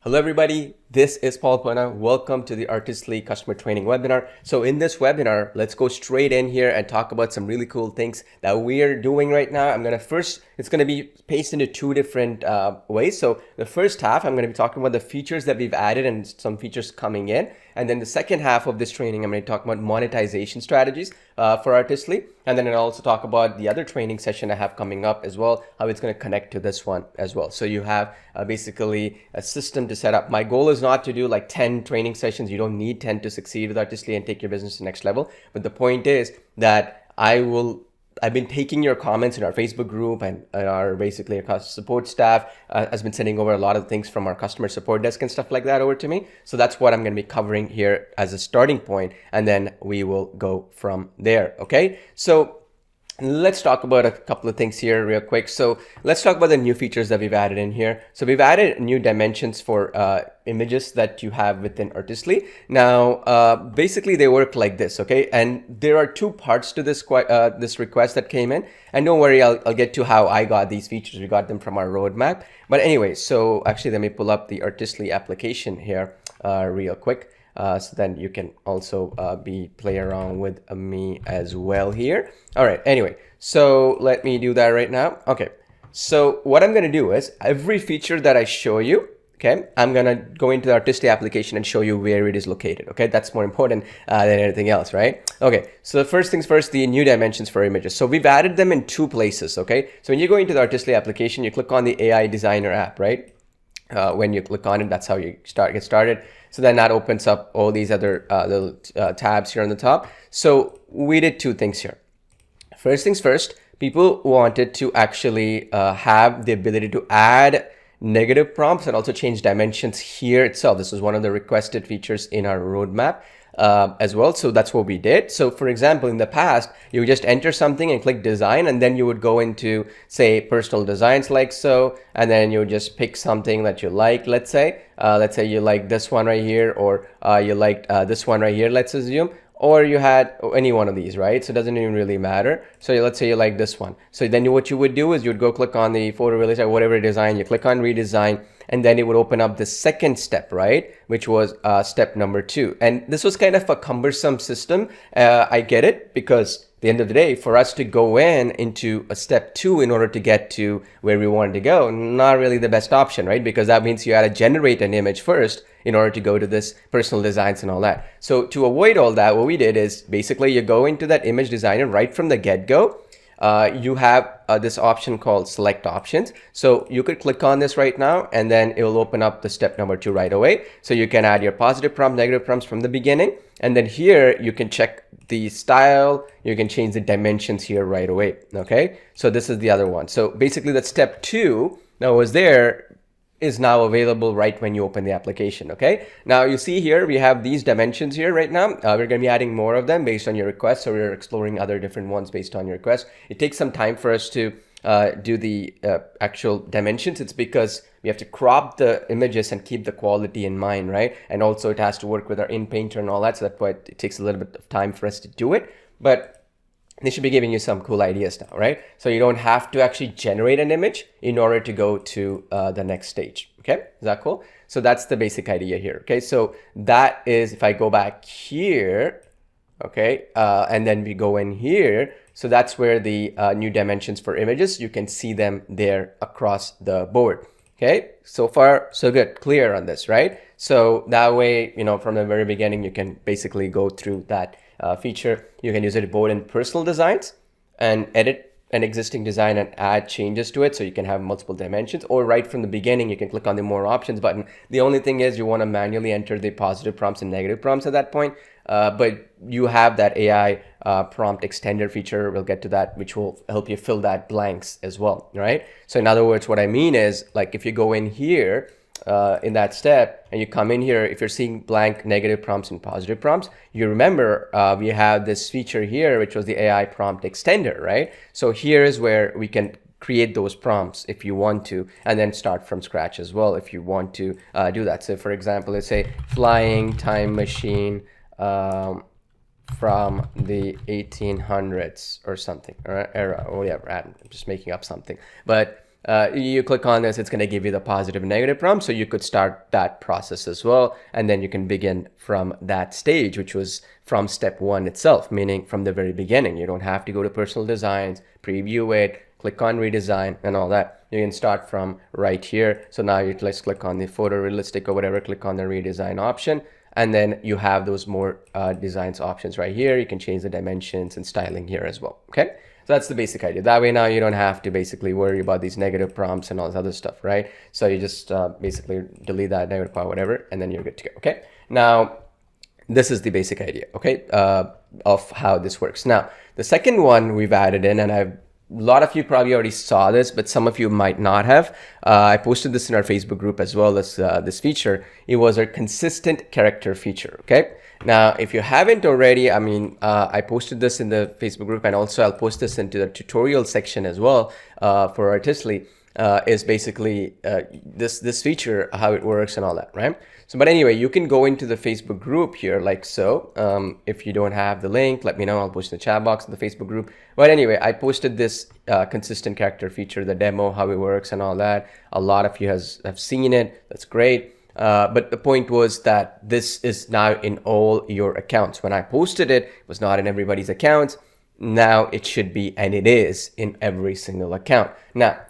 Hello everybody, this is Paul Pona. Welcome to the Artistly Customer Training webinar. So in this webinar, let's go straight in here and talk about some really cool things that we're doing right now. It's gonna be paced into two different ways. So the first half, I'm gonna be talking about the features that we've added and some features coming in. And then the second half of this training, I'm going to talk about monetization strategies for Artistly. And then I'll also talk about the other training session I have coming up as well, how it's going to connect to this one as well. So you have basically a system to set up. My goal is not to do like 10 training sessions. You don't need 10 to succeed with Artistly and take your business to the next level. But the point is that I've been taking your comments in our Facebook group, and our customer support staff has been sending over a lot of things from our customer support desk and stuff like that over to me. So that's what I'm going to be covering here as a starting point, and then we will go from there. Okay, so let's talk about a couple of things here real quick. So let's talk about the new features that we've added in here. So we've added new dimensions for images that you have within Artistly. Now, basically they work like this, okay? And there are two parts to this request that came in. And don't worry, I'll get to how I got these features. We got them from our roadmap. But anyway, so actually let me pull up the Artistly application here real quick. So then you can also play around with me as well here. All right, anyway, so let me do that right now. Okay, so what I'm gonna do is every feature that I show you, okay, I'm gonna go into the Artistly application and show you where it is located, okay? That's more important than anything else, right? Okay, so the first things first, the new dimensions for images. So we've added them in two places, okay? So when you go into the Artistly application, you click on the AI Designer app, right? When you click on it, that's how you get started. So then that opens up all these other little tabs here on the top. So we did two things here. First things first, people wanted to actually have the ability to add negative prompts and also change dimensions here itself. This was one of the requested features in our roadmap as well. So that's what we did. So for example, in the past, you would just enter something and click design, and then you would go into, say, personal designs like so, and then you would just pick something that you like. Let's say you like this one right here, or you liked this one right here, let's assume, or you had any one of these, right? So it doesn't even really matter. So let's say you like this one. So then what you would do is you'd go click on the photo release or whatever design, you click on redesign, and then it would open up the second step, right? Which was step number 2. And this was kind of a cumbersome system. I get it, because at the end of the day, for us to go into a step 2 in order to get to where we wanted to go, not really the best option, right? Because that means you had to generate an image first in order to go to this personal designs and all that. So to avoid all that, what we did is basically you go into that image designer right from the get-go. You have this option called select options. So you could click on this right now, and then it will open up the step number 2 right away. So you can add your positive prompt, negative prompts from the beginning. And then here you can check the style, you can change the dimensions here right away. Okay, so this is the other one. So basically that step 2 that was there is now available right when you open the application. Okay, now you see here we have these dimensions here right now. We're going to be adding more of them based on your request, so we're exploring other different ones based on your request. It takes some time for us to do the actual dimensions. It's because we have to crop the images and keep the quality in mind, right? And also it has to work with our InPainter and all that, so that's why it takes a little bit of time for us to do it. But they should be giving you some cool ideas now, right? So you don't have to actually generate an image in order to go to the next stage. Okay, is that cool? So that's the basic idea here. Okay, so that is, if I go back here, okay, and then we go in here, so that's where the new dimensions for images, you can see them there across the board. Okay, so far so good, clear on this, right? So that way, from the very beginning, you can basically go through that feature. You can use it both in personal designs and edit an existing design and add changes to it, so you can have multiple dimensions, or right from the beginning you can click on the more options button. The only thing is you want to manually enter the positive prompts and negative prompts at that point, but you have that AI prompt extender feature. We'll get to that, which will help you fill that blanks as well, right? So in other words, what I mean is, like, if you go in here in that step and you come in here, if you're seeing blank negative prompts and positive prompts, you remember we have this feature here, which was the AI prompt extender, right? So here is where we can create those prompts if you want to, and then start from scratch as well if you want to do that. So for example, let's say flying time machine from the 1800s or something, or era, or whatever. I'm just making up something, but You click on this, it's going to give you the positive and negative prompt. So you could start that process as well. And then you can begin from that stage, which was from step one itself, meaning from the very beginning. You don't have to go to personal designs, preview it, click on redesign and all that. You can start from right here. So now let's click on the photorealistic or whatever, click on the redesign option. And then you have those more designs options right here. You can change the dimensions and styling here as well. Okay. So that's the basic idea. That way now you don't have to basically worry about these negative prompts and all this other stuff, right? So you just basically delete that negative prompt, whatever, and then you're good to go, okay? Now, this is the basic idea, okay, of how this works. Now, the second one we've added in, and a lot of you probably already saw this, but some of you might not have. I posted this in our Facebook group as well as this feature. It was our consistent character feature, okay? Now, if you haven't already, I mean, I posted this in the Facebook group, and also I'll post this into the tutorial section as well for Artistly, is basically this feature, how it works and all that, right? So, but anyway, you can go into the Facebook group here like so. If you don't have the link, let me know. I'll post in the chat box in the Facebook group. But anyway, I posted this consistent character feature, the demo, how it works and all that. A lot of you have seen it. That's great. But the point was that this is now in all your accounts. When I posted it, it was not in everybody's accounts. Now it should be, and it is in every single account. Now,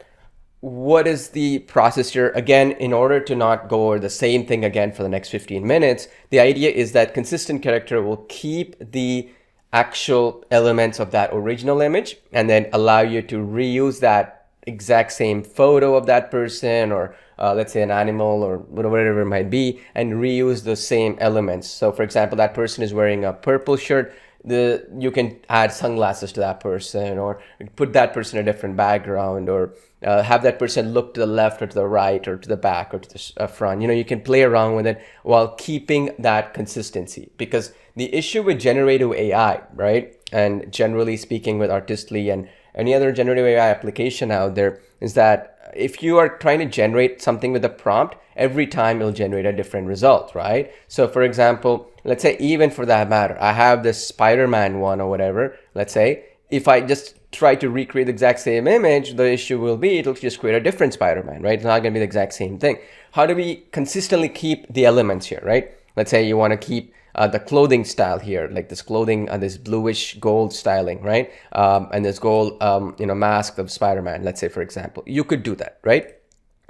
what is the process here? Again, in order to not go over the same thing again for the next 15 minutes, the idea is that consistent character will keep the actual elements of that original image and then allow you to reuse that exact same photo of that person, or let's say an animal or whatever it might be, and reuse the same elements. So for example, that person is wearing a purple shirt. You can add sunglasses to that person, or put that person in a different background, or have that person look to the left or to the right or to the back or to the front. You know, you can play around with it while keeping that consistency, because the issue with generative AI, right, and generally speaking with Artistly and any other generative AI application out there, is that if you are trying to generate something with a prompt, every time it'll generate a different result, right? So for example, let's say, even for that matter, I have this Spider-Man one or whatever. Let's say if I just try to recreate the exact same image, the issue will be it'll just create a different Spider-Man, right? It's not going to be the exact same thing. How do we consistently keep the elements here, right? Let's say you want to keep the clothing style here, like this clothing, this bluish gold styling, right? And this gold, mask of Spider-Man, let's say, for example. You could do that, right?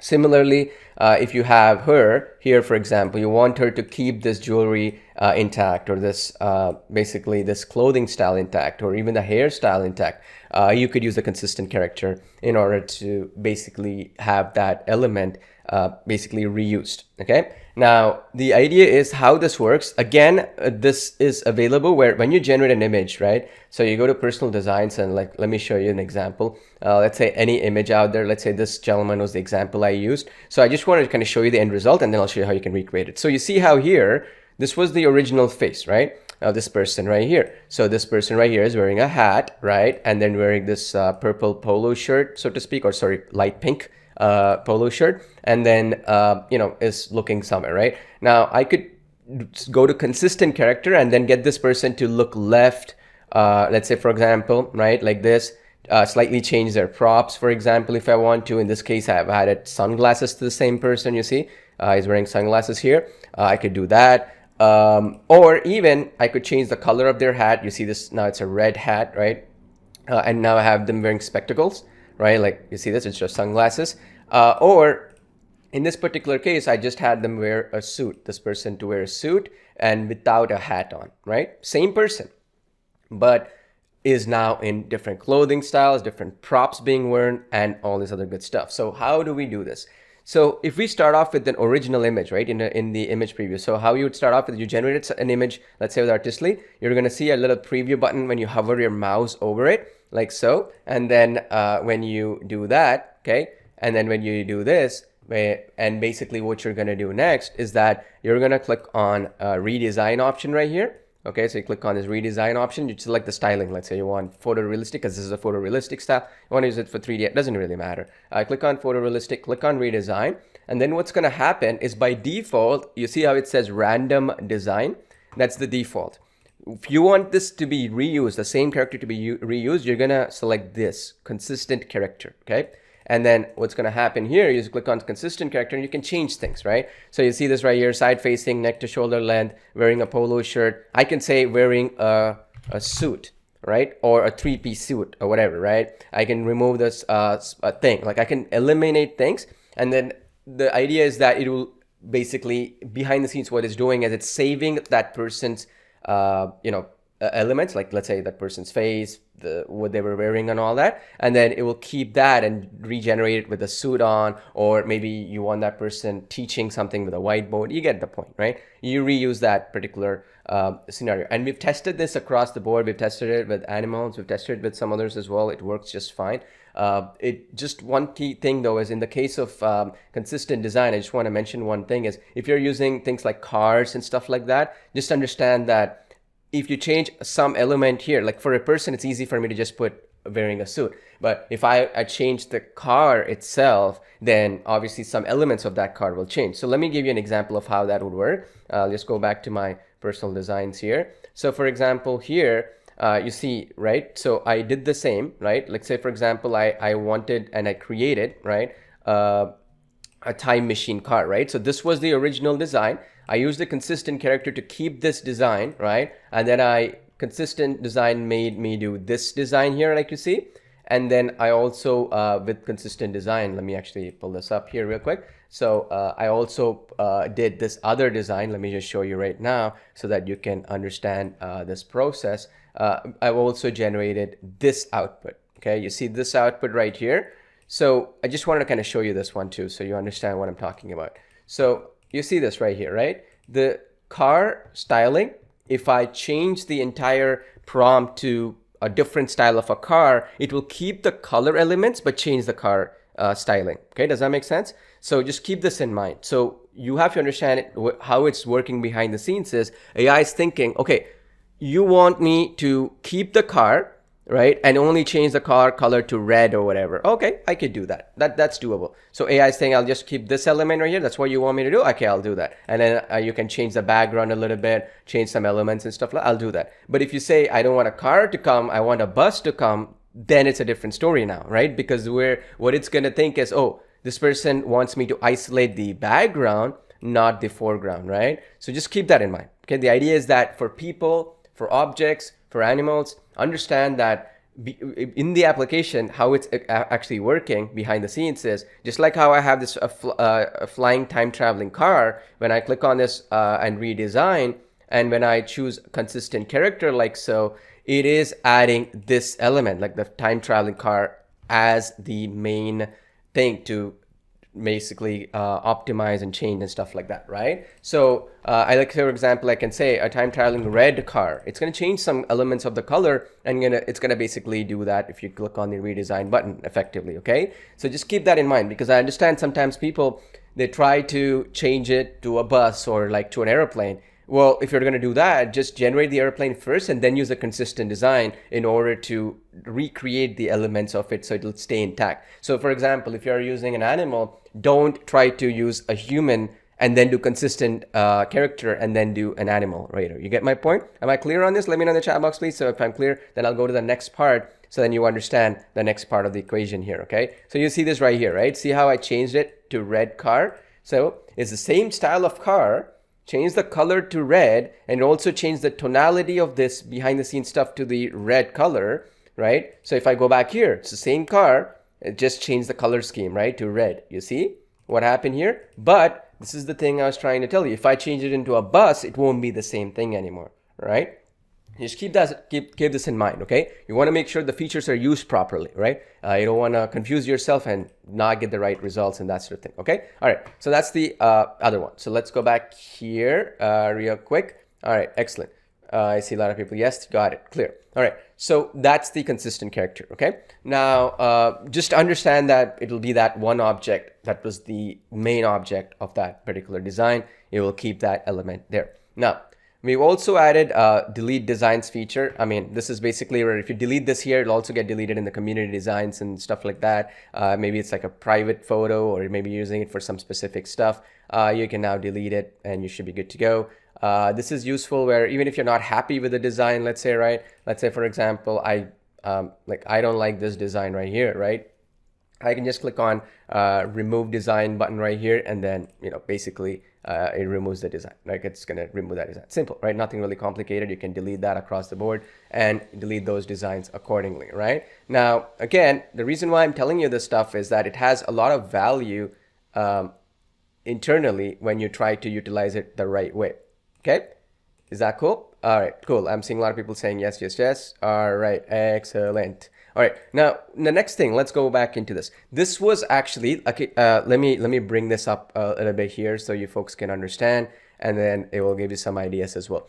Similarly, if you have her here, for example, you want her to keep this jewelry intact, or this basically this clothing style intact, or even the hairstyle intact. You could use a consistent character in order to basically have that element basically reused. Okay. Now, the idea is how this works. Again, this is available when you generate an image, right? So you go to personal designs and let me show you an example. Let's say any image out there. Let's say this gentleman was the example I used. So I just wanted to kind of show you the end result, and then I'll show you how you can recreate it. So you see how here, this was the original face, right? Of this person right here. So this person right here is wearing a hat, right? And then wearing this purple polo shirt, so to speak, or sorry, light pink polo shirt, and then is looking somewhere, right? Now I could go to consistent character and then get this person to look left, let's say, for example, right, like this. Slightly change their props, for example, if I want to. In this case, I've added sunglasses to the same person. You see, he's wearing sunglasses here. I could do that. Or even I could change the color of their hat. You see this, now it's a red hat, right? And now I have them wearing spectacles, right? Like you see this, it's just sunglasses. Or in this particular case, I just had them wear a suit, this person to wear a suit and without a hat on, right? Same person, but is now in different clothing styles, different props being worn, and all this other good stuff. So how do we do this? So if we start off with an original image, right, in the image preview. So how you would start off with, you generated an image, let's say with Artistly, you're going to see a little preview button when you hover your mouse over it, like so. And then when you do that, okay, and then when you do this, and basically what you're going to do next is that you're going to click on redesign option right here. Okay, so you click on this redesign option, you select the styling. Let's say you want photorealistic, because this is a photorealistic style. You want to use it for 3D, it doesn't really matter. Click on photorealistic, click on redesign. And then what's going to happen is by default, you see how it says random design? That's the default. If you want this to be reused, the same character to be reused, you're going to select this consistent character, okay? And then what's going to happen here is click on consistent character and you can change things, right? So you see this right here, side facing, neck to shoulder length, wearing a polo shirt. I can say wearing a suit, right? Or a three-piece suit or whatever, right? I can remove this thing. Like I can eliminate things. And then the idea is that it will basically, behind the scenes, what it's doing is it's saving that person's, elements, like let's say that person's face, what they were wearing and all that, and then it will keep that and regenerate it with a suit on, or maybe you want that person teaching something with a whiteboard. You get the point, right? You reuse that particular scenario. And we've tested this across the board. We've tested it with animals. We've tested it with some others as well. It works just fine. It just one key thing though is in the case of consistent design, I just want to mention one thing is if you're using things like cars and stuff like that, just understand that if you change some element here, like for a person, it's easy for me to just put wearing a suit. But if I change the car itself, then obviously some elements of that car will change. So let me give you an example of how that would work. I'll just go back to my personal designs here. So for example, here, you see, right? So I did the same, right? Like say, for example, I wanted and I created, right? A time machine car, right? So this was the original design. I used the consistent character to keep this design, right? And then consistent design made me do this design here, like you see. And then I also, with consistent design, let me actually pull this up here real quick. So I also did this other design. Let me just show you right now so that you can understand this process. I've also generated this output, okay? You see this output right here. So I just wanted to kind of show you this one too, so you understand what I'm talking about. So you see this right here, right? The car styling, if I change the entire prompt to a different style of a car, it will keep the color elements, but change the car styling. Okay, does that make sense? So just keep this in mind. So you have to understand how it's working behind the scenes is AI is thinking, okay, you want me to keep the car, right? And only change the car color to red or whatever. Okay, I could do that. That's doable. So AI is saying, I'll just keep this element right here. That's what you want me to do. Okay, I'll do that. And then you can change the background a little bit, change some elements and stuff like that. I'll do that. But if you say, I don't want a car to come, I want a bus to come, then it's a different story now, right? Because what it's going to think is, oh, this person wants me to isolate the background, not the foreground, right? So just keep that in mind. Okay, the idea is that for people, for objects, for animals, understand that in the application, how it's actually working behind the scenes is just like how I have this a flying time traveling car. When I click on this and redesign, and when I choose consistent character like so, it is adding this element like the time traveling car as the main thing to basically optimize and change and stuff like that, right? So I like, for example, I can say a time traveling red car. It's going to change some elements of the color and it's going to basically do that if you click on the redesign button effectively, okay? So just keep that in mind because I understand sometimes people, they try to change it to a bus or like to an airplane. Well, if you're going to do that, just generate the airplane first and then use a consistent design in order to recreate the elements of it so it'll stay intact. So for example, if you're using an animal, don't try to use a human and then do consistent character and then do an animal right? You get my point? Am I clear on this? Let me know in the chat box, please. So if I'm clear, then I'll go to the next part so then you understand the next part of the equation here, okay? So you see this right here, right? See how I changed it to red car? So it's the same style of car, change the color to red, and also change the tonality of this behind the scenes stuff to the red color, right? So if I go back here, it's the same car, it just changed the color scheme, right, to red. You see what happened here? But this is the thing I was trying to tell you. If I change it into a bus, it won't be the same thing anymore, right? Just keep this in mind, okay? You want to make sure the features are used properly, right? You don't want to confuse yourself and not get the right results and that sort of thing, okay? All right, so that's the other one. So let's go back here real quick. All right, excellent. I see a lot of people, yes, got it, clear. All right, so that's the consistent character, okay? Now, just understand that it'll be that one object that was the main object of that particular design. It will keep that element there. Now, we've also added delete designs feature. I mean, this is basically where if you delete this here, it'll also get deleted in the community designs and stuff like that. Maybe it's like a private photo or maybe you're using it for some specific stuff. You can now delete it and you should be good to go. This is useful where even if you're not happy with the design, let's say, right? Let's say, for example, I don't like this design right here, right? I can just click on remove design button right here, and then, basically it removes the design. Like, it's going to remove that design. Simple, right? Nothing really complicated. You can delete that across the board and delete those designs accordingly, right? Now, again, the reason why I'm telling you this stuff is that it has a lot of value internally when you try to utilize it the right way. Okay, is that cool? All right, cool. I'm seeing a lot of people saying yes, yes, yes. All right, excellent. All right, now the next thing, let's go back into this. This was actually, okay, let me bring this up a little bit here so you folks can understand, and then it will give you some ideas as well.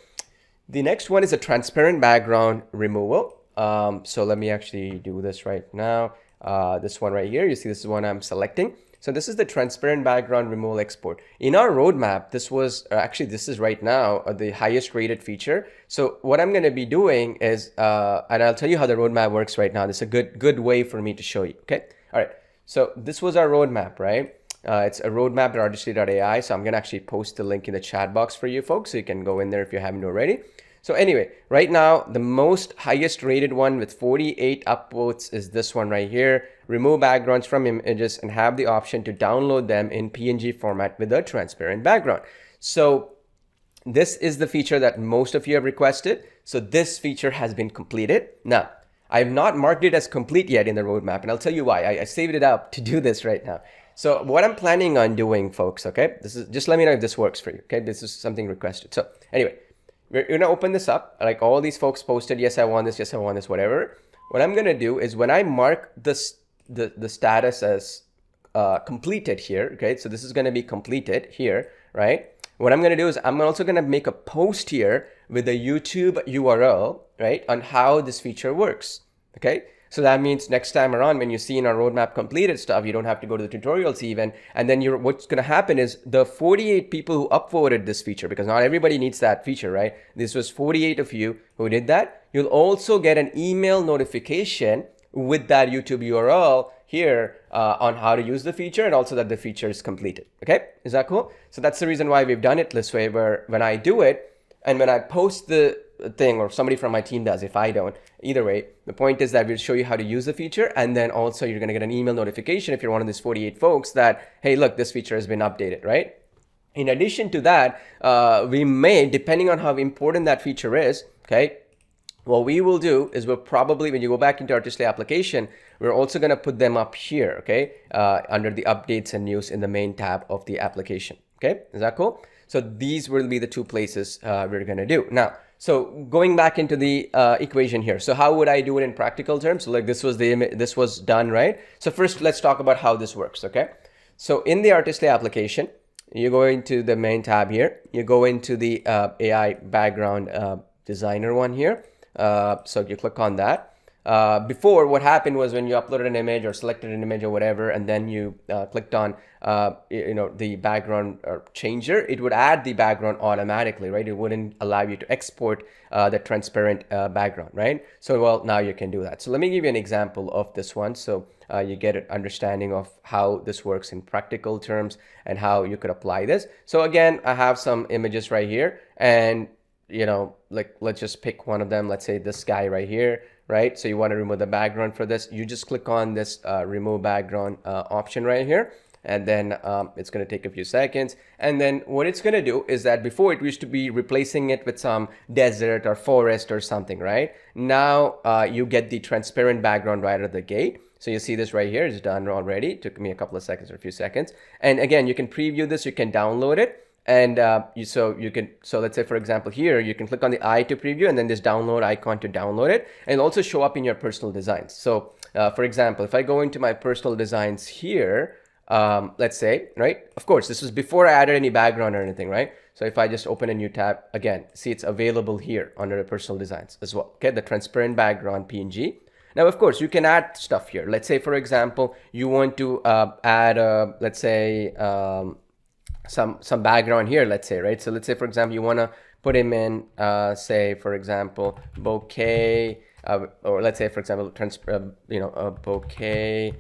The next one is a transparent background removal. So let me actually do this right now. This one right here, you see this is one I'm selecting. So this is the transparent background removal export. In our roadmap, this was actually, this is right now the highest rated feature. So what I'm going to be doing is, and I'll tell you how the roadmap works right now. This is a good way for me to show you. Okay. All right. So this was our roadmap, right? It's a roadmap.artistly.ai. So I'm going to actually post the link in the chat box for you folks, so you can go in there if you haven't already. So anyway, right now, the most highest rated one with 48 upvotes is this one right here. Remove backgrounds from images and have the option to download them in PNG format with a transparent background. So this is the feature that most of you have requested. So this feature has been completed. Now, I have not marked it as complete yet in the roadmap, and I'll tell you why. I saved it up to do this right now. So what I'm planning on doing, folks, okay, this is, just let me know if this works for you, okay? This is something requested. So anyway, we're going to open this up. Like all these folks posted, yes, I want this, yes, I want this, whatever. What I'm going to do is when I mark this, the status as completed here, okay, so this is going to be completed here, right? What I'm going to do is I'm also going to make a post here with a YouTube URL, right, on how this feature works, okay? So that means next time around, when you see in our roadmap completed stuff, you don't have to go to the tutorials even. And then what's going to happen is the 48 people who upvoted this feature, because not everybody needs that feature, right? This was 48 of you who did that. You'll also get an email notification with that YouTube URL here on how to use the feature, and also that the feature is completed. Okay, is that cool? So that's the reason why we've done it this way, where when I do it and when I post the thing, or somebody from my team does, if I don't, either way, the point is that we'll show you how to use the feature, and then also you're going to get an email notification if you're one of these 48 folks that, hey, look, this feature has been updated, right? In addition to that, we may, depending on how important that feature is, okay, what we will do is we'll probably, when you go back into Artistly application, we're also going to put them up here, okay, under the updates and news in the main tab of the application. Okay, is that cool? So these will be the two places we're going to do. Now, so going back into the equation here. So how would I do it in practical terms? So like this was done, right? So first, let's talk about how this works, okay? So in the Artistly application, you go into the main tab here. You go into the AI background designer one here. So you click on that. Before, what happened was when you uploaded an image or selected an image or whatever, and then you clicked on the background changer, it would add the background automatically, right? It wouldn't allow you to export the transparent background, right? So well, now you can do that. So let me give you an example of this one, so you get an understanding of how this works in practical terms and how you could apply this. So again, I have some images right here, and like let's just pick one of them. Let's say this guy right here, right? So you want to remove the background for this. You just click on this remove background option right here, and then it's going to take a few seconds. And then what it's going to do is that before it used to be replacing it with some desert or forest or something, right? Now you get the transparent background right at the gate. So you see this right here, it's done already. It took me a couple of seconds or a few seconds. And again, you can preview this, you can download it. And so let's say, for example, here, you can click on the eye to preview, and then this download icon to download it, and it'll also show up in your personal designs. So for example, if I go into my personal designs here, let's say, right, of course, this was before I added any background or anything, right? So if I just open a new tab, again, see it's available here under the personal designs as well. Okay, the transparent background PNG. Now, of course, you can add stuff here. Let's say, for example, you want to add, let's say, some background here, let's say, right? So let's say, for example, you want to put him in, say, for example, bouquet, or let's say, for example, a bouquet,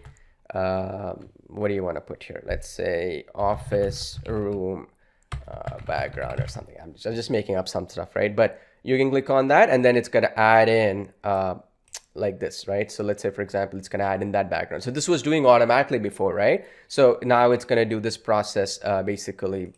what do you want to put here? Let's say office room background or something. I'm just making up some stuff, right? But you can click on that, and then it's going to add in like this, right? So let's say, for example, it's going to add in that background. So this was doing automatically before, right? So now it's going to do this process basically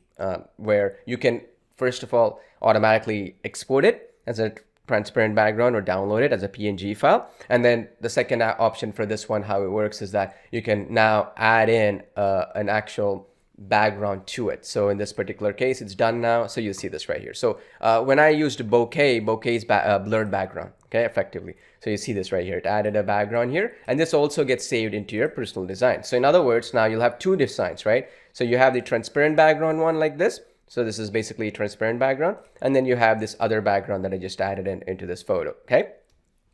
where you can, first of all, automatically export it as a transparent background or download it as a PNG file. And then the second option for this one, how it works is that you can now add in an actual background to it. So in this particular case, it's done now. So you see this right here. So when I used bokeh is blurred background, okay, effectively. So you see this right here. It added a background here, and this also gets saved into your personal design. So in other words, now you'll have two designs, right? So you have the transparent background one like this. So this is basically a transparent background. And then you have this other background that I just added into this photo, okay?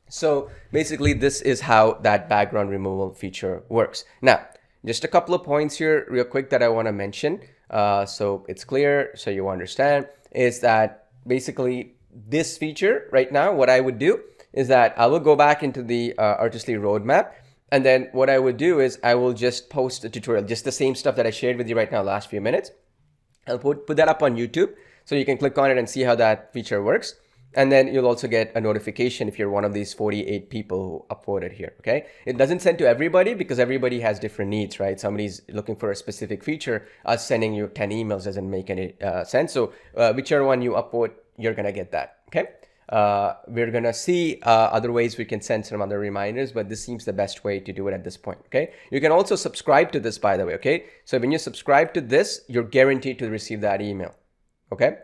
So basically this is how that background removal feature works. Now, just a couple of points here real quick that I want to mention. So it's clear, so you understand, is that basically this feature right now, what I would do is that I will go back into the Artistly roadmap. And then what I would do is I will just post a tutorial, just the same stuff that I shared with you right now last few minutes. I'll put that up on YouTube, so you can click on it and see how that feature works. And then you'll also get a notification if you're one of these 48 people who upvoted here, okay? It doesn't send to everybody because everybody has different needs, right? Somebody's looking for a specific feature. Us sending you 10 emails doesn't make any sense. So whichever one you upvote, you're gonna get that, okay? We're gonna see other ways we can send some other reminders, but this seems the best way to do it at this point, okay? You can also subscribe to this, by the way, okay? So when you subscribe to this, you're guaranteed to receive that email, okay?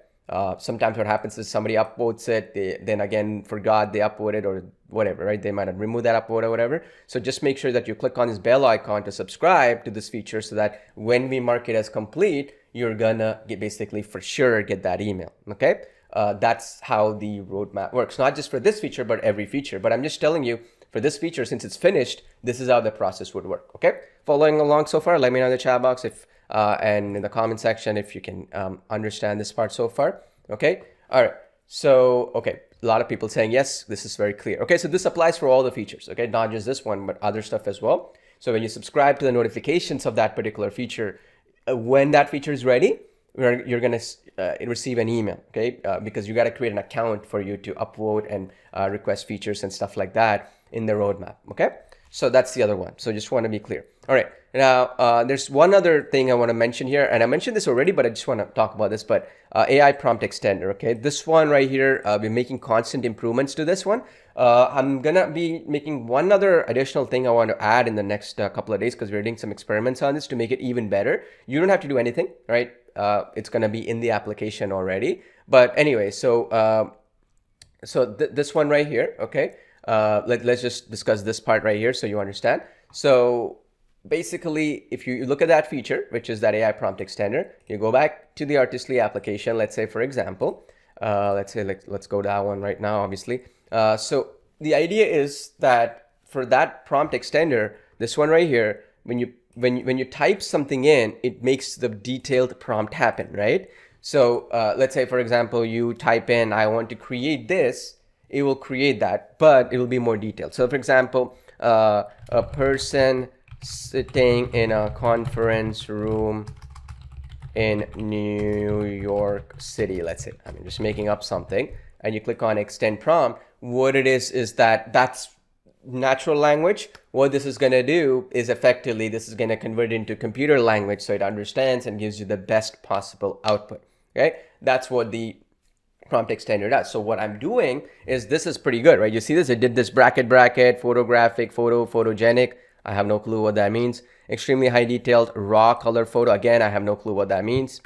Sometimes what happens is somebody upvotes it, they then again forgot they upvoted or whatever, right? They might have removed that upvote or whatever. So just make sure that you click on this bell icon to subscribe to this feature so that when we mark it as complete, you're gonna basically for sure get that email, okay? That's how the roadmap works, not just for this feature, but every feature. But I'm just telling you, for this feature, since it's finished, this is how the process would work, okay? Following along so far, let me know in the chat box if and in the comment section if you can understand this part so far, okay? All right, so, okay, a lot of people saying, yes, this is very clear. Okay, so this applies for all the features, okay? Not just this one, but other stuff as well. So when you subscribe to the notifications of that particular feature, when that feature is ready, you're gonna receive an email, okay? Because you gotta create an account for you to upvote and request features and stuff like that in the roadmap, okay? So that's the other one. So just want to be clear. All right. Now, there's one other thing I want to mention here, and I mentioned this already, but I just want to talk about this, but AI prompt extender, okay? This one right here, we're making constant improvements to this one. I'm going to be making one other additional thing I want to add in the next couple of days because we're doing some experiments on this to make it even better. You don't have to do anything, right? It's going to be in the application already. But anyway, so this one right here, okay? Let's just discuss this part right here so you understand. So basically, if you look at that feature, which is that AI prompt extender, you go back to the Artistly application. Let's say, for example, let's go to that one right now, obviously. So the idea is that for that prompt extender, this one right here, when you type something in, it makes the detailed prompt happen, right? So let's say, for example, you type in, I want to create this, it will create that, but it will be more detailed. So for example, a person sitting in a conference room in New York City, let's say, I'm just making up something, and you click on extend prompt. What it is that that's natural language. What this is going to do is effectively, this is going to convert it into computer language so it understands and gives you the best possible output, okay? That's what the prompt extender does. So what I'm doing is, this is pretty good, right? You see this? It did this bracket, photographic, photogenic. I have no clue what that means. Extremely high detailed, raw color photo. Again, I have no clue what that means.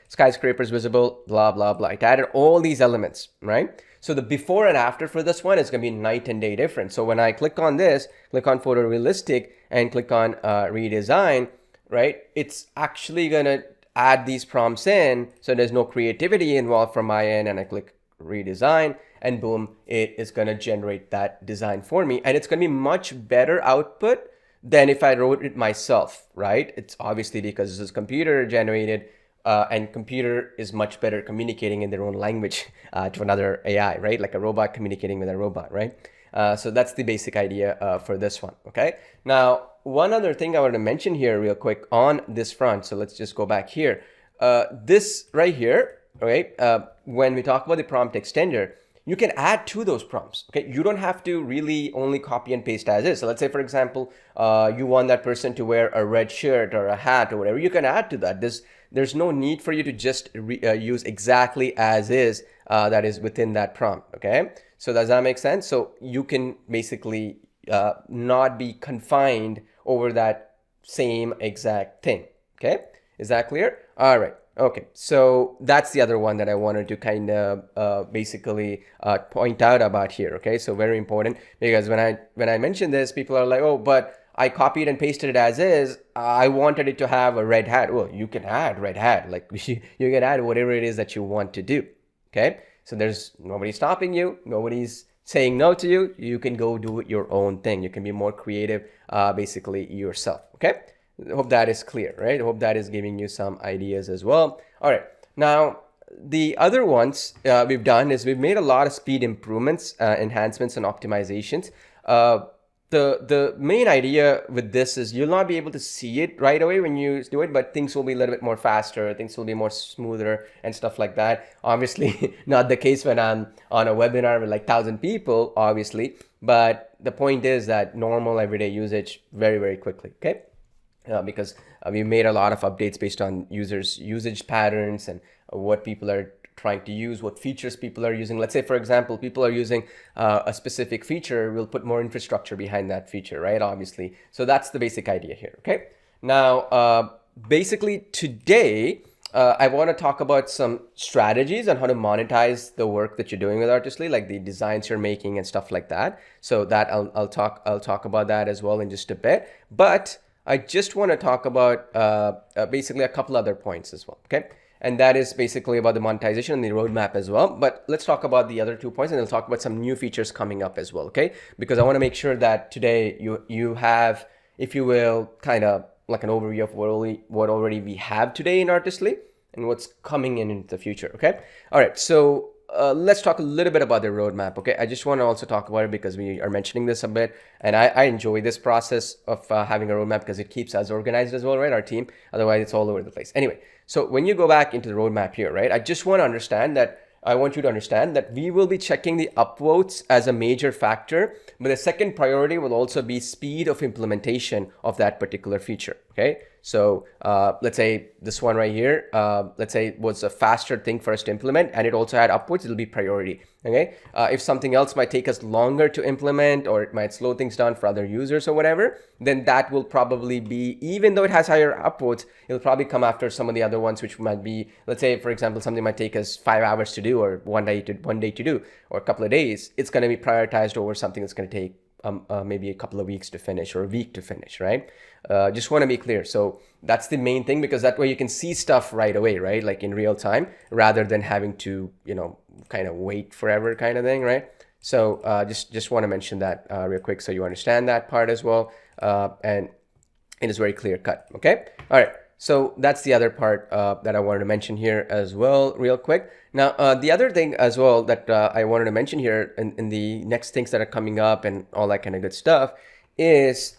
Skyscrapers visible, blah, blah, blah. It added all these elements, right? So the before and after for this one is going to be night and day different. So when I click on this, click on photorealistic and click on redesign, right? It's actually going to add these prompts in, so there's no creativity involved from my end, and I click redesign and boom, it is going to generate that design for me, and it's going to be much better output than if I wrote it myself, right? It's obviously because this is computer generated, and computer is much better communicating in their own language to another AI, right? Like a robot communicating with a robot, right? So that's the basic idea for this one, okay? Now, one other thing I want to mention here real quick on this front, so let's just go back here. This right here, right? When we talk about the prompt extender, you can add to those prompts. Okay, you don't have to really only copy and paste as is. So let's say, for example, you want that person to wear a red shirt or a hat or whatever. You can add to that. There's no need for you to just use exactly as is that is within that prompt. Okay, so does that make sense? So you can basically not be confined over that same exact thing. Okay, is that clear? All right. Okay, so that's the other one that I wanted to kind of basically point out about here. Okay, so very important, because when I mention this, people are like, oh, but I copied and pasted it as is. I wanted it to have a red hat. Well, you can add red hat. Like you can add whatever it is that you want to do. Okay, so there's nobody stopping you. Nobody's saying no to you. You can go do your own thing. You can be more creative, basically yourself. Okay. Hope that is clear, right? Hope that is giving you some ideas as well. All right. Now, the other ones we've done is we've made a lot of speed improvements, enhancements, and optimizations. The main idea with this is you'll not be able to see it right away when you do it, but things will be a little bit more faster, things will be more smoother and stuff like that. Obviously, not the case when I'm on a webinar with like 1,000 people, obviously, but the point is that normal everyday usage very, very quickly, okay? Because we made a lot of updates based on users' usage patterns and what people are trying to use, what features people are using. Let's say, for example, people are using a specific feature, we'll put more infrastructure behind that feature, right? Obviously. So that's the basic idea here, okay? Now, basically today, I want to talk about some strategies on how to monetize the work that you're doing with Artistly, like the designs you're making and stuff like that. So that I'll talk about that as well in just a bit. But I just want to talk about basically a couple other points as well, okay? And that is basically about the monetization and the roadmap as well. But let's talk about the other 2 points, and I'll talk about some new features coming up as well, okay? Because I want to make sure that today you have, if you will, kind of like an overview of what already we have today in Artistly and what's coming in the future, okay? All right, so let's talk a little bit about the roadmap, okay? I just want to also talk about it because we are mentioning this a bit, and I enjoy this process of having a roadmap because it keeps us organized as well, right? Our team, otherwise it's all over the place. Anyway, so when you go back into the roadmap here, right? I just want to understand that I want you to understand that we will be checking the upvotes as a major factor, but the second priority will also be speed of implementation of that particular feature, okay? So let's say this one right here, let's say it was a faster thing for us to implement and it also had upvotes, it'll be priority, okay? If something else might take us longer to implement or it might slow things down for other users or whatever, then that will probably be, even though it has higher upvotes, it'll probably come after some of the other ones, which might be, let's say, for example, something might take us 5 hours to do or one day to do, or a couple of days. It's going to be prioritized over something that's going to take maybe a couple of weeks to finish or a week to finish, right? Just want to be clear. So that's the main thing, because that way you can see stuff right away, right? Like in real time, rather than having to, kind of wait forever kind of thing, right? So just want to mention that real quick so you understand that part as well. And it is very clear cut, okay? All right. So that's the other part that I wanted to mention here as well, real quick. Now, the other thing as well that I wanted to mention here in the next things that are coming up and all that kind of good stuff is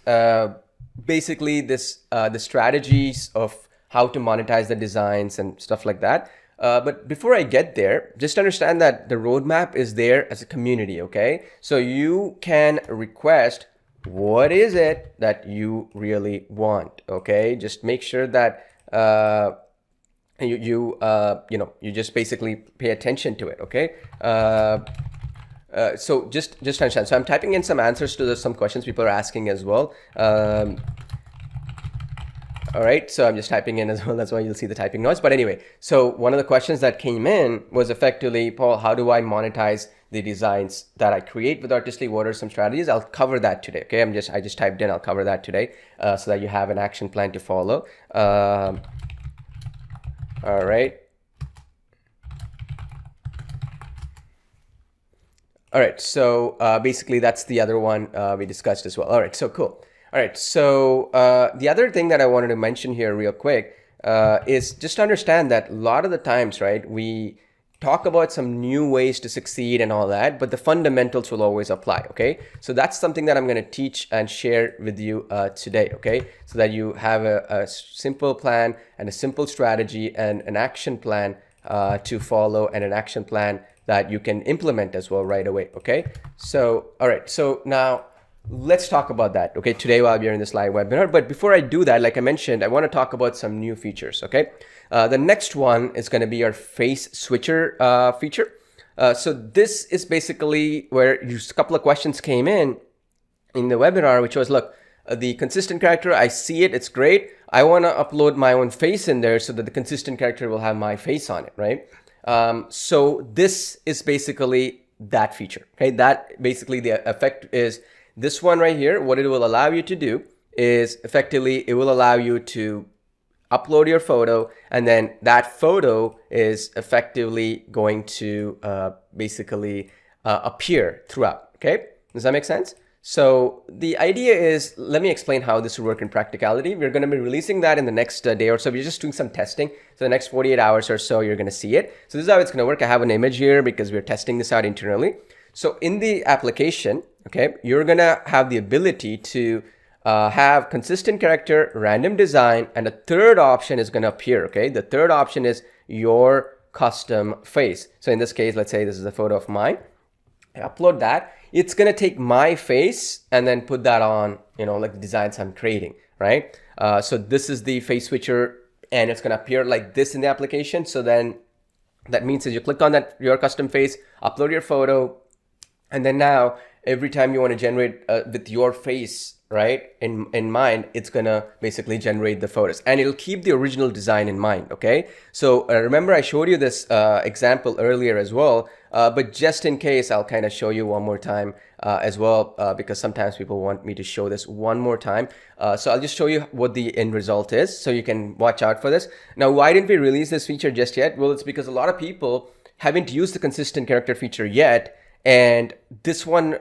basically this the strategies of how to monetize the designs and stuff like that. But before I get there, just understand that the roadmap is there as a community, okay? So you can request what is it that you really want, okay? Just make sure that you just basically pay attention to it, okay? So just understand. So I'm typing in some answers to some questions people are asking as well. All right, so I'm just typing in as well. That's why you'll see the typing noise. But anyway, so one of the questions that came in was effectively, Paul, how do I monetize the designs that I create with Artistly? What are some strategies? I'll cover that today. Okay, I just typed in, I'll cover that today so that you have an action plan to follow. All right. All right, so basically that's the other one we discussed as well. All right, so cool. All right, so the other thing that I wanted to mention here real quick is just understand that a lot of the times, right, we talk about some new ways to succeed and all that, but the fundamentals will always apply, okay? So that's something that I'm going to teach and share with you today, okay? So that you have a simple plan and a simple strategy and an action plan to follow and an action plan that you can implement as well right away. Okay, so all right, so now let's talk about that, okay, today while we're in this live webinar. But before I do that, like I mentioned, I want to talk about some new features. Okay, the next one is going to be our face switcher feature. So this is basically where a couple of questions came in the webinar, which was, look, the consistent character, I see it, it's great. I want to upload my own face in there so that the consistent character will have my face on it, right? So this is basically that feature, okay? That basically the effect is this one right here. What it will allow you to do is effectively, it will allow you to upload your photo, and then that photo is effectively going to basically appear throughout, okay? Does that make sense? So the idea is, let me explain how this will work in practicality. We're going to be releasing that in the next day or so. We're just doing some testing. So the next 48 hours or so, you're going to see it. So this is how it's going to work. I have an image here because we're testing this out internally. So in the application, okay, you're going to have the ability to have consistent character, random design, and a third option is going to appear, okay? The third option is your custom face. So in this case, let's say this is a photo of mine. I upload that. It's going to take my face and then put that on, you know, like the designs I'm creating, right? So this is the face switcher, and it's going to appear like this in the application. So then that means that you click on that, your custom face, upload your photo, and then now every time you want to generate with your face, right, in mind, it's gonna basically generate the photos, and it'll keep the original design in mind. Okay, so remember I showed you this example earlier as well, but just in case, I'll kind of show you one more time as well, because sometimes people want me to show this one more time. So I'll just show you what the end result is, so you can watch out for this. Now, why didn't we release this feature just yet? Well, it's because a lot of people haven't used the consistent character feature yet, and this one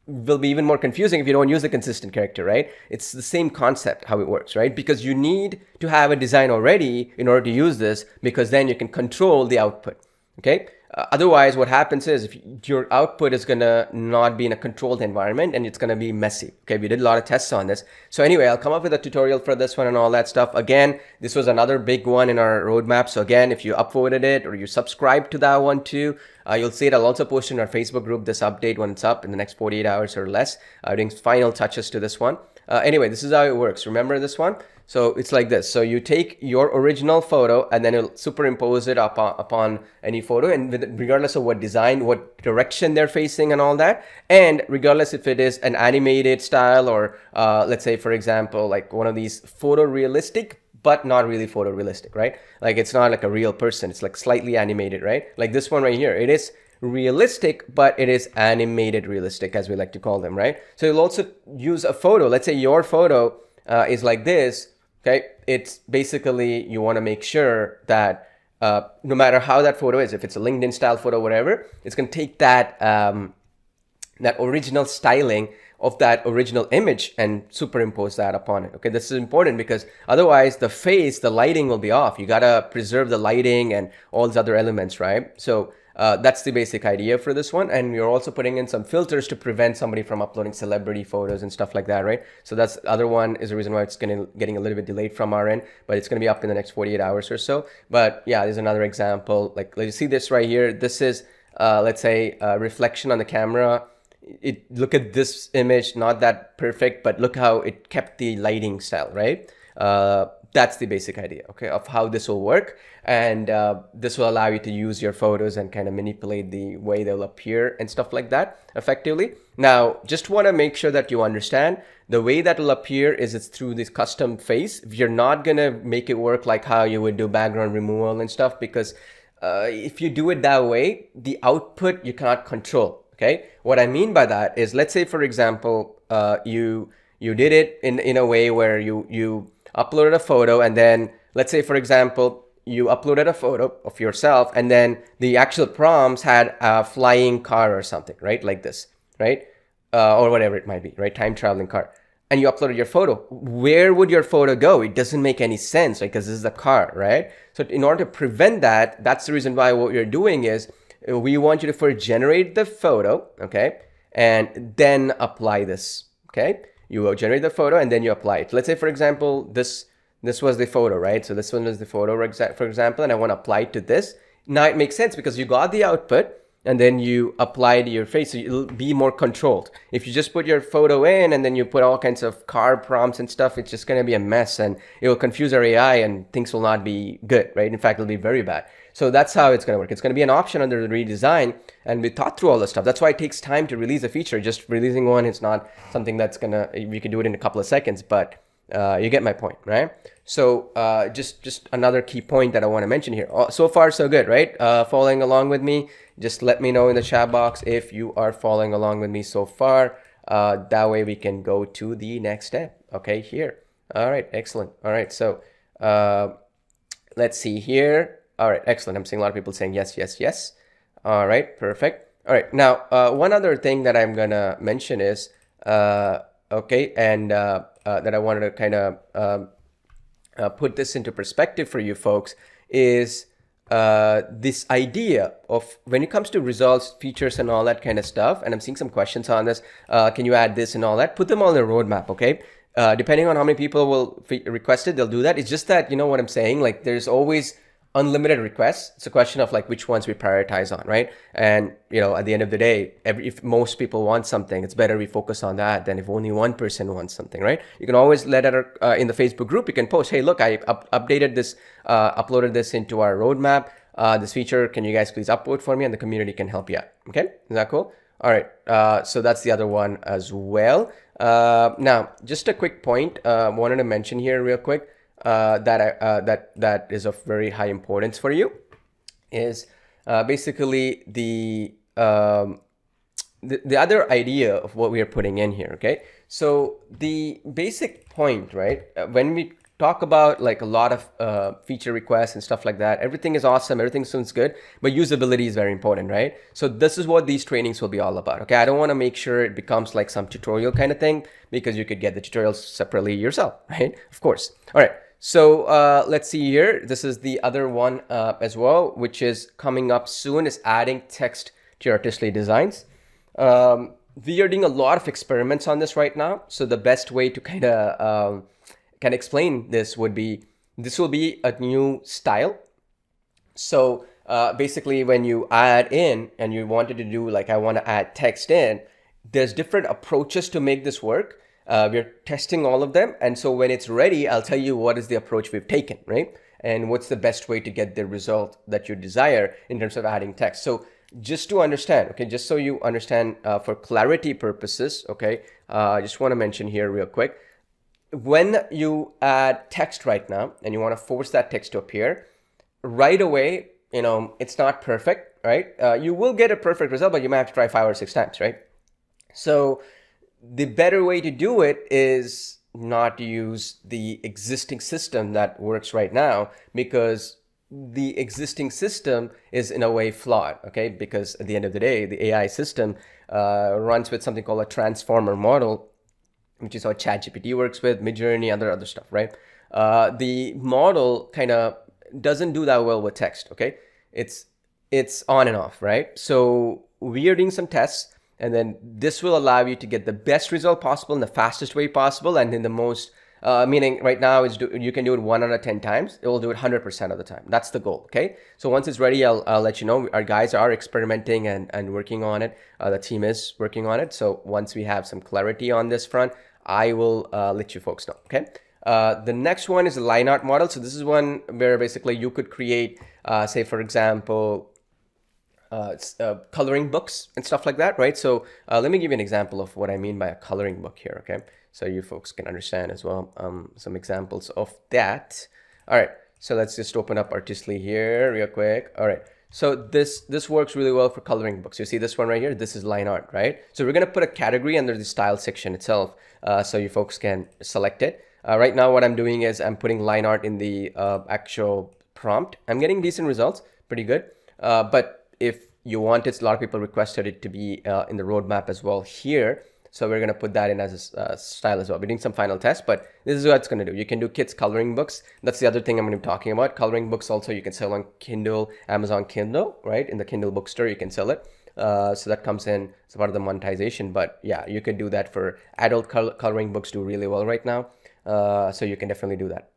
will be even more confusing if you don't use the consistent character, right? It's the same concept how it works, right? Because you need to have a design already in order to use this, because then you can control the output, okay? Otherwise, what happens is if your output is gonna not be in a controlled environment, and it's gonna be messy, okay? We did a lot of tests on this. So anyway, I'll come up with a tutorial for this one and all that stuff. Again, this was another big one in our roadmap. So again, if you upvoted it or you subscribe to that one too, you'll see it. I'll also post in our Facebook group this update when it's up in the next 48 hours or less, doing final touches to this one. Anyway, this is how it works. Remember this one? So it's like this. So you take your original photo and then it'll superimpose it upon any photo, and regardless of what design, what direction they're facing and all that, and regardless if it is an animated style or let's say, for example, like one of these photorealistic but not really photorealistic, right? Like it's not like a real person, it's like slightly animated, right? Like this one right here, it is realistic, but it is animated realistic, as we like to call them, right? So you'll also use a photo. Let's say your photo is like this, okay? It's basically, you want to make sure that no matter how that photo is, if it's a LinkedIn style photo, whatever, it's going to take that that original styling of that original image and superimpose that upon it. Okay, this is important because otherwise the face, the lighting will be off. You gotta preserve the lighting and all these other elements, right? So that's the basic idea for this one. And you're also putting in some filters to prevent somebody from uploading celebrity photos and stuff like that, right? So that's the other one, is the reason why it's getting a little bit delayed from our end, but it's gonna be up in the next 48 hours or so. But yeah, there's another example. Like, you see this right here. This is, let's say, a reflection on the camera. Look at this image, not that perfect, but look how it kept the lighting style, right? That's the basic idea, okay, of how this will work. And this will allow you to use your photos and kind of manipulate the way they'll appear and stuff like that effectively. Now, just want to make sure that you understand the way that will appear is it's through this custom face. You're not going to make it work like how you would do background removal and stuff, because if you do it that way, the output you cannot control. Okay, what I mean by that is, let's say, for example, you did it in a way where you uploaded a photo, and then let's say, for example, you uploaded a photo of yourself, and then the actual prompts had a flying car or something, right? Like this, right? Or whatever it might be, right? Time traveling car. And you uploaded your photo. Where would your photo go? It doesn't make any sense, right? Because this is a car, right? So in order to prevent that, that's the reason why what you're doing is, we want you to first generate the photo, okay, and then apply this, okay? You will generate the photo and then you apply it. Let's say, for example, this was the photo, right? So this one was the photo, for example, and I want to apply it to this. Now it makes sense because you got the output, and then you apply to your face, so it'll be more controlled. If you just put your photo in and then you put all kinds of car prompts and stuff, it's just going to be a mess, and it will confuse our AI, and things will not be good, right? In fact, it'll be very bad. So that's how it's going to work. It's going to be an option under the redesign, and we thought through all this stuff. That's why it takes time to release a feature. Just releasing one, it's not something that's gonna, you can do it in a couple of seconds, but you get my point, right? So just another key point that I want to mention here. So far, so good, right? Following along with me. Just let me know in the chat box if you are following along with me so far. That way we can go to the next step. Okay, here. All right, excellent. All right, so let's see here. All right, excellent. I'm seeing a lot of people saying yes, yes, yes. All right, perfect. All right, now one other thing that I'm gonna mention is, okay, and that I wanted to kind of put this into perspective for you folks is this idea of when it comes to results, features, and all that kind of stuff. And I'm seeing some questions on this. Can you add this and all that? Put them on the roadmap, okay? Depending on how many people will request it, they'll do that. It's just that, you know what I'm saying? Like, there's always unlimited requests. It's a question of like which ones we prioritize on, right? And you know, at the end of the day, if most people want something, it's better we focus on that than if only one person wants something, right? You can always let it in the Facebook group. You can post, hey, look, I updated this, uploaded this into our roadmap. This feature, can you guys please upload for me, and the community can help you out. Okay, is that cool? All right, so that's the other one as well. Now, just a quick point wanted to mention here real quick. That is of very high importance for you is basically the other idea of what we are putting in here. Okay, so the basic point, right? When we talk about like a lot of feature requests and stuff like that, everything is awesome, everything sounds good, but usability is very important, right? So this is what these trainings will be all about. Okay, I don't want to make sure it becomes like some tutorial kind of thing, because you could get the tutorials separately yourself, right? Of course. All right. So let's see here. This is the other one as well, which is coming up soon, is adding text to your Artistly designs. We are doing a lot of experiments on this right now. So the best way to kind of explain this would be, this will be a new style. So basically when you add in and you wanted to do like, I want to add text in, there's different approaches to make this work. We're testing all of them. And so when it's ready, I'll tell you what is the approach we've taken, right? And what's the best way to get the result that you desire in terms of adding text. So just to understand, okay, just so you understand for clarity purposes, okay, I just want to mention here real quick. When you add text right now and you want to force that text to appear, right away, you know, it's not perfect, right? You will get a perfect result, but you might have to try 5 or 6 times, right? So the better way to do it is not to use the existing system that works right now, because the existing system is in a way flawed, okay? Because at the end of the day, the AI system runs with something called a transformer model, which is how ChatGPT works with, Midjourney, other stuff, right? The model kind of doesn't do that well with text, okay? It's on and off, right? So we are doing some tests, and then this will allow you to get the best result possible in the fastest way possible, and in the most, meaning right now is you can do it 1 out of 10 times. It will do it 100% of the time. That's the goal, okay? So once it's ready, I'll let you know. Our guys are experimenting and working on it. The team is working on it. So once we have some clarity on this front, I will let you folks know, okay? The next one is the line art model. So this is one where basically you could create, say for example, coloring books and stuff like that, right? So let me give you an example of what I mean by a coloring book here, okay? So you folks can understand as well some examples of that. All right, so let's just open up Artistly here real quick. All right, so this works really well for coloring books. You see this one right here? This is line art, right? So we're gonna put a category under the style section itself, so you folks can select it. Right now what I'm doing is I'm putting line art in the actual prompt. I'm getting decent results, pretty good, but if you want it, a lot of people requested it to be in the roadmap as well here. So we're going to put that in as a style as well. We're doing some final tests, but this is what it's going to do. You can do kids coloring books. That's the other thing I'm going to be talking about. Coloring books also you can sell on Kindle, Amazon Kindle, right? In the Kindle bookstore, you can sell it. So that comes in as part of the monetization. But yeah, you can do that for adult coloring books, do really well right now. So you can definitely do that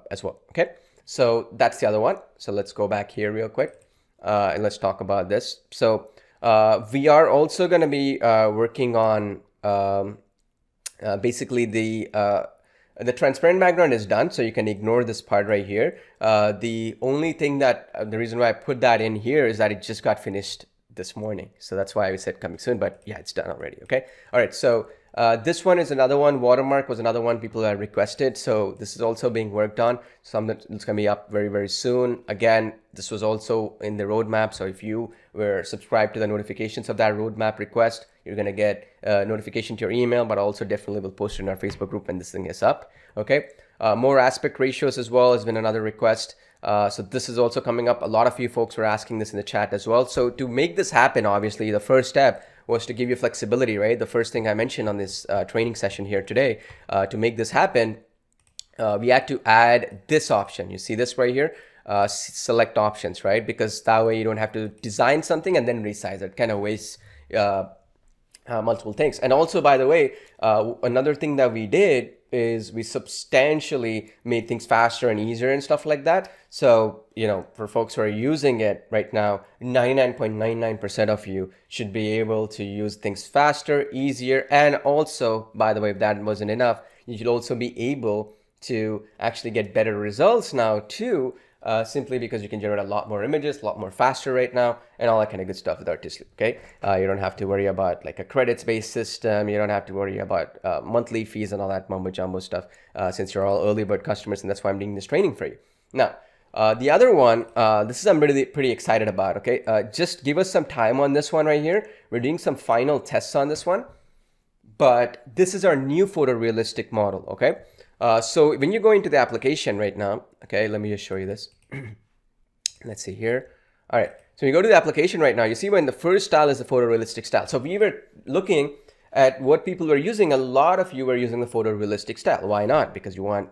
as well. Okay, so that's the other one. So let's go back here real quick. And let's talk about this. So We are also going to be working on basically the transparent background is done, so you can ignore this part right here. The only thing that the reason why I put that in here is that it just got finished this morning, so that's why I said coming soon. But yeah, it's done already. Okay, all right. So this one is another one. Watermark was another one people have requested, so this is also being worked on. It's gonna be up very soon. Again, this was also in the roadmap, so if you were subscribed to the notifications of that roadmap request, you're gonna get a notification to your email, but also definitely will post it in our Facebook group when this thing is up. Okay, more aspect ratios as well has been another request. So this is also coming up. A lot of you folks were asking this in the chat as well. So to make this happen, obviously the first step was to give you flexibility, right? The first thing I mentioned on this training session here today, to make this happen, we had to add this option. You see this right here, select options, right? Because that way you don't have to design something and then resize it. Kind of wastes multiple things. And also, by the way, another thing that we did is we substantially made things faster and easier and stuff like that. So, you know, for folks who are using it right now, 99.99% of you should be able to use things faster, easier, and also, by the way, if that wasn't enough, you should also be able to actually get better results now too, simply because you can generate a lot more images, a lot more faster right now, and all that kind of good stuff with Artistly. Okay, you don't have to worry about like a credits-based system. You don't have to worry about monthly fees and all that mumbo jumbo stuff, since you're all early bird customers, and that's why I'm doing this training for you. Now, the other one, this is I'm really pretty excited about. Okay, just give us some time on this one right here. We're doing some final tests on this one, but this is our new photorealistic model. Okay. So when you go into the application right now, okay, let me just show you this. Let's see here. All right, so you go to the application right now, you see when the first style is the photorealistic style. So we were looking at what people were using. A lot of you were using the photorealistic style. Why not? Because you want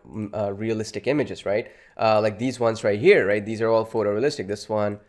realistic images, right? Like these ones right here, right? These are all photorealistic. This one,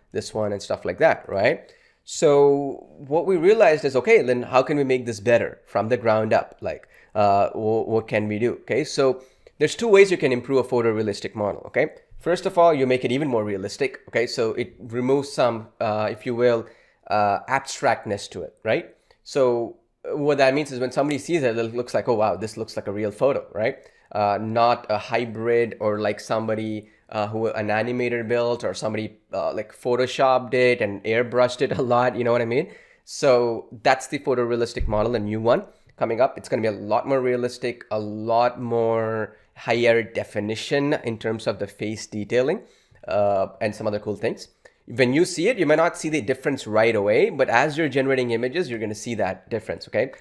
and stuff like that, right? So what we realized is, okay, then how can we make this better from the ground up? Like, what can we do? Okay, so there's two ways you can improve a photorealistic model. Okay, first of all, you make it even more realistic. Okay, so it removes some, if you will, abstractness to it, right? So what that means is when somebody sees it, it looks like, oh wow, this looks like a real photo, right? Not a hybrid or like somebody who an animator built or somebody like photoshopped it and airbrushed it a lot. You know what I mean? So that's the photorealistic model, a new one coming up. It's going to be a lot more realistic, a lot more higher definition in terms of the face detailing, and some other cool things. When you see it, you may not see the difference right away, but as you're generating images, you're going to see that difference. Okay,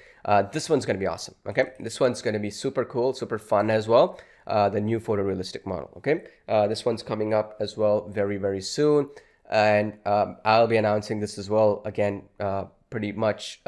this one's going to be awesome. Okay, this one's going to be super cool, super fun as well. The new photorealistic model. Okay, this one's coming up as well very soon, and I'll be announcing this as well again, pretty much.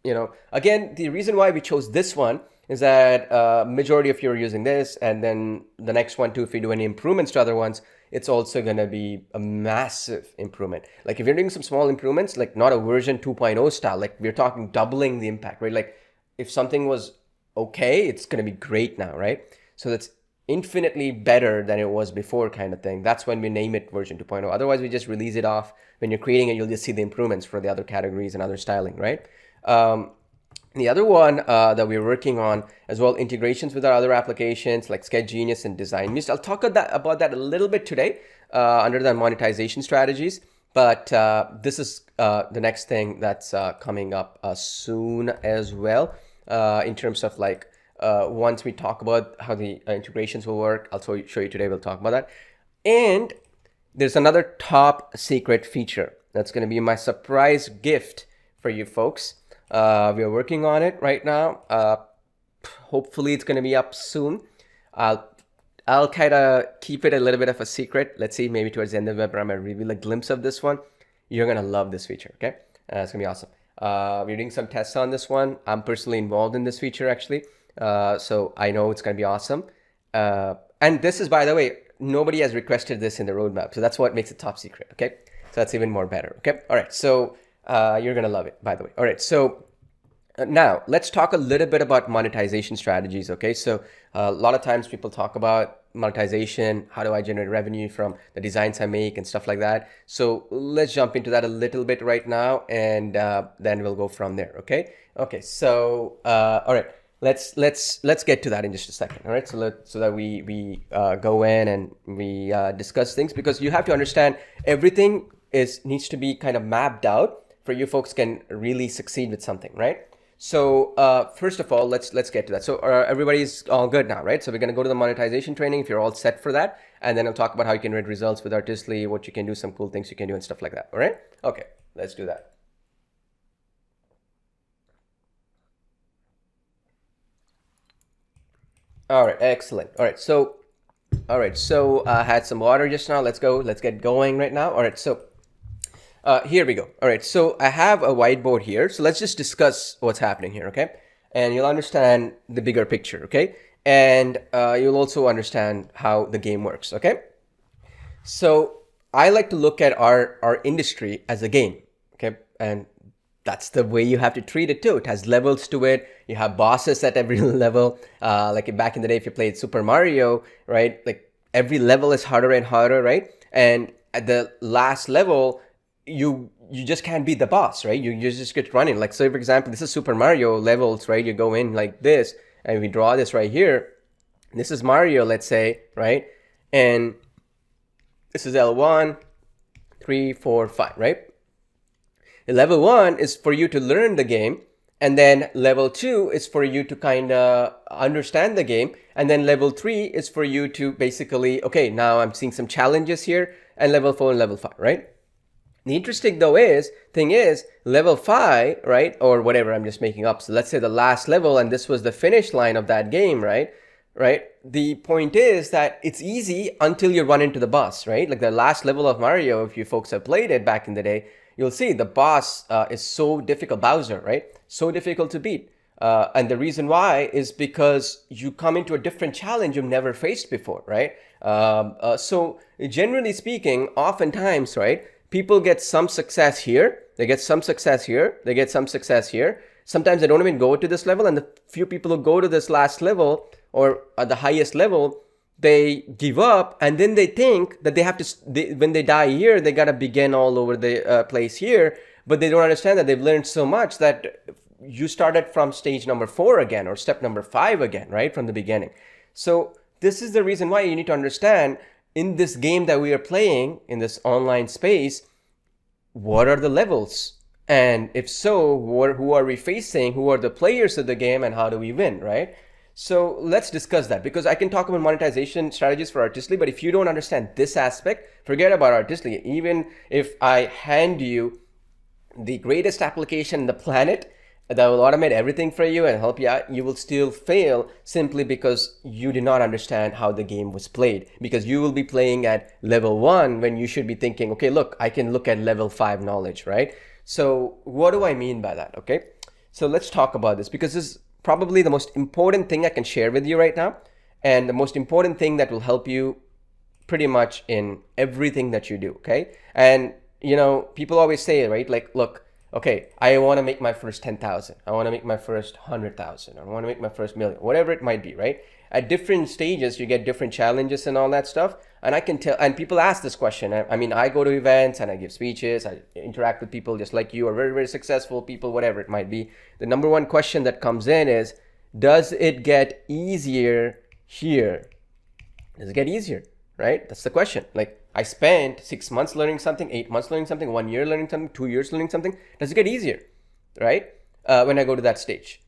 You know, again, the reason why we chose this one is that majority of you are using this, and then the next one too, if you do any improvements to other ones, it's also going to be a massive improvement. Like if you're doing some small improvements, like not a version 2.0 style, like we're talking doubling the impact, right? Like if something was okay, it's going to be great now, right? So that's infinitely better than it was before, kind of thing. That's when we name it version 2.0. Otherwise, we just release it off. When you're creating it, you'll just see the improvements for the other categories and other styling, right? The other one that we're working on as well, integrations with our other applications like Sketch Genius and Design Muse. I'll talk about that a little bit today under the monetization strategies. But this is the next thing that's coming up soon as well, in terms of like once we talk about how the integrations will work. I'll show you today. We'll talk about that. And there's another top secret feature that's going to be my surprise gift for you folks. We are working on it right now. Hopefully it's going to be up soon. I'll kind of keep it a little bit of a secret. Let's see, maybe towards the end of the webinar, I'm going to reveal a glimpse of this one. You're going to love this feature, okay? It's going to be awesome. We're doing some tests on this one. I'm personally involved in this feature, actually. So I know it's going to be awesome. And this is, by the way, nobody has requested this in the roadmap. So that's what makes it top secret, okay? So that's even more better, okay? All right, so you're going to love it, by the way. All right, so Now, let's talk a little bit about monetization strategies, okay? So a lot of times people talk about monetization, how do I generate revenue from the designs I make and stuff like that. So let's jump into that a little bit right now, and then we'll go from there, okay? Okay, so all right, let's get to that in just a second, all right? So that we go in and we discuss things, because you have to understand everything needs to be kind of mapped out for you folks can really succeed with something, right? So first of all, let's get to that. So everybody's all good now, right? So we're going to go to the monetization training if you're all set for that. And then I'll talk about how you can read results with Artistly, what you can do, some cool things you can do and stuff like that. All right? Okay, let's do that. All right, excellent. All right, so I had some water just now. Let's go. Let's get going right now. All right, so here we go. All right, so I have a whiteboard here. So let's just discuss what's happening here, okay? And you'll understand the bigger picture, okay? And you'll also understand how the game works, okay? So I like to look at our industry as a game, okay? And that's the way you have to treat it too. It has levels to it. You have bosses at every level. Like back in the day, if you played Super Mario, right? Like every level is harder and harder, right? And at the last level, you just can't beat the boss, right? You just get running. Like, so for example, this is Super Mario levels, right? You go in like this, and we draw this right here. This is Mario, let's say, right? And this is L1, 3, 4, 5, right? Level 1 is for you to learn the game, and then level 2 is for you to kind of understand the game, and then level 3 is for you to basically, okay, now I'm seeing some challenges here, and level 4 and level 5, right? The interesting thing is level 5, right? Or whatever, I'm just making up. So let's say the last level, and this was the finish line of that game, right? Right? The point is that it's easy until you run into the boss, right? Like the last level of Mario, if you folks have played it back in the day, you'll see the boss is so difficult, Bowser, right? So difficult to beat. And the reason why is because you come into a different challenge you've never faced before, right? So generally speaking, oftentimes, right, people get some success here, they get some success here, they get some success here. Sometimes they don't even go to this level, and the few people who go to this last level or at the highest level, they give up, and then they think that they have to, when they die here, they got to begin all over the place here, but they don't understand that they've learned so much that you started from stage number 4 again, or step number 5 again, right, from the beginning. So this is the reason why you need to understand in this game that we are playing, in this online space, what are the levels? And if so, who are we facing? Who are the players of the game, and how do we win, right? So let's discuss that, because I can talk about monetization strategies for Artistly, but if you don't understand this aspect, forget about Artistly. Even if I hand you the greatest application on the planet that will automate everything for you and help you out, you will still fail simply because you did not understand how the game was played. Because you will be playing at level 1 when you should be thinking, okay, look, I can look at level 5 knowledge, right? So what do I mean by that, okay? So let's talk about this, because this is probably the most important thing I can share with you right now, and the most important thing that will help you pretty much in everything that you do, okay? And, you know, people always say, right, like, look, okay, I want to make my first 10,000. I want to make my first 100,000. I want to make my first million, whatever it might be, right? At different stages, you get different challenges and all that stuff. And I can tell, and people ask this question. I mean, I go to events and I give speeches. I interact with people just like you, or very, very successful people, whatever it might be. The number one question that comes in is, does it get easier here? Does it get easier, right? That's the question. Like, I spent 6 months learning something, 8 months learning something, 1 year learning something, 2 years learning something. Does it get easier, right? When I go to that stage,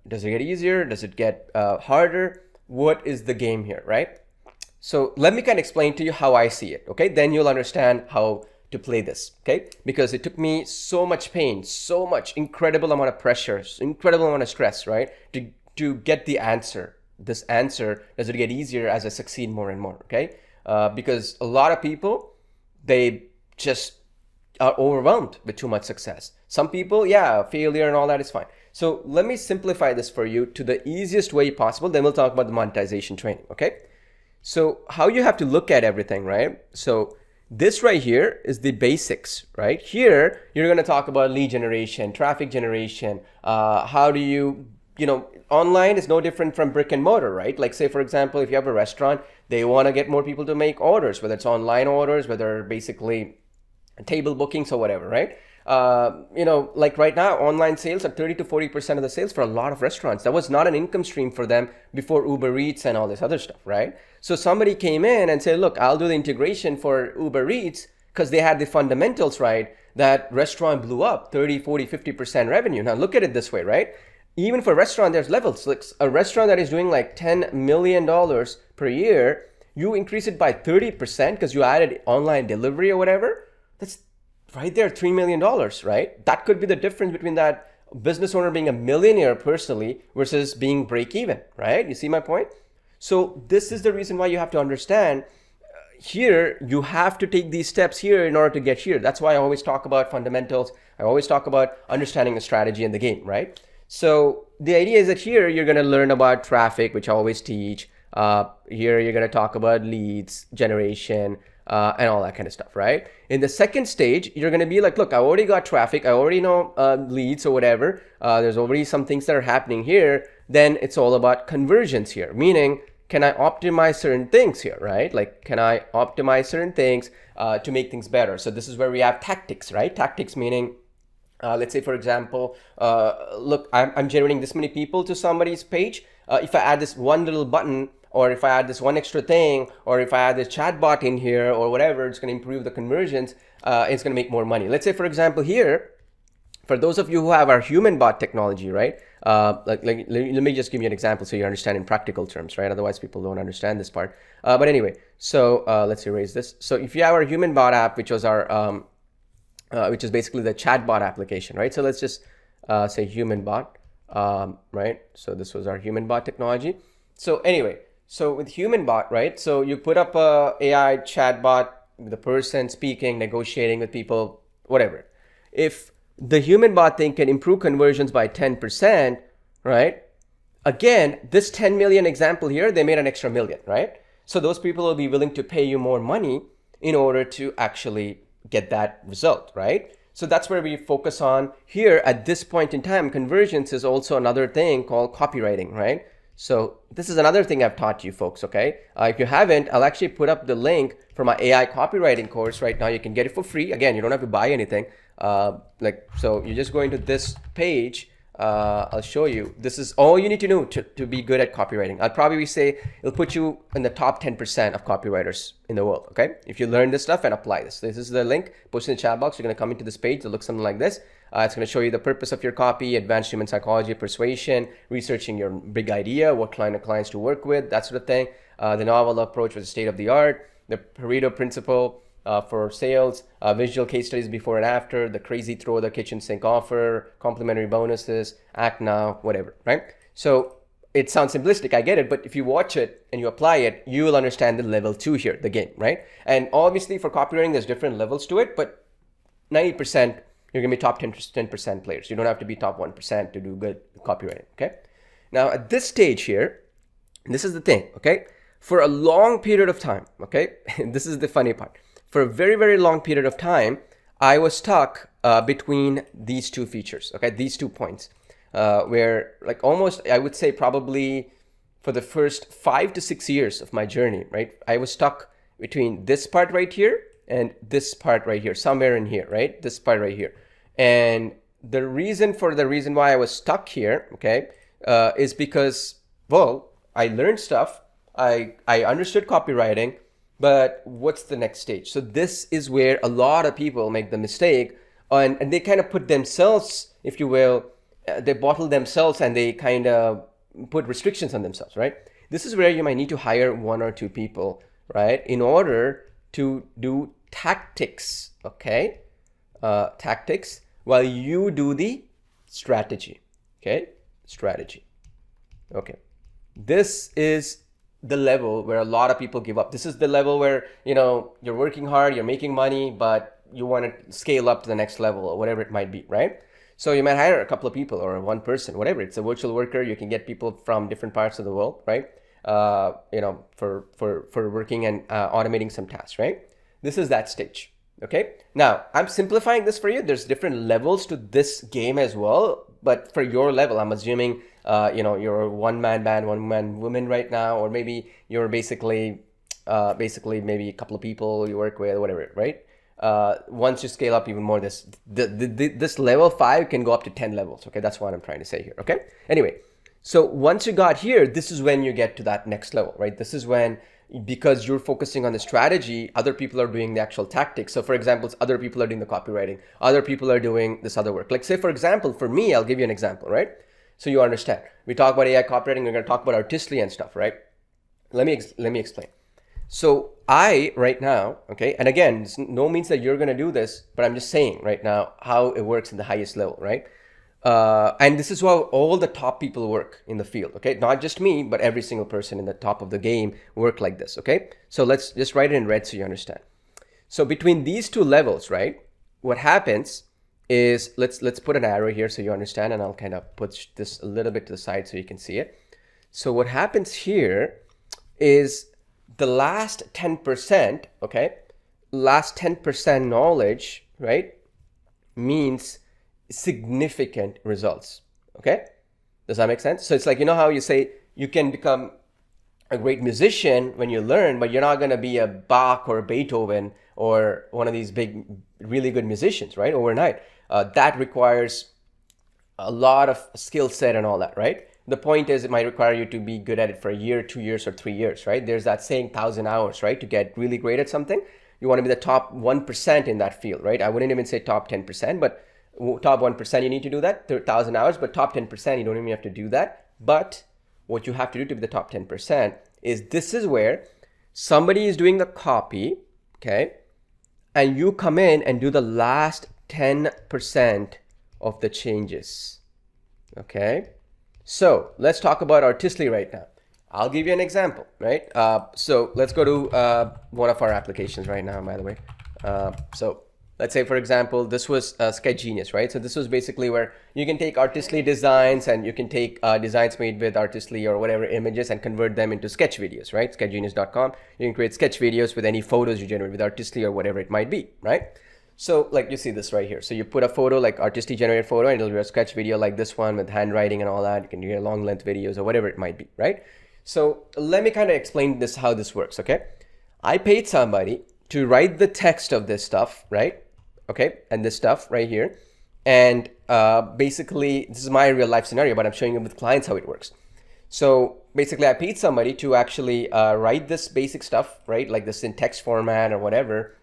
does it get easier? Does it get harder? What is the game here, right? So let me kind of explain to you how I see it, okay? Then you'll understand how to play this, okay? Because it took me so much pain, so much incredible amount of pressure, incredible amount of stress, right? To get the answer. This answer, does it get easier as I succeed more and more, okay? Because a lot of people, they just are overwhelmed with too much success. Some people, yeah, failure and all that is fine. So let me simplify this for you to the easiest way possible. Then we'll talk about the monetization training, okay? So how you have to look at everything, right? So This right here is the basics, right? Here, you're going to talk about lead generation, traffic generation. How do online is no different from brick and mortar, right? Like say, for example, if you have a restaurant, they want to get more people to make orders, whether it's online orders, whether basically table bookings or whatever, right? Like right now, online sales are 30 to 40% of the sales for a lot of restaurants. That was not an income stream for them before Uber Eats and all this other stuff, right? So somebody came in and said, look, I'll do the integration for Uber Eats because they had the fundamentals right. That restaurant blew up 30, 40, 50% revenue. Now look at it this way, right? Even for a restaurant, there's levels. Like a restaurant that is doing like $10 million per year, you increase it by 30% because you added online delivery or whatever. That's right there, $3 million, right? That could be the difference between that business owner being a millionaire personally versus being break even, right? You see my point? So this is the reason why you have to understand here, you have to take these steps here in order to get here. That's why I always talk about fundamentals. I always talk about understanding the strategy in the game, right? So the idea is that here you're going to learn about traffic, which I always teach. Here you're going to talk about leads generation, and all that kind of stuff, right? In the second stage, you're going to be like, look, I already got traffic. I already know leads or whatever. There's already some things that are happening here. Then it's all about conversions here, meaning, can I optimize certain things here, right? Like, can I optimize certain things to make things better? So this is where we have tactics, right? Tactics meaning, let's say, for example, look, I'm generating this many people to somebody's page. If I add this one little button, or if I add this one extra thing, or if I add this chat bot in here or whatever, it's going to improve the conversions. It's going to make more money. Let's say, for example, here, for those of you who have our human bot technology, right? Let me just give you an example so you understand in practical terms, right? Otherwise, people don't understand this part. But anyway, so let's erase this. So if you have our human bot app, which was our, which is basically the chat bot application, right? So let's just say human bot, right? So this was our human bot technology. So anyway, so with human bot, right? So you put up a AI chat bot, the person speaking, negotiating with people, whatever. If the human bot thing can improve conversions by 10%, right? Again, this 10 million example here, they made an extra million, right? So those people will be willing to pay you more money in order to actually get that result, right? So that's where we focus on here at this point in time. Conversions is also another thing called copywriting, right? So this is another thing I've taught you folks, okay? If you haven't, I'll actually put up the link for my AI copywriting course right now. You can get it for free. Again, you don't have to buy anything. So you just go into this page. I'll show you. This is all you need to know to be good at copywriting. I'll probably say it'll put you in the top 10% of copywriters in the world, okay? If you learn this stuff and apply this. This is the link, post in the chat box. You're gonna come into this page. It'll look something like this. It's going to show you the purpose of your copy, advanced human psychology, persuasion, researching your big idea, what clients to work with, that sort of thing. The novel approach was the state of the art, the Pareto principle for sales, visual case studies before and after, the crazy throw the kitchen sink offer, complimentary bonuses, act now, whatever, right? So it sounds simplistic, I get it, but if you watch it and you apply it, you will understand the level 2 here, the game, right? And obviously for copywriting, there's different levels to it, but 90%, you're going to be top 10% players. You don't have to be top 1% to do good copywriting, okay? Now, at this stage here, this is the thing, okay? For a long period of time, okay? This is the funny part. For a very, very long period of time, I was stuck between these two features, okay? These 2 points where like almost, I would say probably for the first 5 to 6 years of my journey, right? I was stuck between this part right here and this part right here, somewhere in here, right? This part right here. And the reason why I was stuck here, okay, is because, well, I learned stuff, I understood copywriting, but what's the next stage? So this is where a lot of people make the mistake, and they kind of put themselves, if you will, they bottle themselves and they kind of put restrictions on themselves, right? This is where you might need to hire 1 or 2 people, right, in order to do tactics, okay? Tactics, while you do the strategy, okay? Strategy, okay. This is the level where a lot of people give up. This is the level where, you're working hard, you're making money, but you want to scale up to the next level or whatever it might be, right? So you might hire a couple of people or 1 person, whatever. It's a virtual worker. You can get people from different parts of the world, right? For working and automating some tasks, right? This is that stage. Okay. Now I'm simplifying this for you. There's different levels to this game as well, but for your level, I'm assuming, you're a one-man band, one-man woman right now, or maybe you're basically maybe a couple of people you work with, whatever, right? Once you scale up even more, this level 5 can go up to 10 levels. Okay, that's what I'm trying to say here. Okay. Anyway, so once you got here, this is when you get to that next level, right? This is when, because you're focusing on the strategy, other people are doing the actual tactics. So for example, other people are doing the copywriting, other people are doing this other work. Like say, for example, for me, I'll give you an example, right? So you understand. We talk about AI copywriting, we're going to talk about Artistly and stuff, right? Let me explain. So I right now, okay, and again, this no means that you're going to do this, but I'm just saying right now how it works in the highest level, right? And this is how all the top people work in the field, okay? Not just me, but every single person in the top of the game work like this, okay? So let's just write it in red so you understand. So between these two levels, right, what happens is, let's put an arrow here so you understand, and I'll kind of put this a little bit to the side so you can see it. So what happens here is the last 10%, okay, last 10% knowledge, right, means significant results. Okay, does that make sense? So it's like, you know how you say you can become a great musician when you learn, but you're not going to be a Bach or a Beethoven or one of these big, really good musicians, right, overnight. That requires a lot of skill set and all that, right? The point is, it might require you to be good at it for a year, 2 years, or 3 years, right? There's that saying 1,000 hours, right? To get really great at something, you want to be the top 1% in that field, right? I wouldn't even say top 10%, but top 1% you need to do that, 1,000 hours, but top 10% you don't even have to do that. But what you have to do to be the top 10% is, this is where somebody is doing the copy, okay? And you come in and do the last 10% of the changes, okay? So let's talk about Artistly right now. I'll give you an example, right? So let's go to one of our applications right now, by the way. So let's say, for example, this was Sketch Genius, right? So this was basically where you can take Artistly designs and you can take designs made with Artistly or whatever images and convert them into sketch videos, right? Sketchgenius.com. You can create sketch videos with any photos you generate with Artistly or whatever it might be, right? So like you see this right here. So you put a photo, like Artistly generated photo, and it'll be a sketch video like this one with handwriting and all that. You can do long length videos or whatever it might be, right? So let me kind of explain this, how this works, okay? I paid somebody to write the text of this stuff, right? Okay, and this stuff right here. And basically, this is my real life scenario, but I'm showing you with clients how it works. So basically, I paid somebody to actually write this basic stuff, right? Like this in text format or whatever.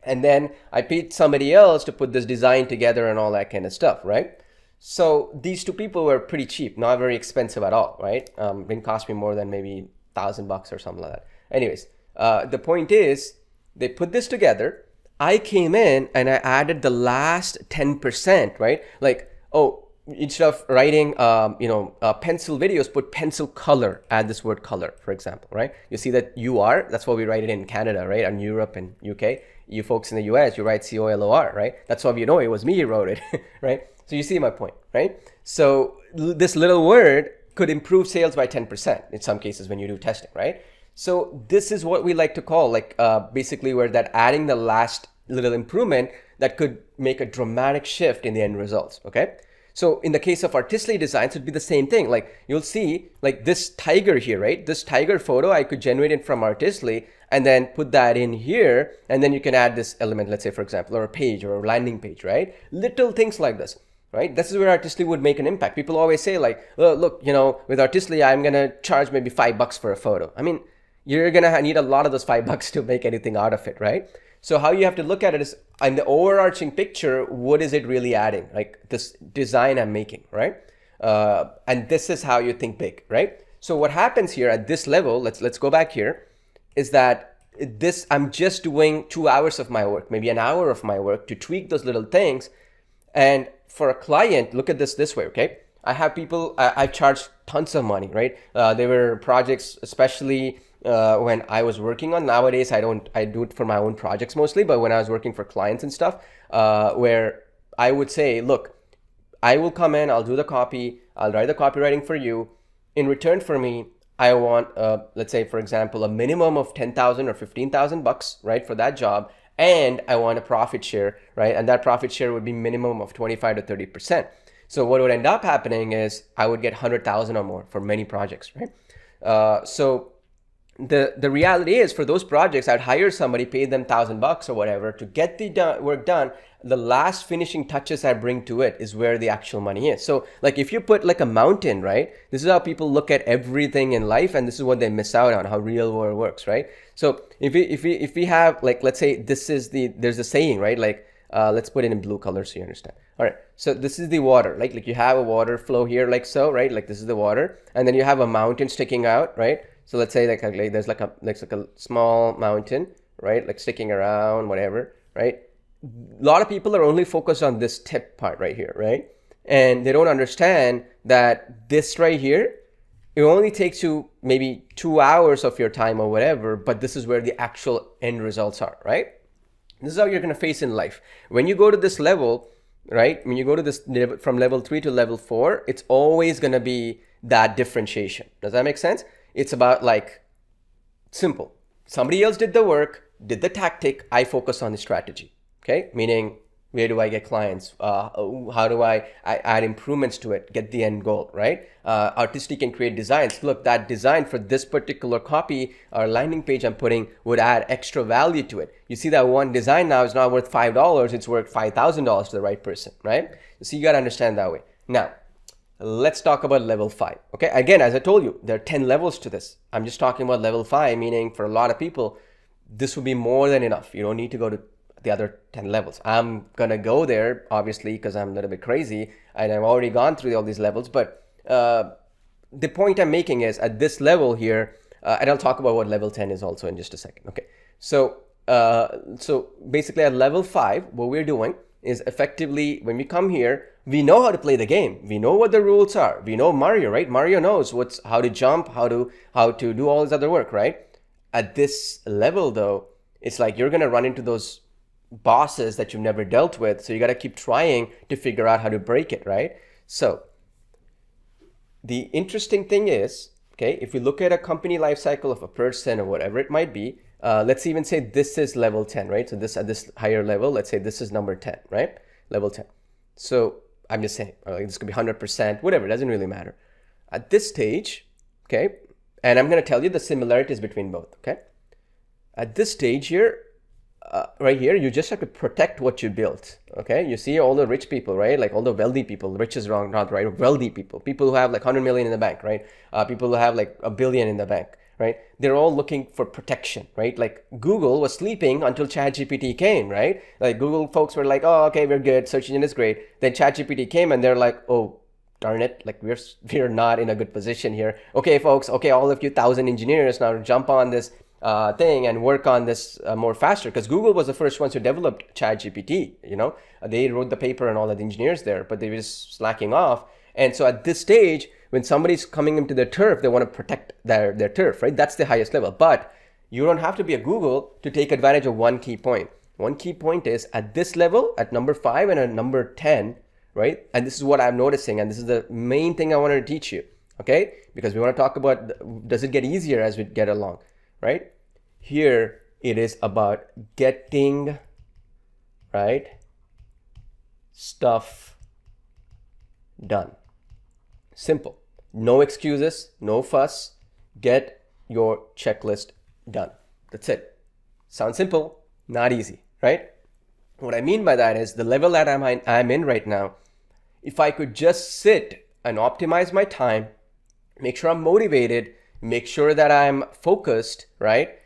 And then I paid somebody else to put this design together and all that kind of stuff, right? So these two people were pretty cheap, not very expensive at all, right? Didn't cost me more than maybe $1,000 or something like that. Anyways, the point is, they put this together. I came in and I added the last 10%, right? Like, oh, instead of writing, pencil videos, put pencil color, add this word color, for example, right? You see that UR, that's what we write it in Canada, right? And Europe and UK. You folks in the US, you write COLOR, right? That's how you know it was me who wrote it, right? So you see my point, right? So this little word could improve sales by 10% in some cases when you do testing, right? So this is what we like to call, like, basically where that adding the last little improvement that could make a dramatic shift in the end results, okay? So in the case of Artistly designs, it'd be the same thing. Like you'll see, like this tiger here, right? This tiger photo, I could generate it from Artistly and then put that in here. And then you can add this element, let's say, for example, or a page or a landing page, right? Little things like this, right? This is where Artistly would make an impact. People always say like, oh, look, with Artistly, I'm going to charge maybe $5 for a photo. I mean, you're going to need a lot of those $5 to make anything out of it, right? So how you have to look at it is, in the overarching picture, what is it really adding? Like this design I'm making, right? And this is how you think big, right? So what happens here at this level, let's go back here, is that I'm just doing 2 hours of my work, maybe an hour of my work to tweak those little things. And for a client, look at this way, okay? I have people, I've charged tons of money, right? There were projects, especially when I was working on. Nowadays, I do it for my own projects mostly, but when I was working for clients and stuff, where I would say, look, I will come in, I'll do the copy, I'll write the copywriting for you. In return for me, I want, let's say, for example, a minimum of 10,000 or 15,000 bucks, right, for that job. And I want a profit share, right? And that profit share would be minimum of 25 to 30%. So what would end up happening is I would get 100,000 or more for many projects, right? So the reality is for those projects, I'd hire somebody, pay them $1,000 or whatever to get the work done. The last finishing touches I bring to it is where the actual money is. So like if you put like a mountain, right? This is how people look at everything in life, and this is what they miss out on, how real world works, right? So if we have, like, let's say there's a saying, right? Like let's put it in blue color so you understand. All right, so this is the water, like you have a water flow here, like so, right? Like this is the water, and then you have a mountain sticking out, right? So let's say like there's like a small mountain, right? Like sticking around, whatever, right? A lot of people are only focused on this tip part right here, right? And they don't understand that this right here, it only takes you maybe 2 hours of your time or whatever, but this is where the actual end results are, right? This is how you're going to face in life. When you go to this level, right? When you go to this from level 3 to level 4, it's always going to be that differentiation. Does that make sense? It's about like simple. Somebody else did the work, did the tactic. I focus on the strategy. Okay, meaning where do I get clients? How do I add improvements to it? Get the end goal, right? Artistic and create designs. Look, that design for this particular copy or landing page I'm putting would add extra value to it. You see that one design now is not worth $5. It's worth $5,000 to the right person, right? So you got to understand that way. Now, let's talk about level 5. Okay, again, as I told you, there are 10 levels to this. I'm just talking about level 5, meaning for a lot of people, this would be more than enough. You don't need to go to the other 10 levels. I'm gonna go there obviously because I'm a little bit crazy and I've already gone through all these levels, but the point I'm making is at this level here, and I'll talk about what level 10 is also in just a second. Okay, so basically at level 5, what we're doing is effectively when we come here, we know how to play the game. We know what the rules are. We know Mario, right? Mario knows how to jump, how to do all this other work, right? At this level though, it's like you're gonna run into those bosses that you've never dealt with, so you got to keep trying to figure out how to break it, right? So the interesting thing is, okay, if we look at a company life cycle of a person or whatever it might be, let's even say this is level 10, right? So this at this higher level, let's say this is number 10, right? Level 10. So I'm just saying, like, this could be 100%, whatever, it doesn't really matter. At this stage, okay, and I'm going to tell you the similarities between both, okay? At this stage here, right here, you just have to protect what you built. Okay, you see all the rich people, right? Like all the wealthy people. Rich is wrong, not right. Wealthy people who have like 100 million in the bank, right? People who have like $1 billion in the bank, right? They're all looking for protection, right? Like Google was sleeping until ChatGPT came, right? Like Google folks were like, oh, okay, we're good. Search engine is great. Then ChatGPT came and they're like, oh, darn it, like we're not in a good position here. Okay, folks. Okay, all of you 1,000 engineers now jump on this thing and work on this more faster, because Google was the first ones who developed ChatGPT. They wrote the paper and all of the engineers there, but they were just slacking off. And so at this stage, when somebody's coming into their turf, they want to protect their turf, right? That's the highest level. But you don't have to be a Google to take advantage of one key point. One key point is at this level, at number 5 and at number 10, right? And this is what I'm noticing, and this is the main thing I wanted to teach you, okay? Because we want to talk about, does it get easier as we get along, right? Here it is about getting, right, stuff done. Simple. No excuses, no fuss. Get your checklist done. That's it. Sounds simple, not easy, right? What I mean by that is the level that I'm in right now, if I could just sit and optimize my time, make sure I'm motivated, make sure that I'm focused, right?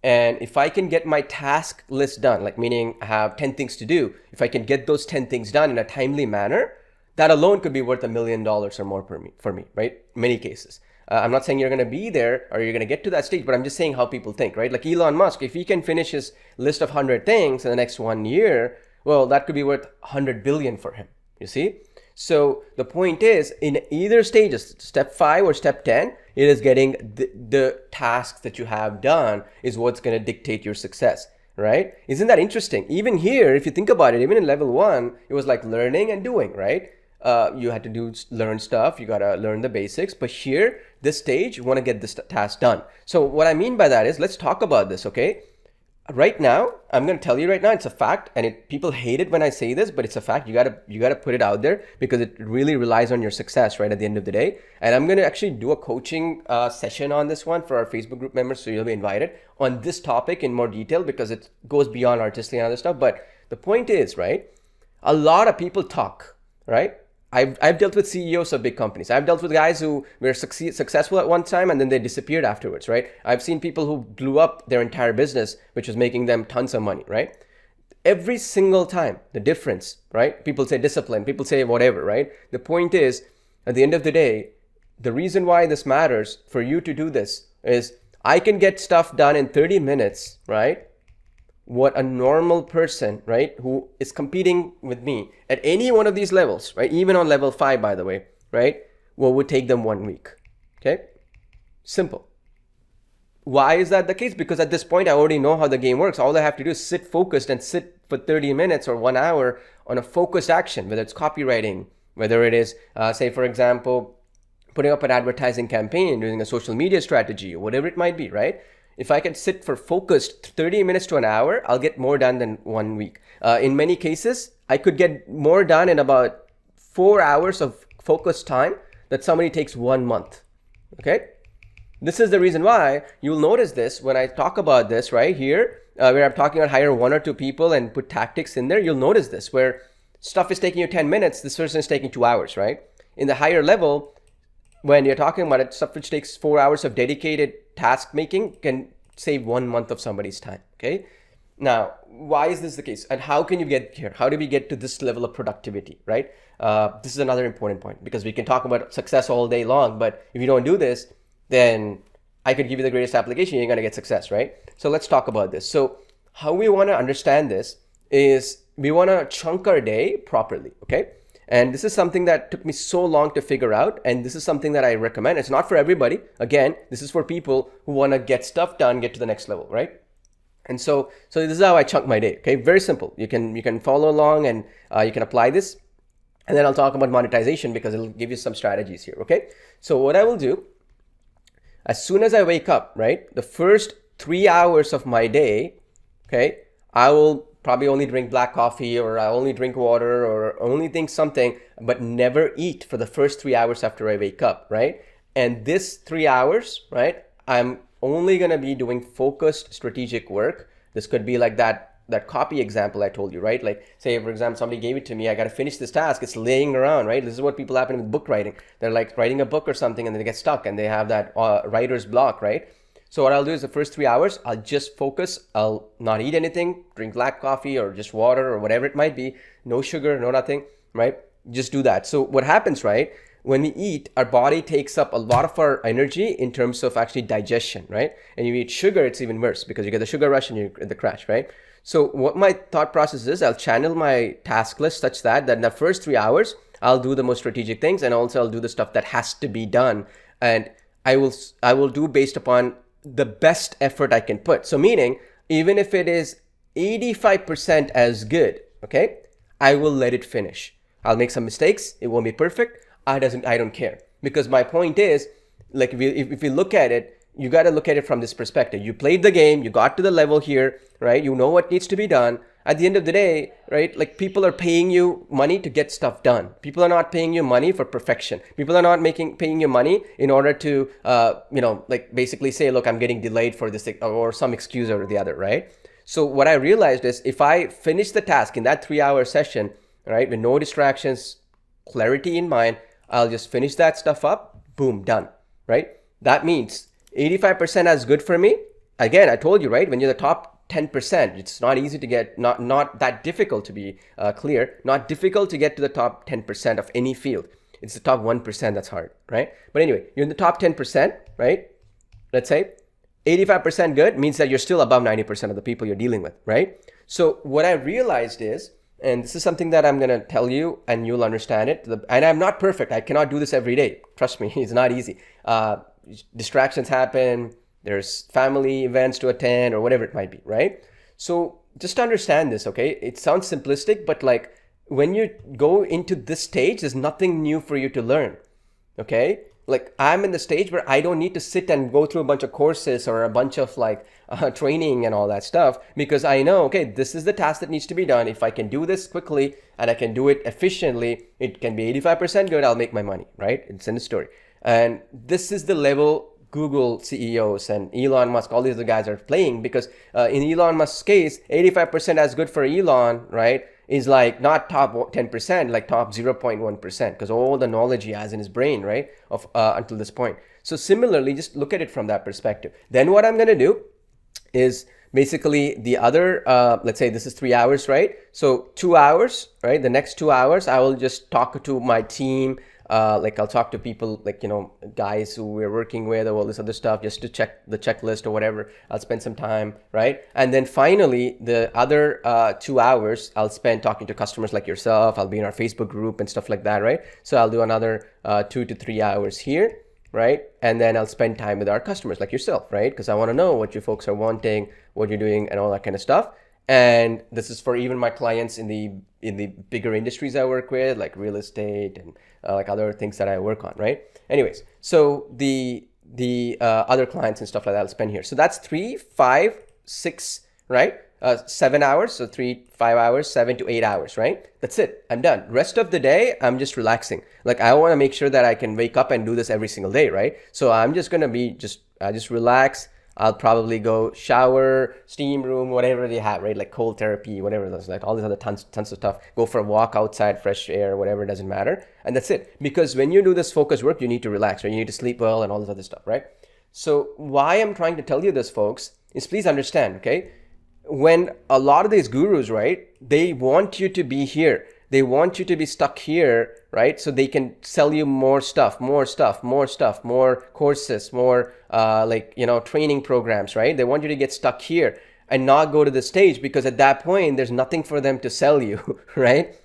And if I can get my task list done, like meaning I have 10 things to do, if I can get those 10 things done in a timely manner, that alone could be worth $1 million or more for me, right? Many cases. I'm not saying you're going to be there or you're going to get to that stage, but I'm just saying how people think, right? Like Elon Musk, if he can finish his list of 100 things in the next 1 year, well, that could be worth 100 billion for him, you see? So the point is, in either stages, step 5 or step 10, it is getting the tasks that you have done is what's going to dictate your success, right? Isn't that interesting? Even here, if you think about it, even in level 1, it was like learning and doing, right? you had to learn stuff. You got to learn the basics. But here, this stage, you want to get this task done. So what I mean by that is, let's talk about this, okay? Right now, I'm going to tell you right now, it's a fact, and people hate it when I say this, but it's a fact. You gotta put it out there because it really relies on your success, right, at the end of the day. And I'm going to actually do a coaching session on this one for our Facebook group members, so you'll be invited on this topic in more detail because it goes beyond Artistly and other stuff. But the point is, right, a lot of people talk, right? I've dealt with CEOs of big companies. I've dealt with guys who were successful at one time and then they disappeared afterwards, right? I've seen people who blew up their entire business, which was making them tons of money, right? Every single time, the difference, right? People say discipline, people say whatever, right? The point is, at the end of the day, the reason why this matters for you to do this is I can get stuff done in 30 minutes, right? What a normal person, right, who is competing with me at any one of these levels, right, even on level 5, by the way, right, what would take them 1 week, okay? Simple. Why is that the case? Because at this point, I already know how the game works. All I have to do is sit focused and sit for 30 minutes or 1 hour on a focused action, whether it's copywriting, whether it is, say, for example, putting up an advertising campaign, doing a social media strategy, or whatever it might be, right? If I can sit for focused 30 minutes to an hour, I'll get more done than 1 week. In many cases, I could get more done in about 4 hours of focused time that somebody takes 1 month. Okay? This is the reason why you'll notice this when I talk about this right here, where I'm talking about hire 1 or 2 people and put tactics in there. You'll notice this where stuff is taking you 10 minutes, this person is taking 2 hours, right? In the higher level, when you're talking about it, stuff which takes 4 hours of dedicated task making can save 1 month of somebody's time, okay? Now, why is this the case? And how can you get here? How do we get to this level of productivity, right? This is another important point because we can talk about success all day long, but if you don't do this, then I could give you the greatest application, you ain't gonna get success, right? So let's talk about this. So how we wanna understand this is we wanna chunk our day properly, okay? And this is something that took me so long to figure out. And this is something that I recommend. It's not for everybody. Again, this is for people who want to get stuff done, get to the next level, right? And so this is how I chunk my day. Okay, very simple. You can follow along and you can apply this. And then I'll talk about monetization because it'll give you some strategies here. Okay, so what I will do, as soon as I wake up, right, the first 3 hours of my day, okay, I will probably only drink black coffee or I only drink water or only think something, but never eat for the first 3 hours after I wake up, right? And this 3 hours, right, I'm only gonna be doing focused strategic work. This could be like that copy example I told you, right? Like say, for example, somebody gave it to me, I gotta finish this task, it's laying around, right? This is what people happen with book writing. They're like writing a book or something and they get stuck and they have that writer's block, right? So what I'll do is the first 3 hours, I'll just focus. I'll not eat anything, drink black coffee or just water or whatever it might be. No sugar, no nothing, right? Just do that. So what happens, right? When we eat, our body takes up a lot of our energy in terms of actually digestion, right? And you eat sugar, it's even worse because you get the sugar rush and you get the crash, right? So what my thought process is, I'll channel my task list such that in the first 3 hours, I'll do the most strategic things and also I'll do the stuff that has to be done. And I will do based upon the best effort I can put. So meaning, even if it is 85% as good, okay, I will let it finish. I'll make some mistakes. It won't be perfect. I don't care. Because my point is, like if you look at it, you got to look at it from this perspective. You played the game, you got to the level here, right? You know what needs to be done. At the end of the day, right, like people are paying you money to get stuff done. People are not paying you money for perfection. People are not paying you money in order to, like basically say, look, I'm getting delayed for this or some excuse or the other, right? So what I realized is if I finish the task in that 3 hour session, right, with no distractions, clarity in mind, I'll just finish that stuff up, boom, done, right? That means 85% as good for me. Again, I told you, right, when you're the top 10%, it's not easy to get, not that difficult to be clear, not difficult to get to the top 10% of any field. It's the top 1% that's hard, right? But anyway, you're in the top 10%, right? Let's say 85% good means that you're still above 90% of the people you're dealing with, right? So what I realized is, and this is something that I'm going to tell you and you'll understand it. And I'm not perfect. I cannot do this every day. Trust me, it's not easy. Distractions happen. There's family events to attend or whatever it might be, right? So just understand this, okay? It sounds simplistic, but like when you go into this stage, there's nothing new for you to learn. Okay, like I'm in the stage where I don't need to sit and go through a bunch of courses or a bunch of like training and all that stuff, because I know, okay, this is the task that needs to be done. If I can do this quickly and I can do it efficiently, it can be 85% good. I'll make my money, right? It's in the story. And this is the level Google CEOs and Elon Musk, all these other guys are playing, because in Elon Musk's case, 85% as good for Elon, right, is like not top 10%, like top 0.1%, because all the knowledge he has in his brain, right, of until this point. So similarly, just look at it from that perspective. Then what I'm going to do is basically the other, let's say this is 3 hours, right? So 2 hours, right? The next 2 hours, I will just talk to my team. Like I'll talk to people, like, guys who we're working with, or all this other stuff, just to check the checklist or whatever. I'll spend some time, right? And then finally, the other 2 hours, I'll spend talking to customers like yourself. I'll be in our Facebook group and stuff like that, right? So I'll do another 2 to 3 hours here, right? And then I'll spend time with our customers like yourself, right? Because I want to know what you folks are wanting, what you're doing, and all that kind of stuff. And this is for even my clients in the bigger industries I work with, like real estate and like other things that I work on, right? Anyways, so the other clients and stuff like that I'll spend here. So that's 3, 5, 6, right? 7 hours. So 3, 5 hours, 7 to 8 hours, right? That's it. I'm done. Rest of the day, I'm just relaxing. Like I want to make sure that I can wake up and do this every single day, right? So I'm just going to be just relax. I'll probably go shower, steam room, whatever they have, right? Like cold therapy, whatever those, like all these other tons of stuff. Go for a walk outside, fresh air, whatever, it doesn't matter. And that's it. Because when you do this focus work, you need to relax, right? You need to sleep well and all this other stuff, right? So why I'm trying to tell you this, folks, is please understand, okay? When a lot of these gurus, right, they want you to be here. They want you to be stuck here, right? So they can sell you more stuff, more courses, more training programs, right? They want you to get stuck here and not go to the stage, because at that point, there's nothing for them to sell you, right?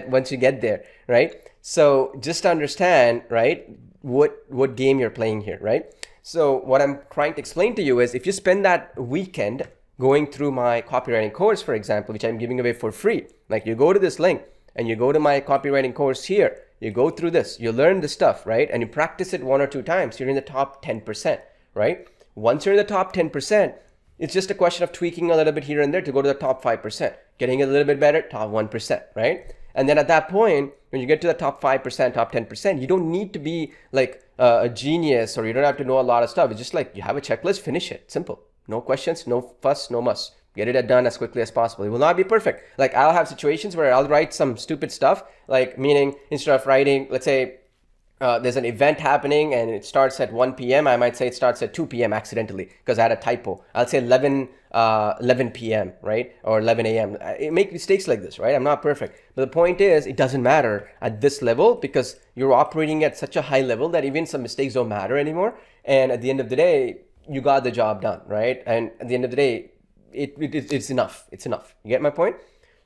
Once you get there, right? So just understand, right, what game you're playing here, right? So what I'm trying to explain to you is, if you spend that weekend going through my copywriting course, for example, which I'm giving away for free, like you go to this link, and you go to my copywriting course here, you go through this, you learn the stuff, right? And you practice it 1 or 2 times, you're in the top 10%, right? Once you're in the top 10%, it's just a question of tweaking a little bit here and there to go to the top 5%, getting a little bit better, top 1%, right? And then at that point, when you get to the top 5%, top 10%, you don't need to be like a genius, or you don't have to know a lot of stuff. It's just like you have a checklist, finish it, simple. No questions, no fuss, no muss. Get it done as quickly as possible. It will not be perfect. Like I'll have situations where I'll write some stupid stuff, like meaning instead of writing, let's say there's an event happening and it starts at 1 p.m. I might say it starts at 2 p.m. accidentally because I had a typo. I'll say 11 p.m., right? Or 11 a.m. I make mistakes like this, right? I'm not perfect. But the point is, it doesn't matter at this level, because you're operating at such a high level that even some mistakes don't matter anymore. And at the end of the day, you got the job done, right? And at the end of the day, it's enough. It's enough. You get my point?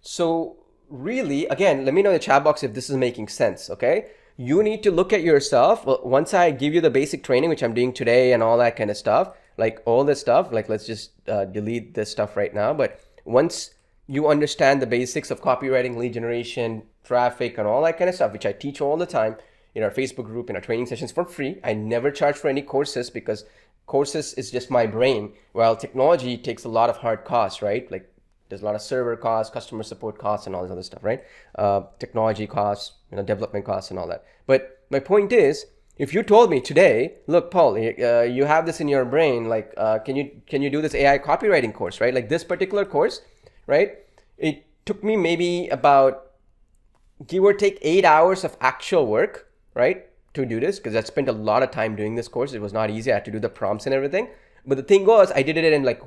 So really, again, let me know in the chat box if this is making sense, okay? You need to look at yourself. Well, once I give you the basic training, which I'm doing today and all that kind of stuff, like all this stuff, like let's just delete this stuff right now. But once you understand the basics of copywriting, lead generation, traffic, and all that kind of stuff, which I teach all the time in our Facebook group, in our training sessions for free. I never charge for any courses, because courses is just my brain, while technology takes a lot of hard costs, right? Like there's a lot of server costs, customer support costs, and all this other stuff, right? Technology costs, development costs and all that. But my point is, if you told me today, look, Paul, you have this in your brain, like, can you do this AI copywriting course, right? Like this particular course, right? It took me maybe about, give or take, 8 hours of actual work, right, to do this, because I spent a lot of time doing this course. It was not easy. I had to do the prompts and everything. But the thing was, I did it in like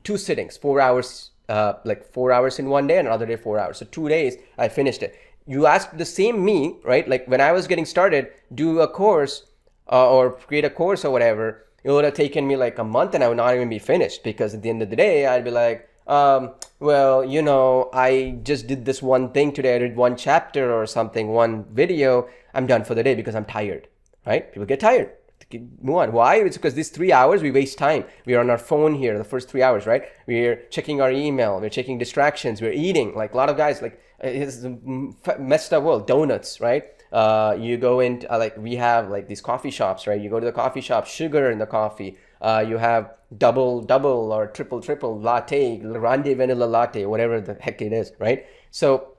2 sittings, 4 hours, like 4 hours in one day, and another day 4 hours. So 2 days, I finished it. You asked the same me, right? Like when I was getting started, do a course or create a course or whatever, it would have taken me like a month, and I would not even be finished, because at the end of the day, I'd be like, well, I just did this one thing today. I did one chapter or something, one video. I'm done for the day because I'm tired, right? People get tired. Move on. Why? It's because these 3 hours, we waste time. We are on our phone here the first 3 hours, right? We're checking our email. We're checking distractions. We're eating. Like a lot of guys, like It's a messed up world. Donuts, right? You go in, like we have like these coffee shops, right? You go to the coffee shop, sugar in the coffee. You have double or triple latte, grande vanilla latte, whatever the heck it is, right? So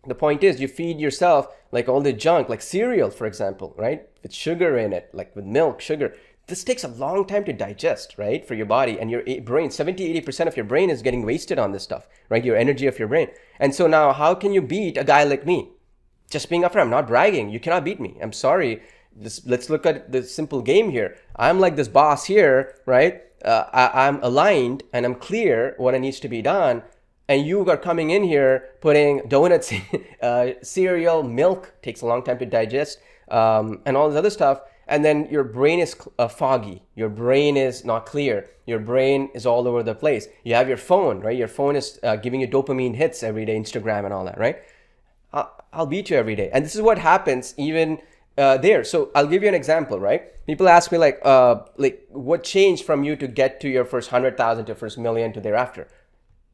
the point is you feed yourself like all the junk, like cereal, for example, right? With sugar in it, like with milk, sugar. This takes a long time to digest, right? For your body and your brain. 70-80% of your brain is getting wasted on this stuff, right? Your energy of your brain. And so now how can you beat a guy like me? Just being upfront, I'm not bragging. You cannot beat me. I'm sorry. Let's look at the simple game here. I'm like this boss here, right? I'm aligned and I'm clear what needs to be done. And you are coming in here putting donuts, cereal, milk, takes a long time to digest, and all this other stuff. And then your brain is foggy. Your brain is not clear. Your brain is all over the place. You have your phone, right? Your phone is giving you dopamine hits every day, Instagram and all that, right? I'll beat you every day. And this is what happens even there. So I'll give you an example, right? People ask me like what changed from you to get to your first 100,000 to first million to thereafter?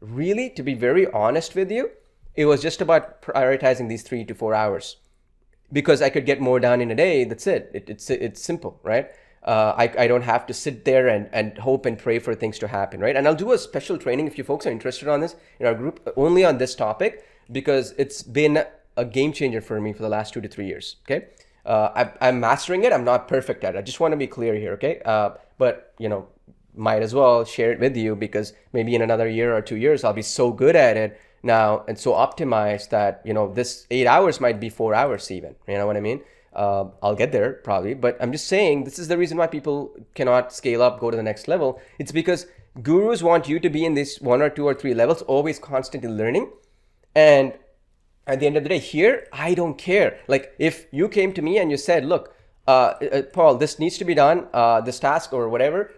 Really, to be very honest with you, it was just about prioritizing these 3 to 4 hours because I could get more done in a day. That's it. It's simple, right? I don't have to sit there and hope and pray for things to happen, right? And I'll do a special training if you folks are interested on this in our group, only on this topic, because it's been a game changer for me for the last 2 to 3 years, okay? I'm mastering it. I'm not perfect at it. I just want to be clear here, okay? But, might as well share it with you because maybe in another year or 2 years, I'll be so good at it now and so optimized that, this 8 hours might be 4 hours even. You know what I mean? I'll get there probably, but I'm just saying this is the reason why people cannot scale up, go to the next level. It's because gurus want you to be in this 1 or 2 or 3 levels, always constantly learning. And at the end of the day, here, I don't care. Like if you came to me and you said, look, Paul, this needs to be done, this task or whatever,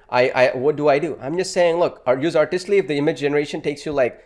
what do I do? I'm just saying, look, use Artistly if the image generation takes you like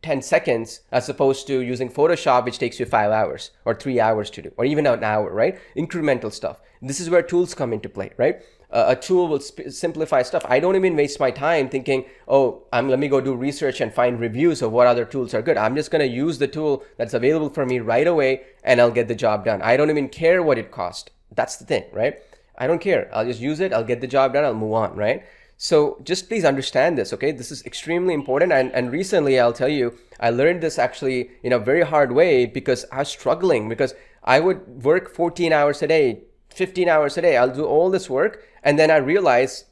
10 seconds as opposed to using Photoshop, which takes you 5 hours or 3 hours to do, or even an hour, right? Incremental stuff. This is where tools come into play, right? A tool will simplify stuff. I don't even waste my time thinking, let me go do research and find reviews of what other tools are good. I'm just going to use the tool that's available for me right away and I'll get the job done. I don't even care what it costs. That's the thing, right? I don't care. I'll just use it. I'll get the job done. I'll move on, right? So just please understand this, okay? This is extremely important. And recently, I'll tell you, I learned this actually in a very hard way because I was struggling because I would work 14 hours a day, 15 hours a day. I'll do all this work. And then I realized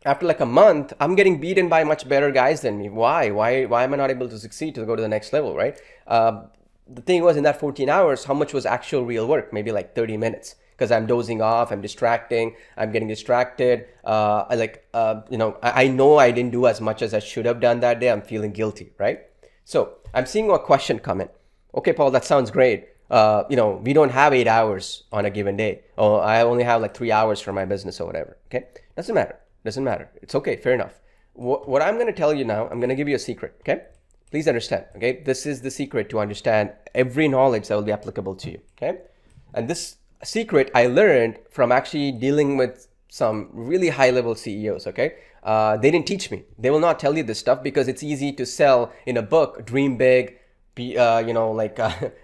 after like a month, I'm getting beaten by much better guys than me. Why am I not able to succeed to go to the next level, right? The thing was in that 14 hours, how much was actual real work? Maybe like 30 minutes. Because I'm dozing off, I'm distracting, I'm getting distracted. I know I didn't do as much as I should have done that day. I'm feeling guilty, right? So I'm seeing a question come in. Okay, Paul, that sounds great. We don't have 8 hours on a given day. Oh, I only have like 3 hours for my business or whatever. Okay, doesn't matter. It's okay, fair enough. What I'm going to tell you now, I'm going to give you a secret. Okay, please understand. Okay, this is the secret to understand every knowledge that will be applicable to you. Okay, and this secret I learned from actually dealing with some really high level CEOs, okay? They didn't teach me. They will not tell you this stuff because it's easy to sell in a book, dream big,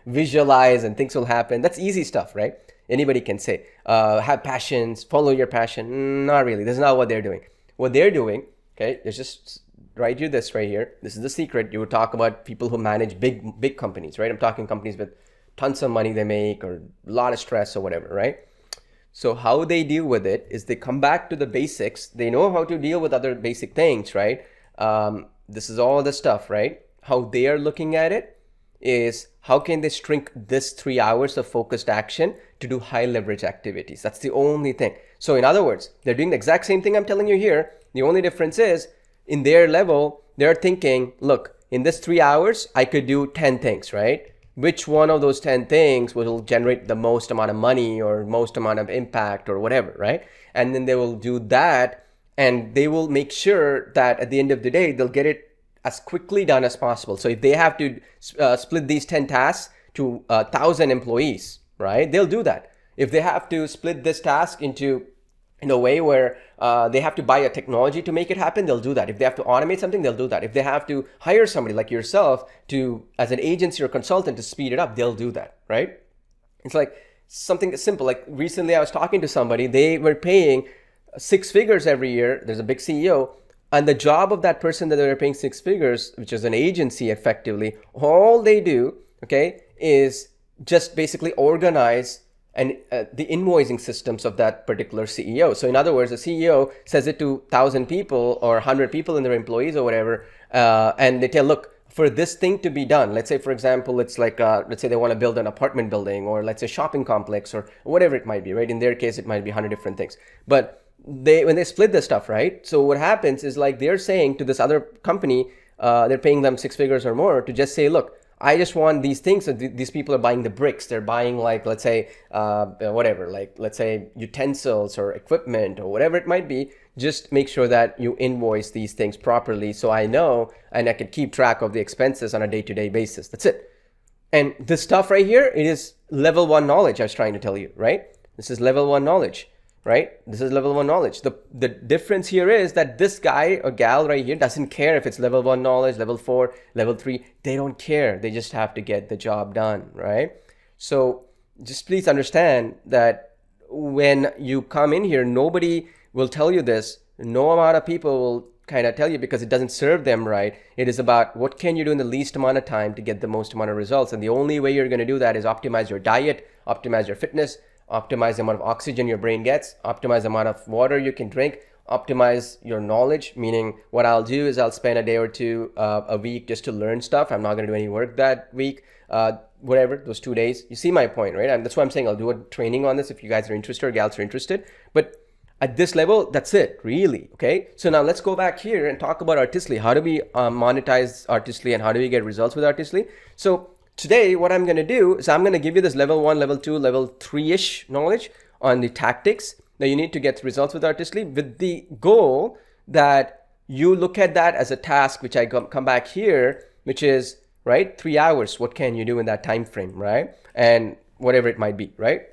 visualize and things will happen. That's easy stuff, right? Anybody can say, have passions, follow your passion. Not really. That's not what they're doing. What they're doing, okay, let's just write you this right here. This is the secret. You would talk about people who manage big companies, right? I'm talking companies with tons of money they make or a lot of stress or whatever, right? So how they deal with it is they come back to the basics. They know how to deal with other basic things, right? This is all the stuff, right? How they are looking at it is how can they shrink this 3 hours of focused action to do high leverage activities. That's the only thing. So in other words, they're doing the exact same thing I'm telling you here. The only difference is in their level, they're thinking, look, in this 3 hours, I could do 10 things, right? Which one of those 10 things will generate the most amount of money or most amount of impact or whatever, right? And then they will do that and they will make sure that at the end of the day, they'll get it as quickly done as possible. So if they have to split these 10 tasks to 1,000 employees, right? They'll do that. If they have to split this task into in a way where they have to buy a technology to make it happen, they'll do that. If they have to automate something, they'll do that. If they have to hire somebody like yourself to, as an agency or consultant, to speed it up, they'll do that, right? It's like something simple. Like recently I was talking to somebody, they were paying six figures every year. There's a big CEO, and the job of that person that they were paying six figures, which is an agency effectively, all they do, okay, is just basically organize and the invoicing systems of that particular CEO. So in other words, the CEO says it to 1,000 people or 100 people in their employees or whatever, and they tell, look, for this thing to be done, let's say, for example, it's like, let's say they want to build an apartment building, or let's say shopping complex, or whatever it might be, right? In their case, it might be 100 different things. But when they split this stuff, right? So what happens is, like, they're saying to this other company, they're paying them six figures or more to just say, look, I just want these things. So these people are buying the bricks. They're buying, like, let's say, whatever, like, let's say utensils or equipment or whatever it might be. Just make sure that you invoice these things properly, so I know and I can keep track of the expenses on a day-to-day basis. That's it. And this stuff right here, it is level one knowledge I was trying to tell you, right? This is level one knowledge, right? This is level one knowledge. The difference here is that this guy or gal right here doesn't care if it's level one knowledge, level 4, level 3. They don't care. They just have to get the job done, right? So just please understand that when you come in here, nobody will tell you this. No amount of people will kind of tell you, because it doesn't serve them right. It is about what can you do in the least amount of time to get the most amount of results. And the only way you're going to do that is optimize your diet, optimize your fitness, optimize the amount of oxygen your brain gets, optimize the amount of water you can drink, optimize your knowledge, meaning what I'll do is I'll spend a day or two a week just to learn stuff. I'm not going to do any work that week, whatever, those 2 days. You see my point, right? And that's why I'm saying I'll do a training on this if you guys are interested or gals are interested. But at this level, that's it, really, okay? So now let's go back here and talk about Artistly. How do we monetize Artistly, and how do we get results with Artistly? So today, what I'm gonna do is I'm gonna give you this level 1, level 2, level 3-ish knowledge on the tactics that you need to get results with Artistly, with the goal that you look at that as a task, which I come back here, which is, right, 3 hours. What can you do in that time frame, right? And whatever it might be, right?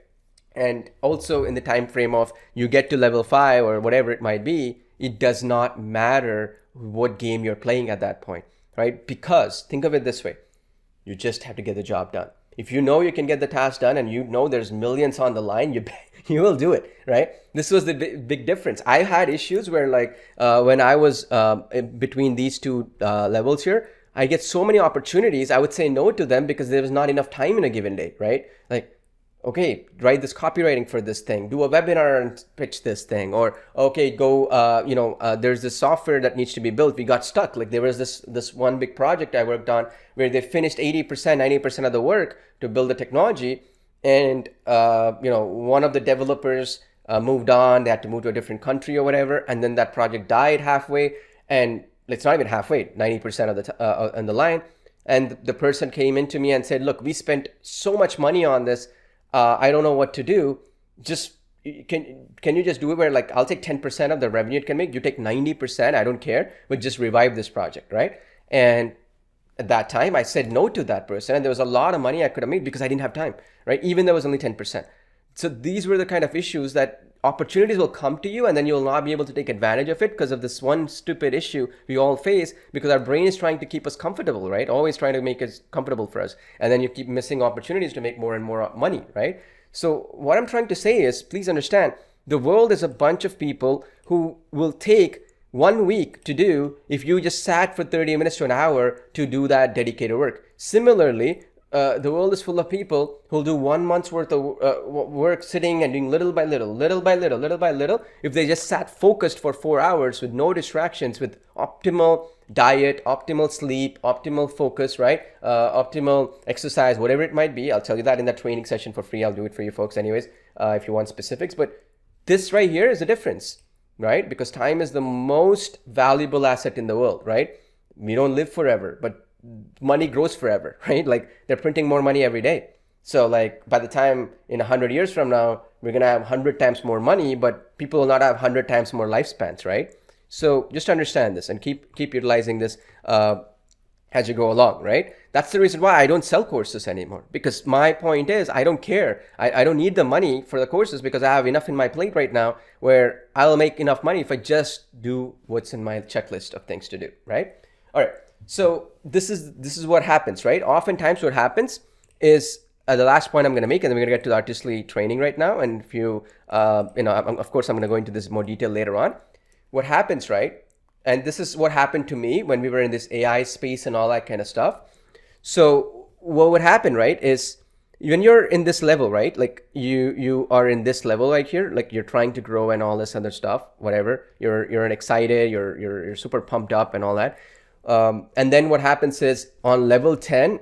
And also in the time frame of you get to level 5 or whatever it might be, it does not matter what game you're playing at that point, right? Because think of it this way, you just have to get the job done. If you know you can get the task done and you know there's millions on the line, you will do it, right? This was the big difference. I had issues where, like, when I was between these two levels here, I get so many opportunities, I would say no to them because there was not enough time in a given day, right? Like, okay, write this copywriting for this thing, do a webinar and pitch this thing, or okay, go, there's this software that needs to be built. We got stuck. Like, there was this one big project I worked on where they finished 80%, 90% of the work to build the technology. And, one of the developers moved on, they had to move to a different country or whatever. And then that project died halfway, and it's not even halfway, 90% of the on the line. And the person came into me and said, look, we spent so much money on this. I don't know what to do. Just can you just do it where, like, I'll take 10% of the revenue it can make. You take 90%. I don't care, but just revive this project, right? And at that time, I said no to that person, and there was a lot of money I could have made because I didn't have time, right? Even there was only 10%. So these were the kind of issues that opportunities will come to you, and then you'll not be able to take advantage of it because of this one stupid issue we all face, because our brain is trying to keep us comfortable, right? Always trying to make it comfortable for us. And then you keep missing opportunities to make more and more money, right? So what I'm trying to say is, please understand, the world is a bunch of people who will take 1 week to do if you just sat for 30 minutes to an hour to do that dedicated work. Similarly, the world is full of people who'll do 1 month's worth of work sitting and doing little by little, little by little, little by little. If they just sat focused for 4 hours with no distractions, with optimal diet, optimal sleep, optimal focus, right? Optimal exercise, whatever it might be. I'll tell you that in that training session for free. I'll do it for you folks anyways, if you want specifics. But this right here is the difference, right? Because time is the most valuable asset in the world, right? We don't live forever, but money grows forever, right? Like, they're printing more money every day. So, like, by the time in 100 years from now, we're going to have 100 times more money, but people will not have 100 times more lifespans, right? So just understand this and keep utilizing this. as you go along, right? That's the reason why I don't sell courses anymore, because my point is I don't care. I don't need the money for the courses because I have enough in my plate right now where I'll make enough money if I just do what's in my checklist of things to do, right? All right. So this is what happens, right? Oftentimes what happens is the last point I'm going to make, and then we're going to get to the Artistly training right now. And if you, of course, I'm going to go into this more detail later on. What happens, right? And this is what happened to me when we were in this AI space and all that kind of stuff. So what would happen, right, is when you're in this level, right, like you are in this level right here, like you're trying to grow and all this other stuff, whatever. You're excited, you're super pumped up and all that. And then what happens is on level 10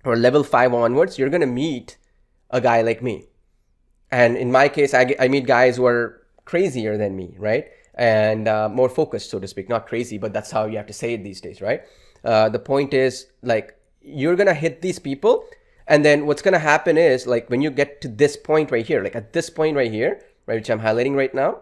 or level 5 onwards, you're gonna meet a guy like me. And in my case, I meet guys who are crazier than me, right? And more focused, so to speak. Not crazy, but that's how you have to say it these days, right? The point is, like, you're gonna hit these people, and then what's gonna happen is, like, when you get to this point right here, like at this point right here, right, which I'm highlighting right now,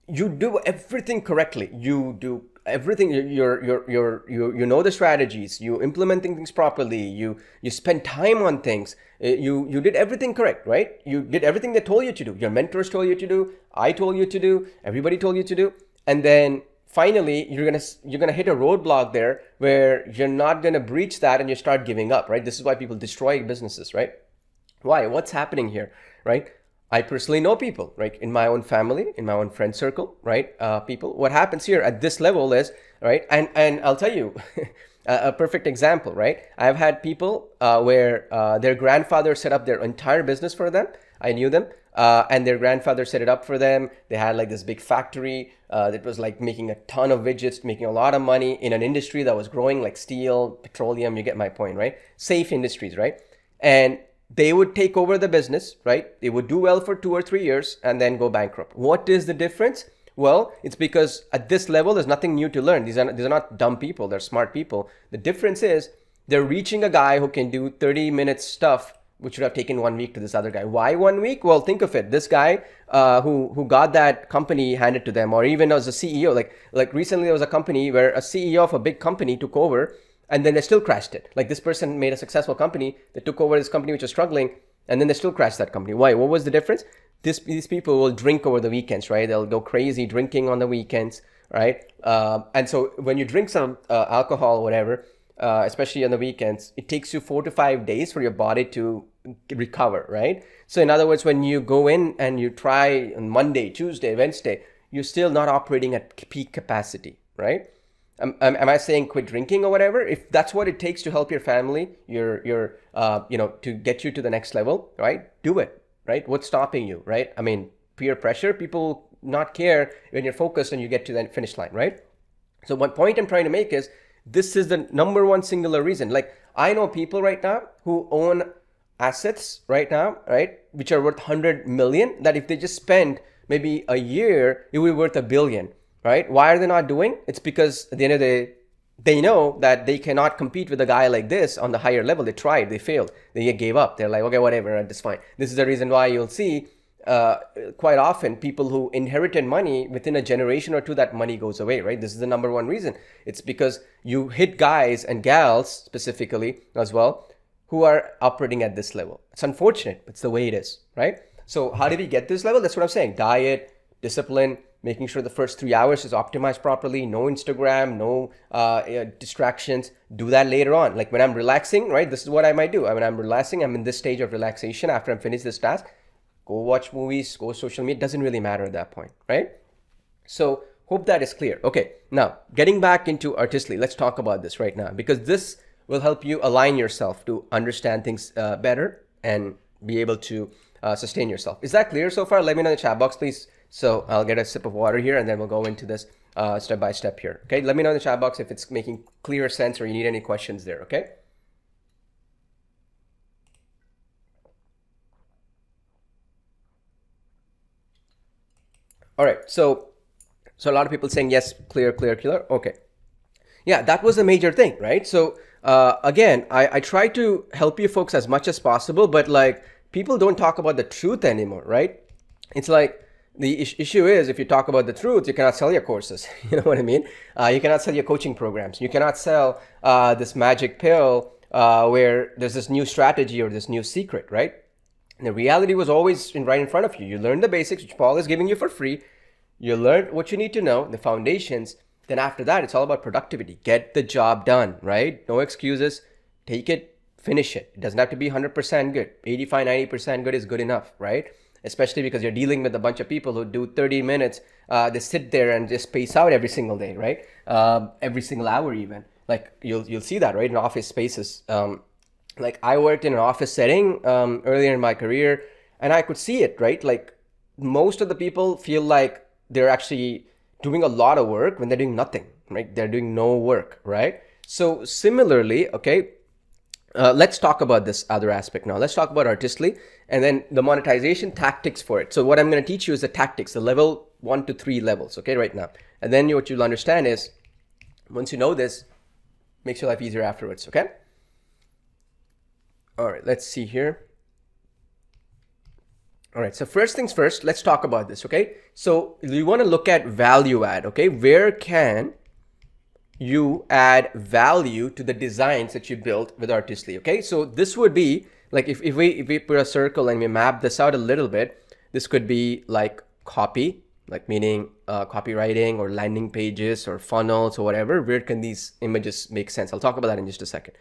you do everything correctly. You do everything. You know the strategies. You implementing things properly. You spend time on things. You did everything correct, right? You did everything they told you to do. Your mentors told you to do. I told you to do. Everybody told you to do. And then finally, you're gonna hit a roadblock there where you're not gonna breach that, and you start giving up, right? This is why people destroy businesses, right? Why? What's happening here, right? I personally know people, right, in my own family, in my own friend circle, right? People. What happens here at this level is, right, and I'll tell you a perfect example, right? I've had people where their grandfather set up their entire business for them. I knew them, and their grandfather set it up for them. They had like this big factory that was like making a ton of widgets, making a lot of money in an industry that was growing, like steel, petroleum. You get my point, right? Safe industries, right? And they would take over the business, right? They would do well for 2 or 3 years and then go bankrupt. What is the difference? Well, it's because at this level, there's nothing new to learn. These are not dumb people. They're smart people. The difference is they're reaching a guy who can do 30 minutes stuff, which would have taken 1 week to this other guy. Why 1 week? Well, think of it. This guy who got that company handed to them, or even as a CEO, like recently there was a company where a CEO of a big company took over, and then they still crashed it. Like this person made a successful company. They took over this company which was struggling, and then they still crashed that company. Why? What was the difference? These people will drink over the weekends, right? They'll go crazy drinking on the weekends, right? And so when you drink some alcohol or whatever, especially on the weekends, it takes you 4 to 5 days for your body to recover, right? So in other words, when you go in and you try on Monday, Tuesday, Wednesday, you're still not operating at peak capacity, right? Am I saying quit drinking or whatever? If that's what it takes to help your family, to get you to the next level, right? Do it, right? What's stopping you, right? I mean, peer pressure, people not care when you're focused and you get to the finish line, right? So one point I'm trying to make is this is the number one singular reason. Like I know people right now who own assets right now, right? Which are worth 100 million, that if they just spend maybe a year, it will be worth $1 billion. Right? Why are they not doing? It's because at the end of the day, they know that they cannot compete with a guy like this on the higher level. They tried, they failed, they gave up. They're like, okay, whatever, that's fine. This is the reason why you'll see quite often people who inherited money within a generation or two, that money goes away, right? This is the number one reason. It's because you hit guys and gals specifically as well who are operating at this level. It's unfortunate, but it's the way it is, right? So how did we get this level? That's what I'm saying. Diet, discipline, making sure the first 3 hours is optimized properly, no Instagram, no distractions. Do that later on. Like when I'm relaxing, right? This is what I might do. When I'm relaxing, I'm in this stage of relaxation after I'm finished this task. Go watch movies, go social media. It doesn't really matter at that point, right? So hope that is clear. Okay, now getting back into Artistly, let's talk about this right now, because this will help you align yourself to understand things better and be able to sustain yourself. Is that clear so far? Let me know in the chat box, please. So I'll get a sip of water here and then we'll go into this step by step here. Okay, let me know in the chat box if it's making clear sense or you need any questions there, okay? All right, so a lot of people saying yes, clear. Okay. Yeah, that was a major thing, right? So again, I try to help you folks as much as possible, but like people don't talk about the truth anymore, right? It's like, The issue is, if you talk about the truth, you cannot sell your courses. You know what I mean? You cannot sell your coaching programs. You cannot sell this magic pill where there's this new strategy or this new secret, right? And the reality was always right in front of you. You learned the basics, which Paul is giving you for free. You learned what you need to know, the foundations. Then after that, it's all about productivity. Get the job done, right? No excuses. Take it, finish it. It doesn't have to be 100% good. 85, 90% good is good enough, right? Especially because you're dealing with a bunch of people who do 30 minutes. They sit there and just space out every single day, right? Every single hour even. Like you'll see that, right? In office spaces. Like I worked in an office setting earlier in my career, and I could see it, right? Like most of the people feel like they're actually doing a lot of work when they're doing nothing, right? They're doing no work, right? So similarly, okay, let's talk about this other aspect now. Let's talk about Artistly and then the monetization tactics for it. So what I'm going to teach you is the tactics, the level 1 to 3 levels, okay, right now. And then what you'll understand is once you know this, makes your life easier afterwards, okay? All right, let's see here. All right, so first things first, let's talk about this, okay? So you want to look at value add, okay? Where can you add value to the designs that you built with Artistly, okay? So this would be like if we put a circle and we map this out a little bit, this could be like copy, like meaning copywriting or landing pages or funnels or whatever. Where can these images make sense? I'll talk about that in just a second.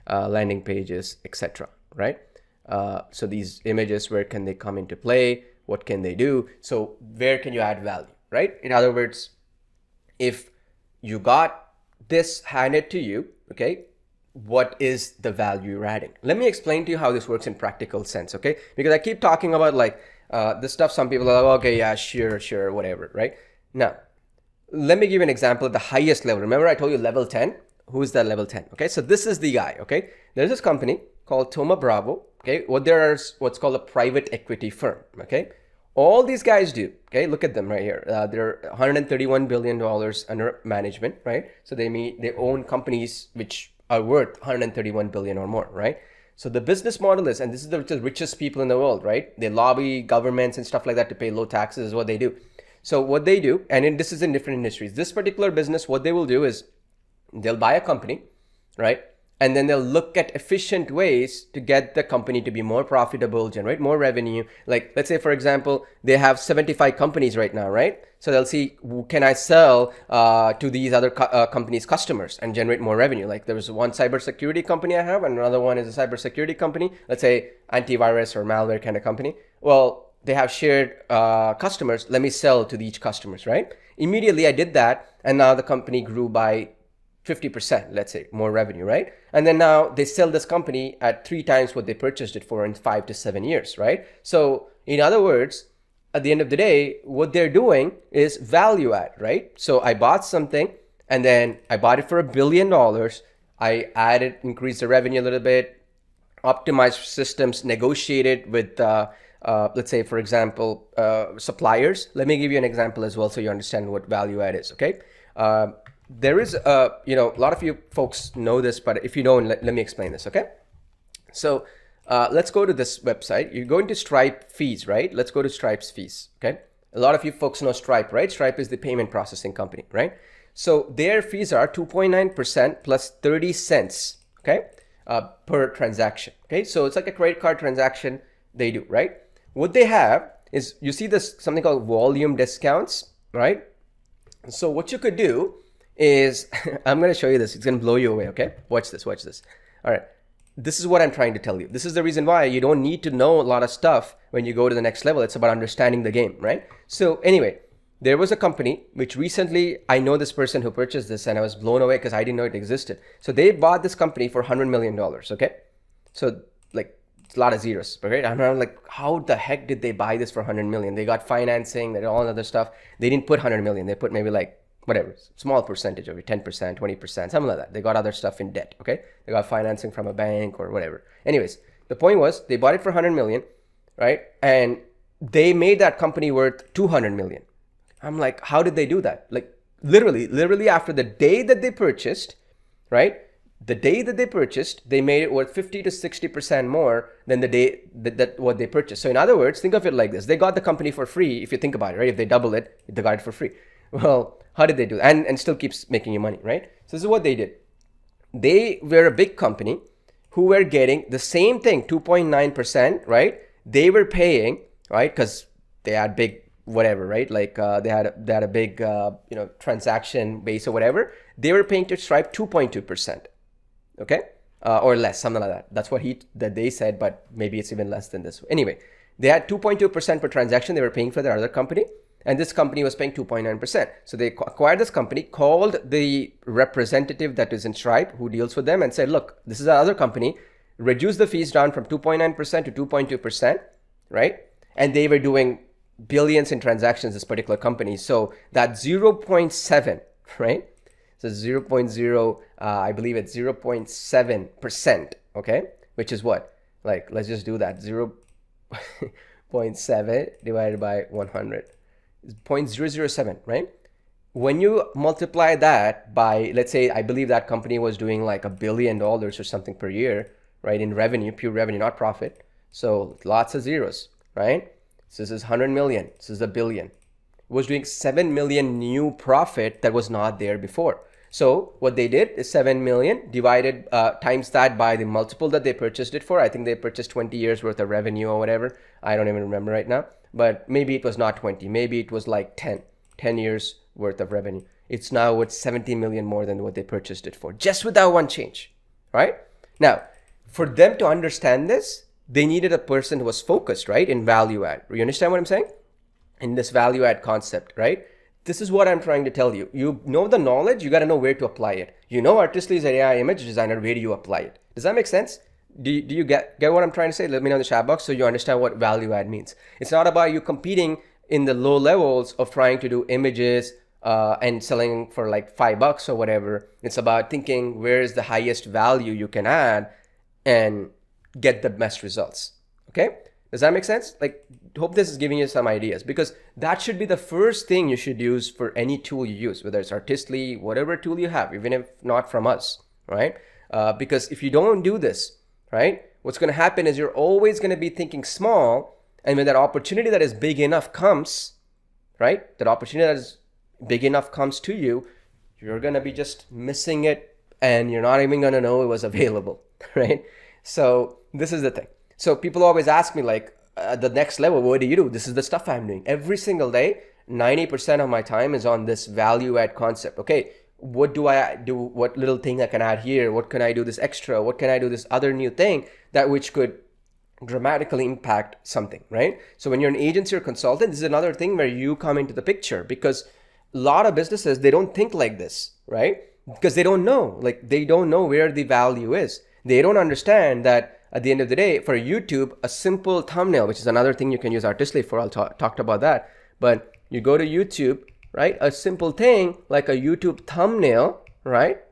Landing pages, etc., right? So these images, where can they come into play? What can they do? So where can you add value, right? In other words, if you got this handed to you, okay, what is the value you're adding? Let me explain to you how this works in practical sense, okay? Because I keep talking about like this stuff. Some people are like, okay, yeah, sure, whatever, right? Now, let me give you an example at the highest level. Remember I told you level 10? Who's that level 10? Okay, so this is the guy, okay? There's this company called Thoma Bravo, okay? What's called a private equity firm, okay? All these guys do, okay? Look at them right here. They're $131 billion under management, right? So they own companies which are worth 131 billion or more, right? So the business model is, and this is the richest people in the world, right? They lobby governments and stuff like that to pay low taxes is what they do. So what they do, and this is in different industries. This particular business, what they will do is they'll buy a company, right? And then they'll look at efficient ways to get the company to be more profitable, generate more revenue. Like, let's say, for example, they have 75 companies right now, right? So they'll see, can I sell to these other companies' customers and generate more revenue? Like there's one cybersecurity company I have, and another one is a cybersecurity company. Let's say antivirus or malware kind of company. Well, they have shared customers. Let me sell to each customers, right? Immediately I did that, and now the company grew by 50%, let's say, more revenue, right? And then now they sell this company at 3 times what they purchased it for in 5 to 7 years, right? So in other words, at the end of the day, what they're doing is value add, right? So I bought something and then I bought it for $1 billion. I increased the revenue a little bit, optimized systems, negotiated with, let's say, for example, suppliers. Let me give you an example as well so you understand what value add is, okay? There is a lot of you folks know this, but if you don't, let me explain this, okay? So let's go to this website. You're going to Stripe fees, right? Let's go to Stripe's fees, okay? A lot of you folks know Stripe, right? Stripe is the payment processing company, right? So their fees are 2.9% plus 30 cents, okay, per transaction, okay? So it's like a credit card transaction they do, right? What they have is, you see this something called volume discounts, right? So what you could do is, I'm going to show you this. It's going to blow you away, okay? Watch this. All right. This is what I'm trying to tell you. This is the reason why you don't need to know a lot of stuff when you go to the next level. It's about understanding the game, right? So anyway, there was a company which recently, I know this person who purchased this, and I was blown away because I didn't know it existed. So they bought this company for $100 million, okay? So like, it's a lot of zeros, right? I'm like, how the heck did they buy this for $100 million? They got financing, they did all other stuff. They didn't put $100 million. They put maybe like, whatever, small percentage of it, 10%, 20%, something like that. They got other stuff in debt, okay? They got financing from a bank or whatever. Anyways, the point was they bought it for 100 million, right? And they made that company worth 200 million. I'm like, how did they do that? Like literally after the day that they purchased, right? the day that they purchased, they made it worth 50 to 60% more than the day that what they purchased. So in other words, think of it like this. They got the company for free, if you think about it, right? If they double it, they got it for free. Well, how did they do that? And still keeps making you money, right? So this is what they did. They were a big company who were getting the same thing, 2.9%, right? They were paying, right? Because they had big whatever, right? Like they had a big transaction base or whatever. They were paying to Stripe 2.2%, okay, or less, something like that. That's what they said, but maybe it's even less than this. Anyway, they had 2.2% per transaction they were paying for their other company, and this company was paying 2.9%. So they acquired this company, called the representative that is in Stripe who deals with them, and said, look, this is our other company. Reduce the fees down from 2.9% to 2.2%, right? And they were doing billions in transactions, this particular company. So that 0.7, right? So 0.0, I believe it's 0.7%, okay? Which is what? Like, let's just do that. 0.7 divided by 100 is 0.007, right? When you multiply that by, let's say, I believe that company was doing like $1 billion or something per year, right? In revenue, pure revenue, not profit. So lots of zeros, right? So this is 100 million. This is $1 billion. It was doing 7 million new profit that was not there before. So what they did is 7 million divided times that by the multiple that they purchased it for. I think they purchased 20 years worth of revenue or whatever. I don't even remember right now, but maybe it was not 20. Maybe it was like 10 years worth of revenue. It's now worth 70 million more than what they purchased it for, just with that one change, right? Now, for them to understand this, they needed a person who was focused, right, in value add. You understand what I'm saying? In this value add concept, right? This is what I'm trying to tell you. You know the knowledge, you got to know where to apply it. You know Artistly is an AI image designer, where do you apply it? Does that make sense? Do you get what I'm trying to say? Let me know in the chat box so you understand what value add means. It's not about you competing in the low levels of trying to do images and selling for like $5 or whatever. It's about thinking where is the highest value you can add and get the best results. Okay? Does that make sense? Like, hope this is giving you some ideas, because that should be the first thing you should use for any tool you use, whether it's Artistly, whatever tool you have, even if not from us, right? Because if you don't do this, right, what's going to happen is you're always going to be thinking small, and when that opportunity that is big enough comes, right, that opportunity that is big enough comes to you, you're going to be just missing it, and you're not even going to know it was available, right? So this is the thing. So people always ask me, like, the next level, what do you do? This is the stuff I'm doing every single day. 90% of my time is on this value add concept. Okay, what do I do? What little thing I can add here? What can I do this extra? What can I do this other new thing that which could dramatically impact something, right? So when you're an agency or consultant, this is another thing where you come into the picture, because a lot of businesses, they don't think like this, right? Because they don't know, like they don't know where the value is. They don't understand that at the end of the day, for YouTube, a simple thumbnail, which is another thing you can use Artistly for, I'll talk about that. But you go to YouTube, right? A simple thing like a YouTube thumbnail, right?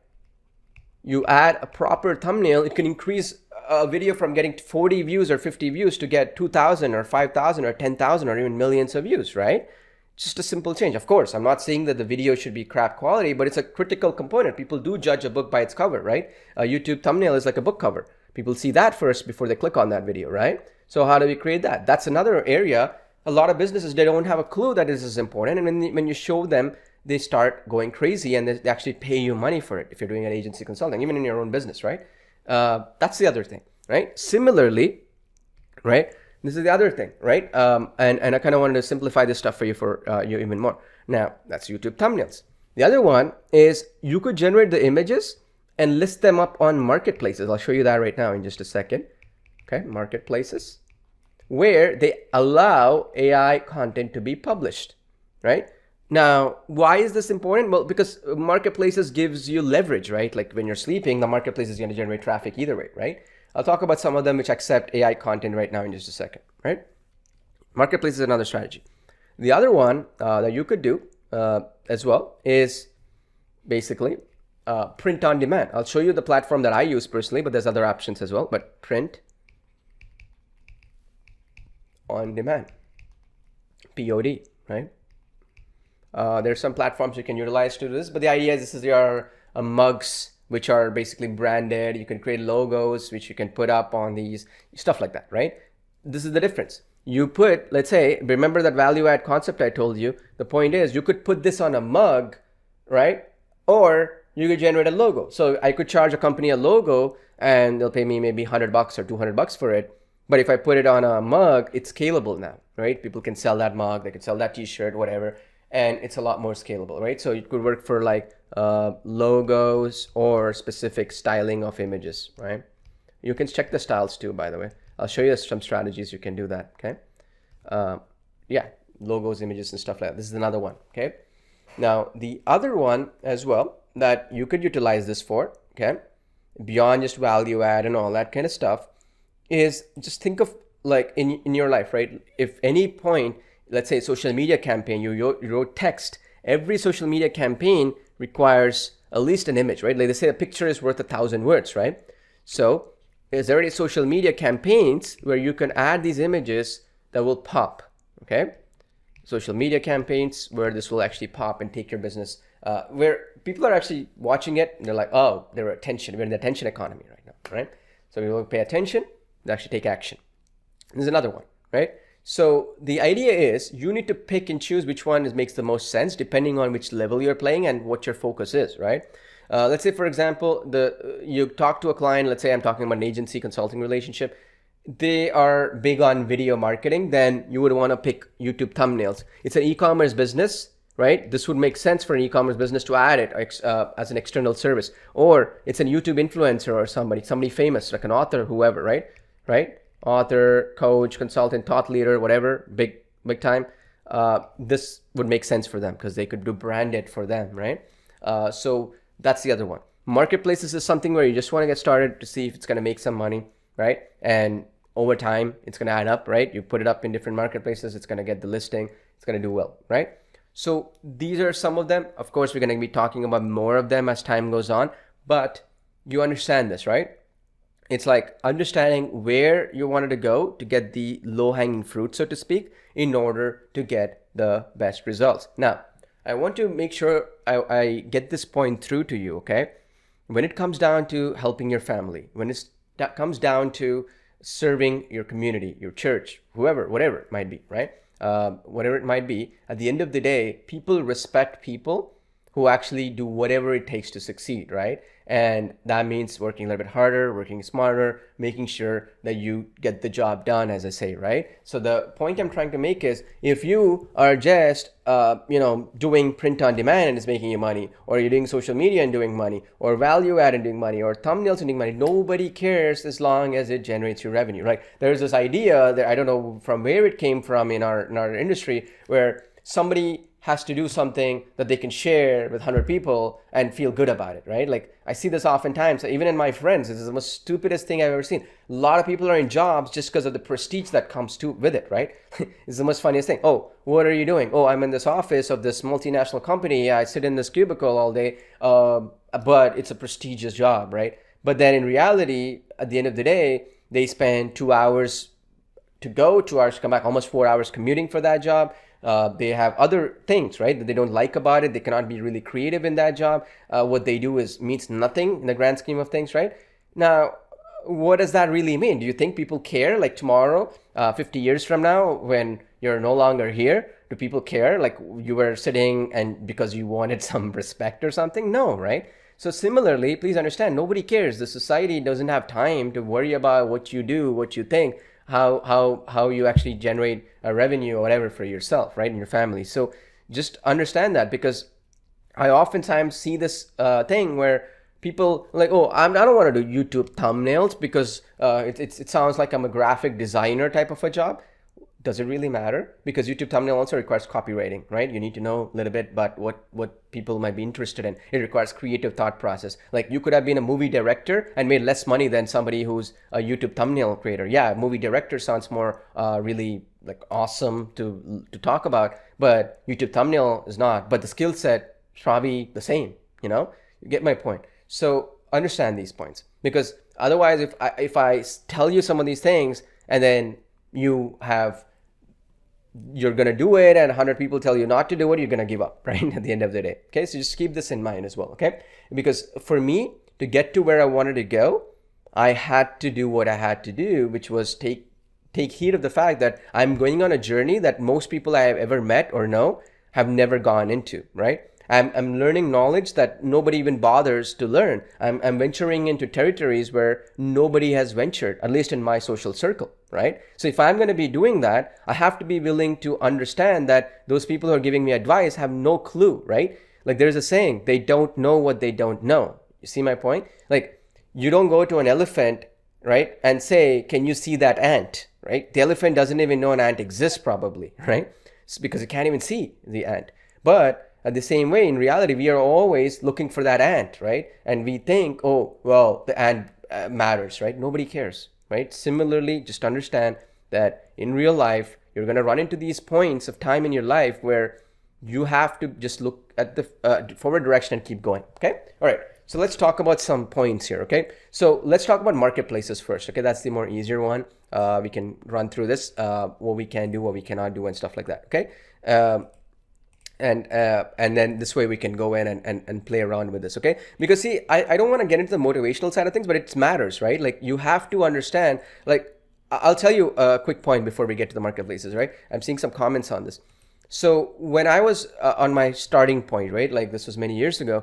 You add a proper thumbnail, it can increase a video from getting 40 views or 50 views to get 2,000 or 5,000 or 10,000 or even millions of views, right? Just a simple change. Of course, I'm not saying that the video should be crap quality, but it's a critical component. People do judge a book by its cover, right? A YouTube thumbnail is like a book cover. People see that first before they click on that video, right? So how do we create that? That's another area. A lot of businesses, they don't have a clue that this is important. And when you show them, they start going crazy, and they actually pay you money for it if you're doing an agency consulting, even in your own business, right? That's the other thing, right? Similarly, right? This is the other thing, right? And I kind of wanted to simplify this stuff for you even more. Now, that's YouTube thumbnails. The other one is you could generate the images and list them up on marketplaces. I'll show you that right now in just a second. Okay, marketplaces, where they allow AI content to be published, right? Now, why is this important? Well, because marketplaces gives you leverage, right? Like when you're sleeping, the marketplace is going to generate traffic either way, right? I'll talk about some of them which accept AI content right now in just a second, right? Marketplace is another strategy. The other one that you could do as well is basically print on demand. I'll show you the platform that I use personally, but there's other options as well. But print on demand, POD, right? There's some platforms you can utilize to do this, but the idea is this is your mugs which are basically branded. You can create logos, which you can put up on these, stuff like that, right? This is the difference. You put, let's say, remember that value add concept I told you? The point is you could put this on a mug, right? Or you could generate a logo. So I could charge a company a logo and they'll pay me maybe $100 or $200 for it. But if I put it on a mug, it's scalable now, right? People can sell that mug, they can sell that t-shirt, whatever, and it's a lot more scalable, right? So it could work for like logos or specific styling of images, right? You can check the styles too, by the way. I'll show you some strategies you can do that, okay? Yeah, logos, images, and stuff like that. This is another one, okay? Now, the other one as well that you could utilize this for, okay, beyond just value add and all that kind of stuff, is just think of like in your life, right? If any point, let's say social media campaign, you wrote text, every social media campaign requires at least an image, right? Like they say a picture is worth 1,000 words, right? So there's already social media campaigns where you can add these images that will pop, okay? Social media campaigns where this will actually pop and take your business, where people are actually watching it and they're like, oh, they're attention. We're in the attention economy right now, right? So we will pay attention, they actually take action. There's another one, right? So the idea is you need to pick and choose which one makes the most sense depending on which level you're playing and what your focus is, right? Let's say, for example, you talk to a client, let's say I'm talking about an agency consulting relationship. They are big on video marketing, then you would want to pick YouTube thumbnails. It's an e-commerce business, right? This would make sense for an e-commerce business to add it as an external service. Or it's a YouTube influencer or somebody famous, like an author, whoever, right? Author, coach, consultant, thought leader, whatever, big time. This would make sense for them because they could do branded for them, right? So that's the other one. Marketplaces is something where you just want to get started to see if it's going to make some money, right? And over time, it's going to add up, right? You put it up in different marketplaces, it's going to get the listing, it's going to do well, right? So these are some of them. Of course, we're going to be talking about more of them as time goes on, but you understand this, right? It's like understanding where you wanted to go to get the low-hanging fruit, so to speak, in order to get the best results. Now, I want to make sure I get this point through to you, okay? When it comes down to helping your family, when that comes down to serving your community, your church, whoever, whatever it might be, right? Whatever it might be, at the end of the day, people respect people who actually do whatever it takes to succeed, right? And that means working a little bit harder, working smarter, making sure that you get the job done, as I say, right? So the point I'm trying to make is if you are just, doing print on demand and it's making you money, or you're doing social media and doing money, or value add and doing money, or thumbnails and doing money, nobody cares as long as it generates your revenue, right? There's this idea that I don't know from where it came from in our industry where somebody has to do something that they can share with 100 people and feel good about it, right? Like I see this oftentimes, even in my friends. This is the most stupidest thing I've ever seen. A lot of people are in jobs just because of the prestige that comes with it, right? It's the most funniest thing. Oh, what are you doing? Oh, I'm in this office of this multinational company. I sit in this cubicle all day, but it's a prestigious job, right? But then in reality, at the end of the day, they spend 2 hours to go, 2 hours to come back, almost 4 hours commuting for that job. They have other things, right, that they don't like about it. They cannot be really creative in that job. What they do means nothing in the grand scheme of things, right? Now, what does that really mean? Do you think people care? Like tomorrow, 50 years from now, when you're no longer here, do people care? Like you were sitting and because you wanted some respect or something? No, right? So similarly, please understand, nobody cares. The society doesn't have time to worry about what you do, what you think, how you actually generate a revenue or whatever for yourself, right, and your family. So just understand that, because I oftentimes see this thing where people like, oh, I don't want to do YouTube thumbnails because it sounds like I'm a graphic designer type of a job. Does it really matter? Because YouTube thumbnail also requires copywriting, right? You need to know a little bit about what people might be interested in. It requires creative thought process. Like you could have been a movie director and made less money than somebody who's a YouTube thumbnail creator. Yeah, movie director sounds more really like awesome to talk about, but YouTube thumbnail is not. But the skill set is probably the same, You get my point. So understand these points, because otherwise if I tell you some of these things and then you're going to do it and 100 people tell you not to do it, you're going to give up, right? At the end of the day. Okay. So just keep this in mind as well. Okay. Because for me to get to where I wanted to go, I had to do what I had to do, which was take heed of the fact that I'm going on a journey that most people I have ever met or know have never gone into, right? I'm learning knowledge that nobody even bothers to learn. I'm venturing into territories where nobody has ventured, at least in my social circle, right? So if I'm going to be doing that, I have to be willing to understand that those people who are giving me advice have no clue, right? Like there's a saying, they don't know what they don't know. You see my point? Like you don't go to an elephant, right, and say, can you see that ant, right? The elephant doesn't even know an ant exists probably, right? It's because it can't even see the ant. But at the same way, in reality, we are always looking for that ant, right? And we think, oh, well, the ant matters, right? Nobody cares, right? Similarly, just understand that in real life, you're going to run into these points of time in your life where you have to just look at the forward direction and keep going, okay? All right, so let's talk about some points here, okay? So let's talk about marketplaces first, okay? That's the more easier one. We can run through this, what we can do, what we cannot do, and stuff like that, okay? And then this way we can go in and play around with this, okay? Because see, I don't want to get into the motivational side of things, but it matters, right? Like you have to understand, like I'll tell you a quick point before we get to the marketplaces, right? I'm seeing some comments on this. So when I was on my starting point, right? Like this was many years ago,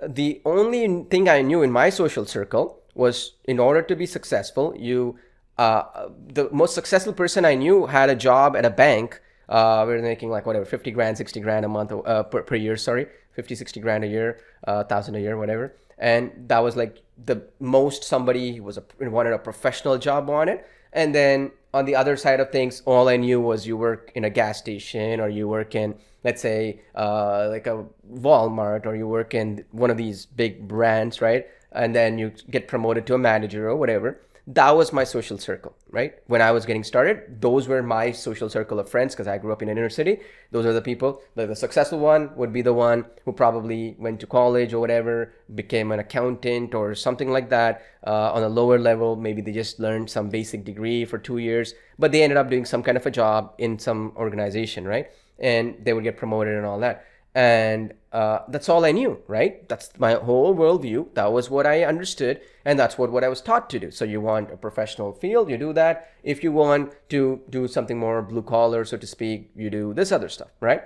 the only thing I knew in my social circle was in order to be successful, the most successful person I knew had a job at a bank. We were making like whatever, 50 grand, 60 grand a month, per year, sorry, 50, 60 grand a year, 1,000 a year, whatever. And that was like the most somebody wanted a professional job on it. And then on the other side of things, all I knew was you work in a gas station or you work in, let's say, like a Walmart or you work in one of these big brands, right? And then you get promoted to a manager or whatever. That was my social circle, right? When I was getting started, those were my social circle of friends because I grew up in an inner city. Those are the people. The successful one would be the one who probably went to college or whatever, became an accountant or something like that. On a lower level, maybe they just learned some basic degree for 2 years, but they ended up doing some kind of a job in some organization, right? And they would get promoted and all that. And that's all I knew, right? That's my whole worldview. That was what I understood. And that's what I was taught to do. So you want a professional field, you do that. If you want to do something more blue collar, so to speak, you do this other stuff, right?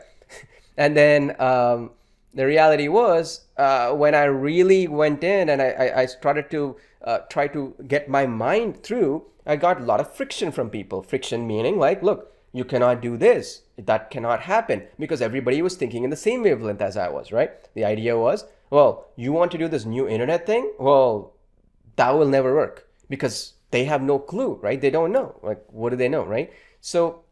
And then the reality was when I really went in and I started to try to get my mind through, I got a lot of friction from people. Friction meaning like, look, you cannot do this. That cannot happen because everybody was thinking in the same wavelength as I was, right? The idea was, well, you want to do this new internet thing? Well, that will never work because they have no clue, right? They don't know. Like, what do they know, right? So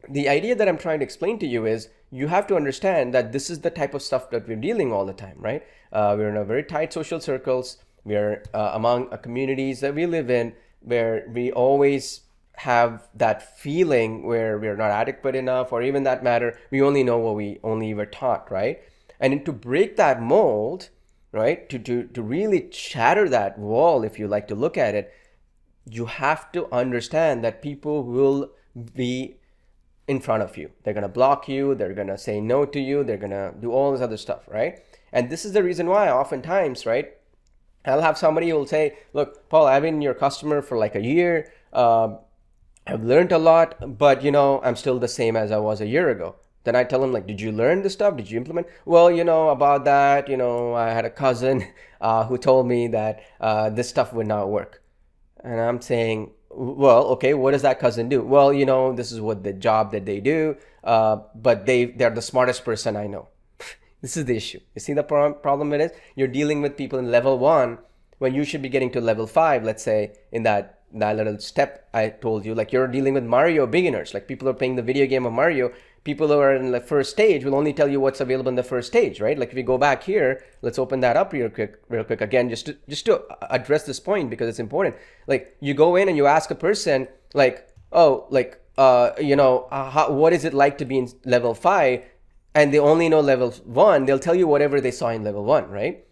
the idea that I'm trying to explain to you is you have to understand that this is the type of stuff that we're dealing all the time, right? We're in a very tight social circles. We're among communities that we live in where we always have that feeling where we're not adequate enough or even that matter, we only know what we only were taught, right? And to break that mold, right, to really shatter that wall, if you like to look at it, you have to understand that people will be in front of you. They're going to block you. They're going to say no to you. They're going to do all this other stuff, right? And this is the reason why oftentimes, right, I'll have somebody who will say, look, Paul, I've been your customer for like a year. I've learned a lot, but I'm still the same as I was a year ago. Then I tell them like, did you learn this stuff? Did you implement? Well, about that, I had a cousin who told me that this stuff would not work. And I'm saying, well, okay, what does that cousin do? Well, this is what the job that they do, but they're the smartest person I know. This is the issue. You see the problem it is? You're dealing with people in level 1 when you should be getting to level 5, let's say, in that little step I told you. Like you're dealing with Mario beginners, like people who are playing the video game of Mario. People who are in the first stage will only tell you what's available in the first stage, right? Like if we go back here, let's open that up real quick again, just to address this point because it's important. Like you go in and you ask a person like, oh, like, what is it like to be in level 5? And they only know level 1, they'll tell you whatever they saw in level 1, right?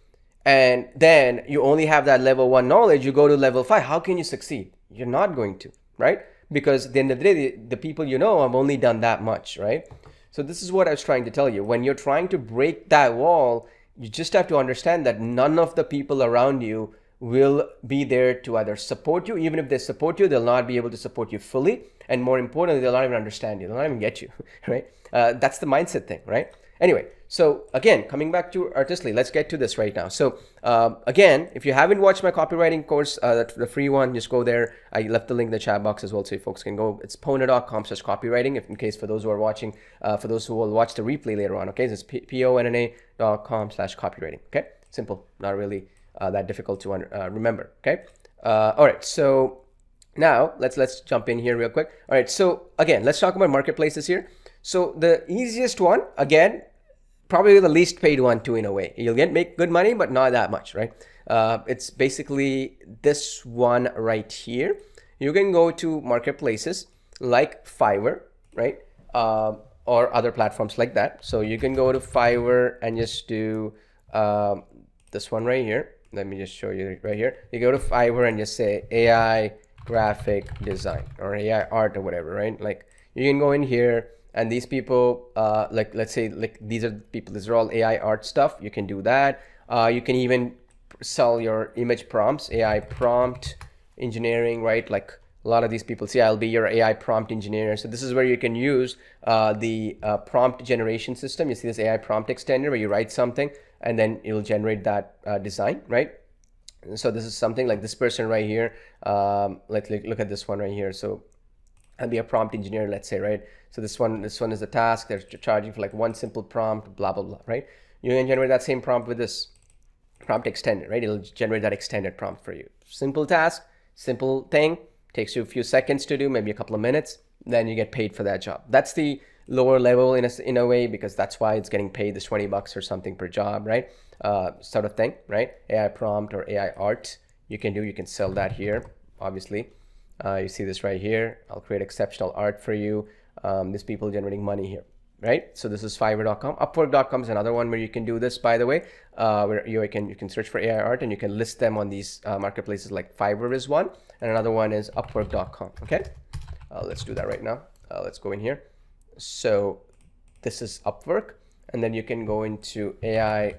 And then you only have that level 1 knowledge, you go to level 5. How can you succeed? You're not going to, right? Because at the end of the day, the people have only done that much, right? So this is what I was trying to tell you. When you're trying to break that wall, you just have to understand that none of the people around you will be there to either support you. Even if they support you, they'll not be able to support you fully. And more importantly, they'll not even understand you. They'll not even get you, right? That's the mindset thing, right? Anyway, so again, coming back to Artistly, let's get to this right now. So again, if you haven't watched my copywriting course, the free one, just go there. I left the link in the chat box as well, so you folks can go. It's ponna.com/copywriting, if in case for those who are watching, for those who will watch the replay later on, okay? So it's ponna.com/copywriting, okay? Simple, not really that difficult to remember, okay? All right, so now let's jump in here real quick. All right, so again, let's talk about marketplaces here. So the easiest one, again, probably the least paid one too, in a way. You'll make good money, but not that much, right? It's basically this one right here. You can go to marketplaces like Fiverr, right? Or other platforms like that. So you can go to Fiverr and just do this one right here. Let me just show you right here. You go to Fiverr and just say AI graphic design or AI art or whatever, right? Like you can go in here. And these people, like let's say, like these are people. These are all AI art stuff. You can do that. You can even sell your image prompts, AI prompt engineering, right? Like a lot of these people say, I'll be your AI prompt engineer. So this is where you can use the prompt generation system. You see this AI prompt extender where you write something and then it'll generate that design, right? So this is something like this person right here. Let's look at this one right here. So I'll be a prompt engineer, let's say, right? So this one is the task. They're charging for like one simple prompt, blah, blah, blah, right? You can generate that same prompt with this prompt extended, right? It'll generate that extended prompt for you. Simple task, simple thing, takes you a few seconds to do, maybe a couple of minutes, then you get paid for that job. That's the lower level in a way, because that's why it's getting paid this $20 or something per job, right? Sort of thing, right? AI prompt or AI art, you can sell that here, obviously. You see this right here. I'll create exceptional art for you. These people generating money here, right? So this is Fiverr.com. Upwork.com is another one where you can do this, by the way, where you can search for AI art and you can list them on these marketplaces. Like Fiverr is one, and another one is Upwork.com. Okay, let's do that right now. Let's go in here. So this is Upwork, and then you can go into AI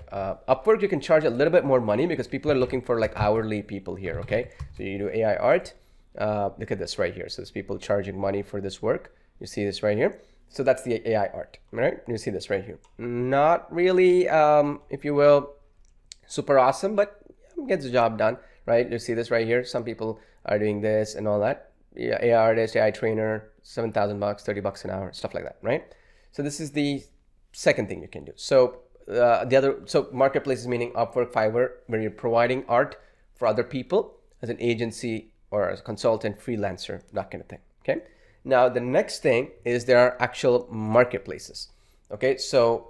Upwork. You can charge a little bit more money because people are looking for like hourly people here. Okay, so you do AI art. Look at this right here. So there's people charging money for this work. You see this right here. So that's the AI art, right? You see this right here. Not really, if you will, super awesome, but gets the job done, right? You see this right here. Some people are doing this and all that. Yeah, AI artist, AI trainer, $7,000, $30 an hour, stuff like that, right? So this is the second thing you can do. So so marketplaces meaning Upwork, Fiverr, where you're providing art for other people as an agency or as a consultant, freelancer, that kind of thing, okay? Now, the next thing is there are actual marketplaces, okay? So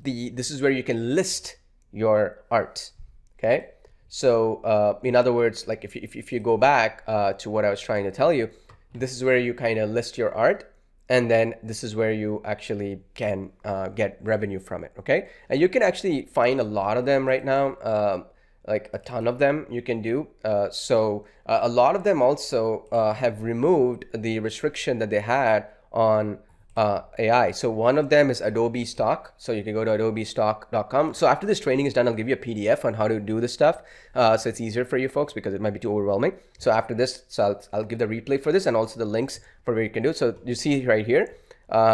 this is where you can list your art, okay? So in other words, like if you go back to what I was trying to tell you, this is where you kind of list your art, and then this is where you actually can get revenue from it, okay? And you can actually find a lot of them right now, like a ton of them you can do. So a lot of them also have removed the restriction that they had on AI. So one of them is Adobe Stock. So you can go to adobestock.com. So after this training is done, I'll give you a PDF on how to do this stuff. So it's easier for you folks because it might be too overwhelming. So after this, so I'll give the replay for this and also the links for where you can do. So you see right here,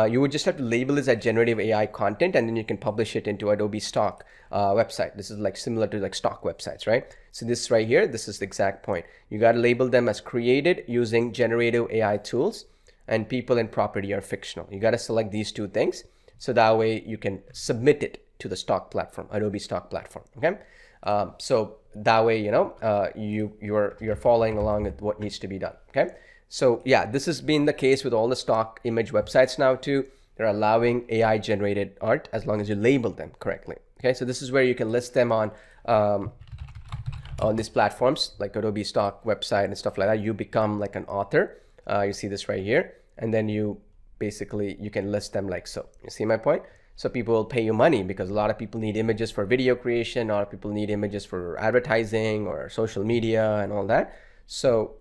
you would just have to label this as generative AI content, and then you can publish it into Adobe Stock website. This is like similar to like stock websites, right? So this right here, this is the exact point. You got to label them as created using generative AI tools, and people and property are fictional. You got to select these two things. So that way you can submit it to the stock platform, Adobe Stock platform, okay? So that way, you know, you're following along with what needs to be done, okay? So yeah, this has been the case with all the stock image websites now too. They're allowing AI generated art as long as you label them correctly. Okay, so this is where you can list them on these platforms like Adobe Stock website and stuff like that. You become like an author. You see this right here, and then you can list them like so. You see my point? So people will pay you money because a lot of people need images for video creation. A lot of people need images for advertising or social media and all that. So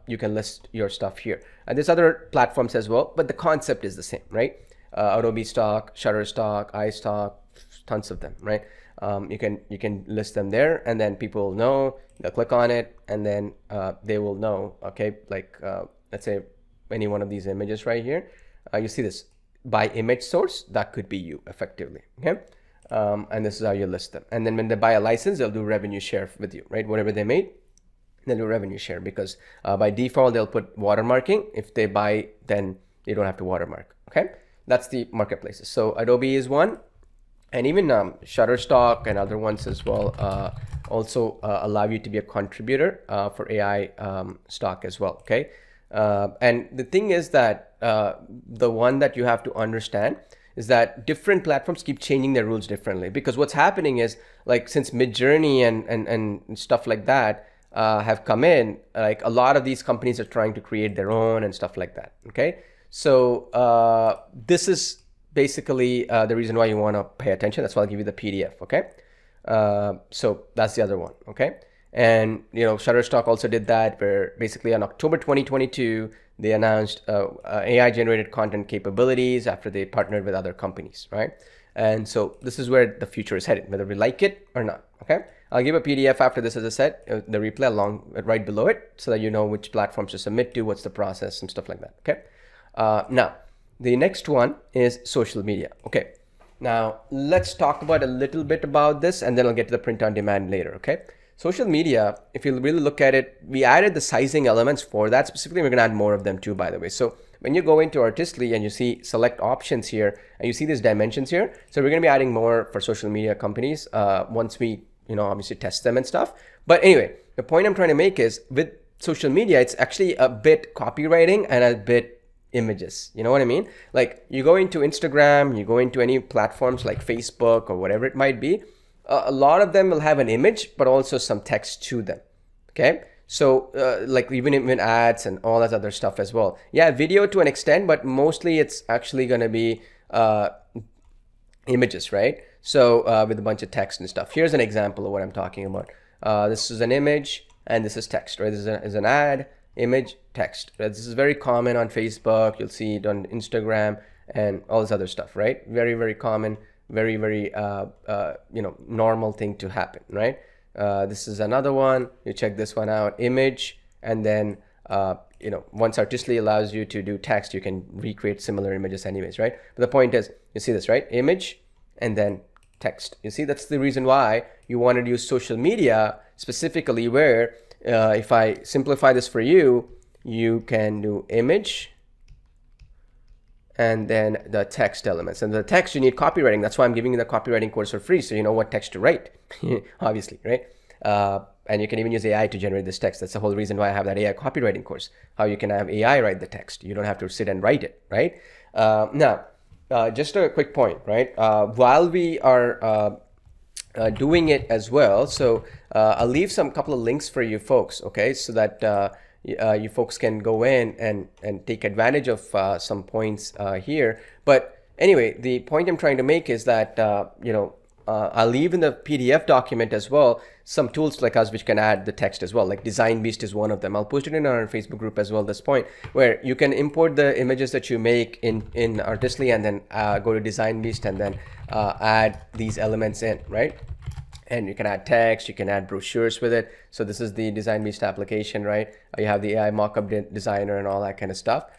you can list your stuff here. And there's other platforms as well, but the concept is the same, right? Adobe Stock, Shutterstock, iStock, tons of them, right? you can list them there, and then people will know. They'll click on it, and then they will know. Okay, like let's say any one of these images right here. You see this by image source, that could be you effectively. Okay, and this is how you list them. And then when they buy a license, they'll do revenue share with you, right? Whatever they made, they'll do revenue share, because by default they'll put watermarking. If they buy, then you don't have to watermark. Okay, that's the marketplaces. So Adobe is one, and even Shutterstock and other ones as well also allow you to be a contributor for AI stock as well. Okay, and the thing is that the one that you have to understand is that different platforms keep changing their rules differently, because what's happening is, like, since Midjourney and stuff like that have come in, like a lot of these companies are trying to create their own and stuff like that. Okay, so this is basically the reason why you want to pay attention. That's why I'll give you the PDF. Okay, so that's the other one. Okay, and Shutterstock also did that, where basically on October 2022 they announced AI generated content capabilities after they partnered with other companies, right? And so this is where the future is headed, whether we like it or not. Okay, I'll give a PDF after this, as I said, the replay along right below it, so that you know which platforms to submit to, what's the process and stuff like that. Okay, now the next one is social media. Okay, now let's talk about a little bit about this, and then I'll get to the print on demand later. Okay, social media, if you really look at it, we added the sizing elements for that specifically. We're going to add more of them too, by the way. So when you go into Artistly and you see select options here, and you see these dimensions here, so we're going to be adding more for social media companies once we obviously test them and stuff. But anyway, the point I'm trying to make is, with social media, it's actually a bit copywriting and a bit images. You know what I mean? Like, you go into Instagram, you go into any platforms like Facebook or whatever it might be, a lot of them will have an image, but also some text to them. Okay, so like even ads and all that other stuff as well. Yeah, video to an extent, but mostly it's actually going to be images, right? So with a bunch of text and stuff. Here's an example of what I'm talking about. This is an image and this is text, right? This is an ad, image, text. Right? This is very common on Facebook. You'll see it on Instagram and all this other stuff, right? Very, very common, very, very normal thing to happen, right? This is another one. You check this one out, image, and then once Artistly allows you to do text, you can recreate similar images anyways, right? But the point is, you see this, right? Image and then text. You see, that's the reason why you wanted to use social media specifically, where if I simplify this for you, you can do image and then the text elements. And the text, you need copywriting. That's why I'm giving you the copywriting course for free, so you know what text to write, obviously, right? And you can even use AI to generate this text. That's the whole reason why I have that AI copywriting course, how you can have AI write the text. You don't have to sit and write it, right? Now, just a quick point, right? While we are doing it as well, so I'll leave some couple of links for you folks, okay? So that you folks can go in and take advantage of some points here. But anyway, the point I'm trying to make is that, I'll leave in the PDF document as well some tools like us which can add the text as well, like Design Beast is one of them. I'll post it in our Facebook group as well at this point, where you can import the images that you make in Artistly and then go to Design Beast and then add these elements in, right? And you can add text, you can add brochures with it. So this is the Design Beast application, right? You have the AI mockup designer and all that kind of stuff.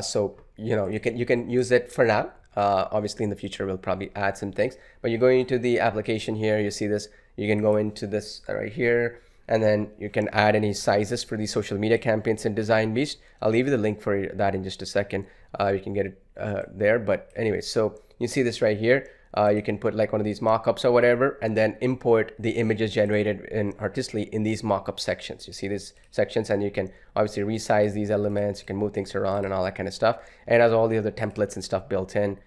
So you can use it for now. Obviously in the future we'll probably add some things, but you're going into the application here, you see this, you can go into this right here, and then you can add any sizes for these social media campaigns in Design Beast. I'll leave you the link for that in just a second. You can get it there, but anyway, so you see this right here. You can put like one of these mockups or whatever, and then import the images generated in Artistly in these mockup sections. You see these sections, and you can obviously resize these elements. You can move things around and all that kind of stuff. And it has all the other templates and stuff built in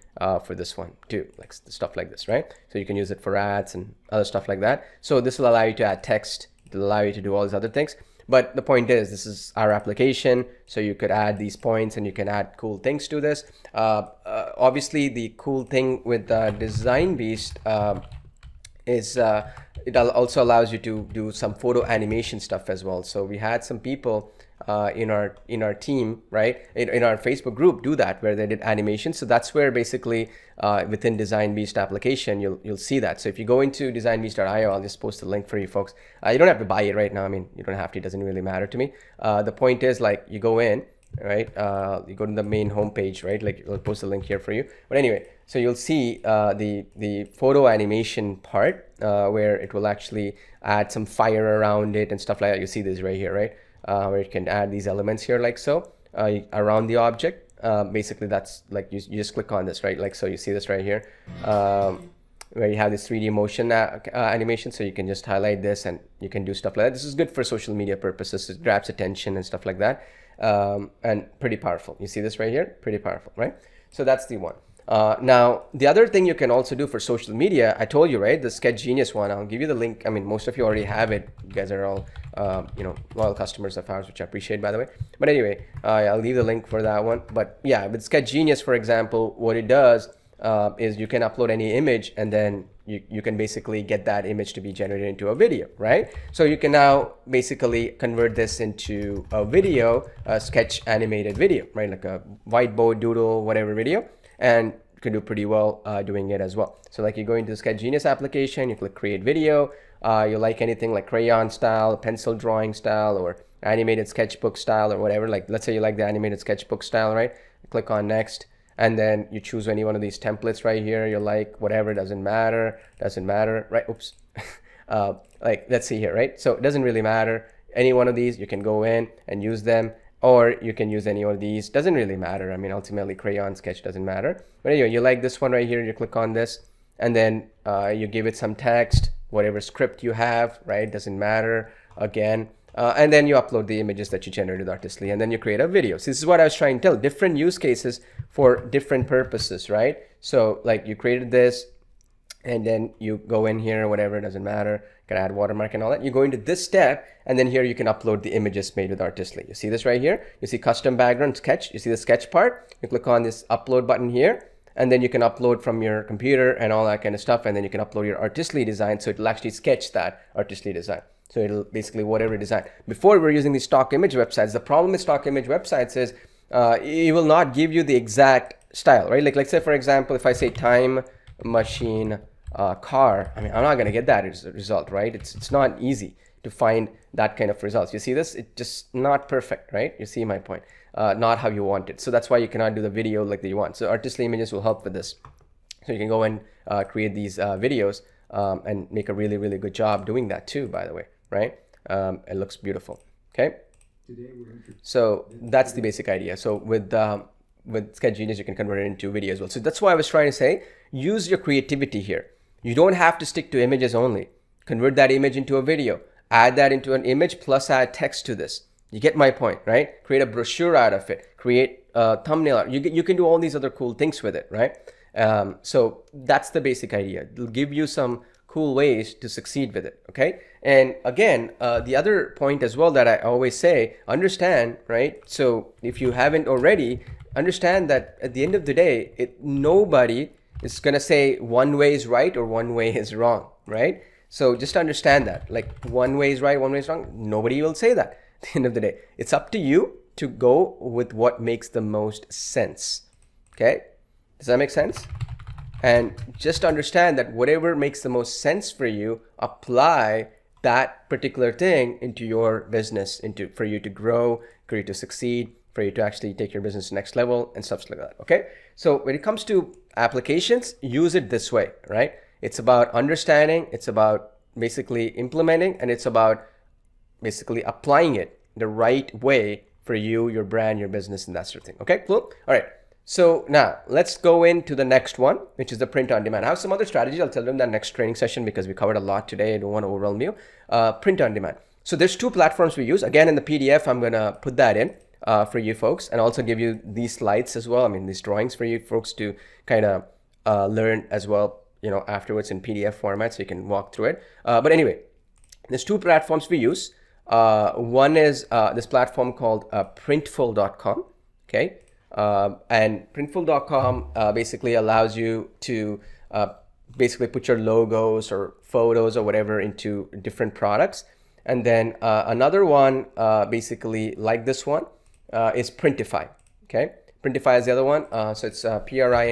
for this one too, like stuff like this, right? So you can use it for ads and other stuff like that. So this will allow you to add text. It'll allow you to do all these other things. But the point is, this is our application, so you could add these points and you can add cool things to this. Obviously, the cool thing with Design Beast is it also allows you to do some photo animation stuff as well. So we had some people in our team, right? In our Facebook group, do that where they did animation. So that's where basically within Design Beast application, you'll see that. So if you go into designbeast.io, I'll just post a link for you folks. You don't have to buy it right now. I mean, you don't have to. It doesn't really matter to me. The point is, like, you go in, right? You go to the main homepage, right? Like, I'll post a link here for you. But anyway, so you'll see the photo animation part where it will actually add some fire around it and stuff like that. You see this right here, right? Where you can add these elements here like so around the object. Basically, that's like you just click on this, right? Like so, you see this right here. Where you have this 3D motion animation, so you can just highlight this and you can do stuff like that. This is good for social media purposes. It grabs attention and stuff like that, and pretty powerful. You see this right here? Pretty powerful, right? So that's the one. Now, the other thing you can also do for social media, I told you, right? The Sketch Genius one, I'll give you the link. I mean, most of you already have it. You guys are all, loyal customers of ours, which I appreciate, by the way. But anyway, I'll leave the link for that one. But yeah, with Sketch Genius, for example, what it does is you can upload any image and then you can basically get that image to be generated into a video, right? So you can now basically convert this into a video, a sketch animated video, right? Like a whiteboard, doodle, whatever video, and you can do pretty well doing it as well. So like you go into the Sketch Genius application, you click create video, you like anything like crayon style, pencil drawing style, or animated sketchbook style or whatever. Like let's say you like the animated sketchbook style, right? Click on next. And then you choose any one of these templates right here. You like whatever, doesn't matter, right? Oops. Like, let's see here, right? So it doesn't really matter. Any one of these, you can go in and use them, or you can use any one of these. Doesn't really matter. I mean, ultimately, crayon sketch doesn't matter. But anyway, you like this one right here, you click on this, and then you give it some text, whatever script you have, right? Doesn't matter, again. And then you upload the images that you generated artistically, and then you create a video. So this is what I was trying to tell, different use cases for different purposes, right? So like you created this, and then you go in here, whatever, it doesn't matter. You can add watermark and all that. You go into this step, and then here you can upload the images made with Artistly. You see this right here? You see custom background sketch. You see the sketch part? You click on this upload button here, and then you can upload from your computer and all that kind of stuff, and then you can upload your Artistly design, so it'll actually sketch that Artistly design. So it'll basically whatever design. Before we were using these stock image websites, the problem with stock image websites is it will not give you the exact style, right? Like let's say, for example, if I say time machine car, I mean, I'm not going to get that result, right? It's not easy to find that kind of results. You see this? It's just not perfect, right? You see my point? Not how you want it. So that's why you cannot do the video like that you want. So Artistly Images will help with this. So you can go and create these videos and make a really, really good job doing that too, by the way, right? It looks beautiful, okay? So that's the basic idea. So with Sketch Genius, you can convert it into video as well. So that's why I was trying to say, use your creativity here. You don't have to stick to images only. Convert that image into a video. Add that into an image plus add text to this. You get my point, right? Create a brochure out of it. Create a thumbnail out. You can do all these other cool things with it, right? So that's the basic idea. It'll give you some cool ways to succeed with it, okay? And again, the other point as well that I always say, understand, right? So if you haven't already, understand that at the end of the day, nobody is gonna say one way is right or one way is wrong, right? So just understand that, like one way is right, one way is wrong. Nobody will say that at the end of the day. It's up to you to go with what makes the most sense, okay? Does that make sense? And just understand that whatever makes the most sense for you, apply that particular thing into your business, for you to grow, for you to succeed, for you to actually take your business to the next level and stuff like that, okay? So when it comes to applications, use it this way, right? It's about understanding, it's about basically implementing, and it's about basically applying it the right way for you, your brand, your business, and that sort of thing, okay? Cool? All right. So now let's go into the next one, which is the print on demand. I have some other strategies. I'll tell them that next training session because we covered a lot today. I don't want to overwhelm you. Print on demand. So there's two platforms we use. Again, in the PDF, I'm going to put that in for you folks and also give you these slides as well. I mean, these drawings for you folks to kind of learn as well, afterwards in PDF format so you can walk through it. But anyway, there's two platforms we use. One is this platform called printful.com. Okay. And printful.com basically allows you to basically put your logos or photos or whatever into different products. And then another one, basically like this one, is Printify. Okay, Printify is the other one. So it's Printify.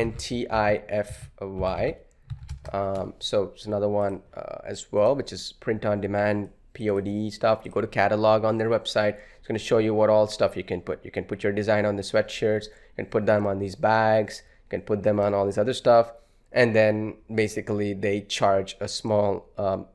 So it's another one as well, which is print on demand, POD stuff. You go to catalog on their website. It's going to show you what all stuff you can put. You can put your design on the sweatshirts. You can put them on these bags. You can put them on all this other stuff. And then basically they charge a small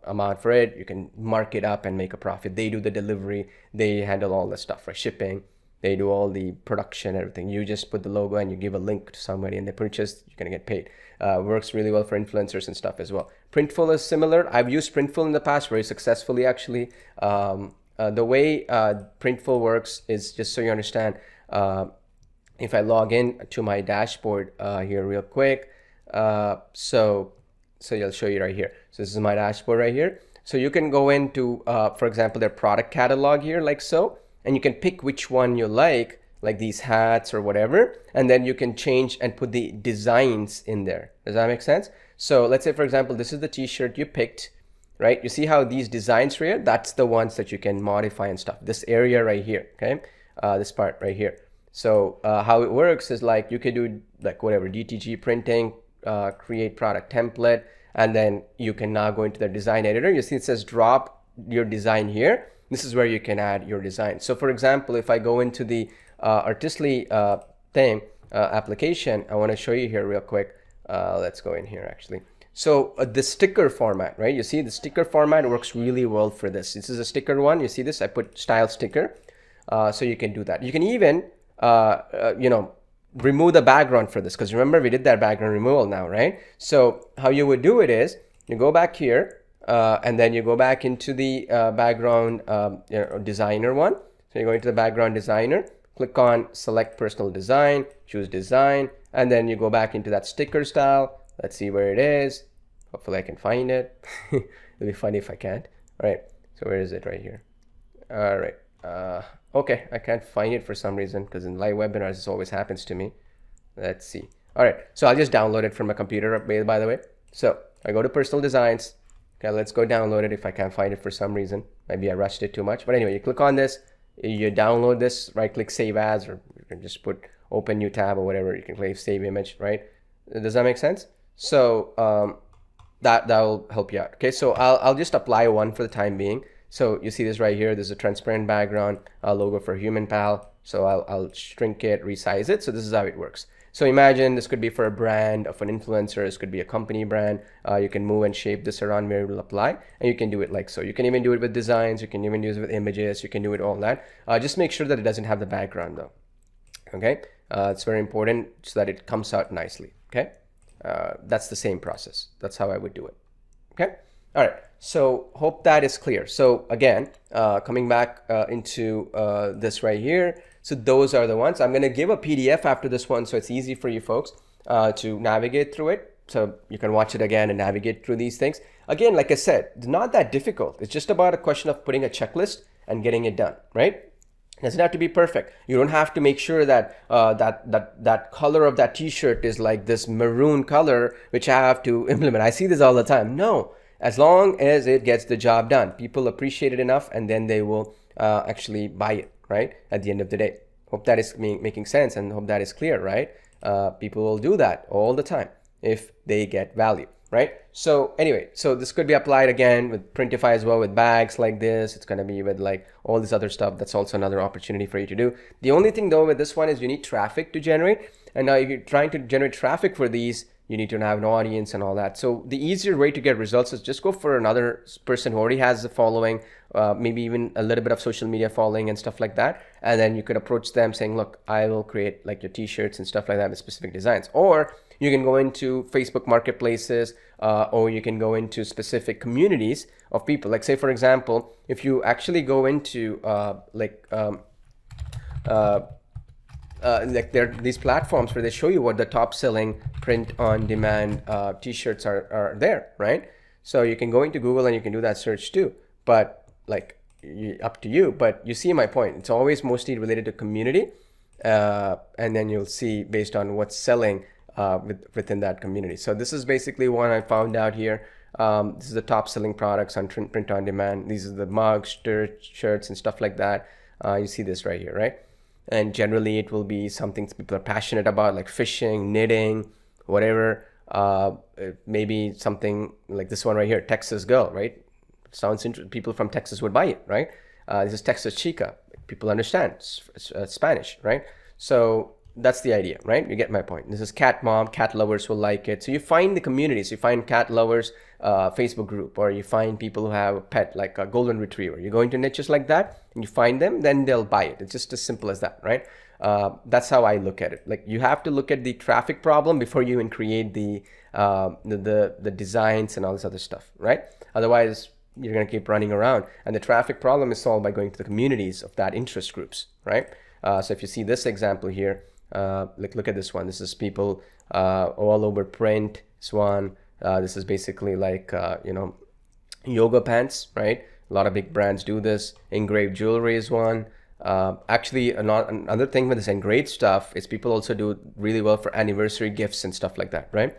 amount for it. You can mark it up and make a profit. They do the delivery. They handle all the stuff, right? Shipping. They do all the production, everything. You just put the logo and you give a link to somebody and they purchase, you're going to get paid. Works really well for influencers and stuff as well. Printful is similar. I've used Printful in the past very successfully, actually. The way Printful works is, just so you understand, if I log in to my dashboard here real quick, so I'll show you right here. So this is my dashboard right here. So you can go into, for example, their product catalog here, like so, and you can pick which one you like these hats or whatever, and then you can change and put the designs in there. Does that make sense? So let's say, for example, this is the t-shirt you picked, right? You see how these designs right here, that's the ones that you can modify and stuff. This area right here, okay? This part right here. So how it works is like you can do like whatever, DTG printing, create product template, and then you can now go into the design editor. You see it says drop your design here. This is where you can add your design. So for example, if I go into the Artistly application, I want to show you here real quick. Let's go in here actually. So the sticker format, right? You see the sticker format works really well for this. This is a sticker one. You see this? I put style sticker. So you can do that. You can even, remove the background for this, because remember we did that background removal now, right? So how you would do it is you go back here and then you go back into the background designer one. So you go into the background designer, click on select personal design, choose design, and then you go back into that sticker style. Let's see where it is. Hopefully I can find it. It'll be funny if I can't. All right, so where is it? Right here. All right. Okay, I can't find it for some reason, because in live webinars this always happens to me. Let's see. All right, so I'll just download it from my computer, by the way. So I go to personal designs. Okay, let's go download it if I can't find it for some reason. Maybe I rushed it too much. But anyway, you click on this, you download this, right click save as, or you can just put open new tab or whatever. You can click save image, right? Does that make sense? So that will help you out. Okay, so I'll just apply one for the time being. So you see this right here, there's a transparent background logo for Human Pal. So I'll shrink it, resize it. So this is how it works. So imagine this could be for a brand of an influencer. This could be a company brand. You can move and shape this around where it will apply. And you can do it like so. You can even do it with designs. You can even use it with images. You can do it all that. Just make sure that it doesn't have the background though. Okay, it's very important so that it comes out nicely. Okay, that's the same process. That's how I would do it. Okay, all right. So hope that is clear. So again, coming back into this right here. So those are the ones. I'm going to give a PDF after this one, so it's easy for you folks to navigate through it. So you can watch it again and navigate through these things. Again, like I said, it's not that difficult. It's just about a question of putting a checklist and getting it done, right? It doesn't have to be perfect. You don't have to make sure that that color of that t-shirt is like this maroon color, which I have to implement. I see this all the time. No, as long as it gets the job done, people appreciate it enough, and then they will actually buy it, right? At the end of the day. Hope that is making sense, and hope that is clear, right? People will do that all the time if they get value, right? So anyway, so this could be applied again with Printify as well, with bags like this. It's going to be with like all this other stuff. That's also another opportunity for you to do. The only thing though with this one is you need traffic to generate. And now if you're trying to generate traffic for these, you need to have an audience and all that. So the easier way to get results is just go for another person who already has a following, maybe even a little bit of social media following and stuff like that. And then you could approach them saying, look, I will create like your t-shirts and stuff like that with specific designs. Or you can go into Facebook marketplaces, or you can go into specific communities of people. Like say, for example, if you actually go into like there are these platforms where they show you what the top selling print on demand t-shirts are there, right? So you can go into Google and you can do that search too, but like up to you. But you see my point. It's always mostly related to community, and then you'll see based on what's selling within that community. So this is basically one I found out here. This is the top selling products on print on demand. These are the mugs, shirts, and stuff like that. You see this right here, right? And generally it will be something people are passionate about, like fishing, knitting, whatever. Maybe something like this one right here, Texas Girl, right? Sounds interesting. People from Texas would buy it, right? This is Texas Chica. People understand Spanish, right? So that's the idea, right? You get my point. This is Cat Mom. Cat lovers will like it. So you find the communities. You find cat lovers Facebook group, or you find people who have a pet like a golden retriever. You go into niches like that and you find them, then they'll buy it. It's just as simple as that, right? That's how I look at it. Like, you have to look at the traffic problem before you even create the designs and all this other stuff, right? Otherwise, you're going to keep running around, and the traffic problem is solved by going to the communities of that interest groups, right? So if you see this example here, like, look at this one. This is people all over print. This one, this is basically like yoga pants, right? A lot of big brands do this. Engraved jewelry is one. Actually, another thing with this engraved stuff is people also do really well for anniversary gifts and stuff like that, right?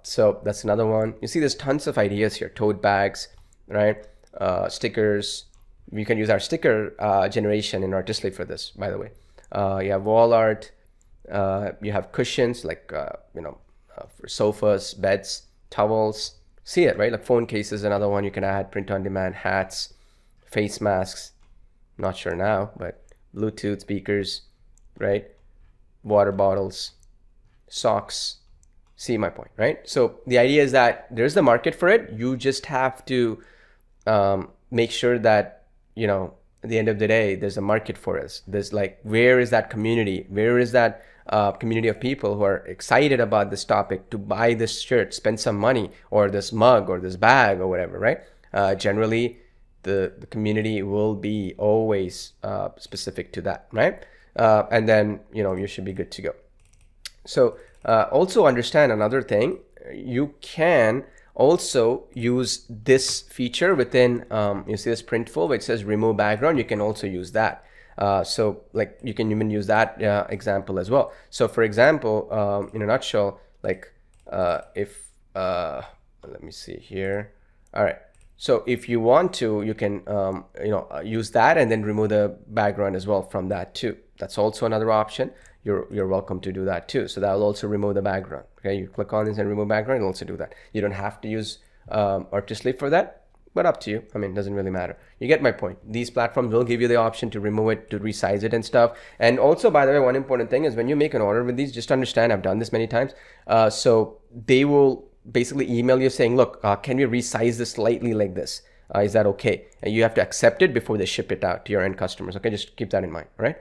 So that's another one. You see there's tons of ideas here. Tote bags, right? Stickers. We can use our sticker generation in Artistly for this, by the way. You have wall art. You have cushions, like for sofas, beds, towels. See it, right? Like phone cases, another one you can add. Print on demand, hats, face masks. Not sure now, but Bluetooth speakers, right? Water bottles, socks. See my point, right? So the idea is that there's the market for it. You just have to make sure that, at the end of the day, there's a market for us. There's like, where is that community? Where is that community of people who are excited about this topic to buy this shirt, spend some money, or this mug, or this bag, or whatever, right? Generally, the community will be always specific to that, right? And then, you should be good to go. So also understand another thing. You can also use this feature within, you see this printful where it says remove background. You can also use that. So like, you can even use that example as well. So for example, in a nutshell, like if, let me see here. All right. So if you want to, you can, use that and then remove the background as well from that too. That's also another option. You're welcome to do that too. So that will also remove the background. Okay, you click on this and remove background, it'll also do that. You don't have to use Artistly for that, but up to you. I mean, it doesn't really matter. You get my point. These platforms will give you the option to remove it, to resize it and stuff. And also, by the way, one important thing is when you make an order with these, just understand, I've done this many times. So they will basically email you saying, look, can we resize this slightly like this? Is that okay? And you have to accept it before they ship it out to your end customers. Okay, just keep that in mind, right?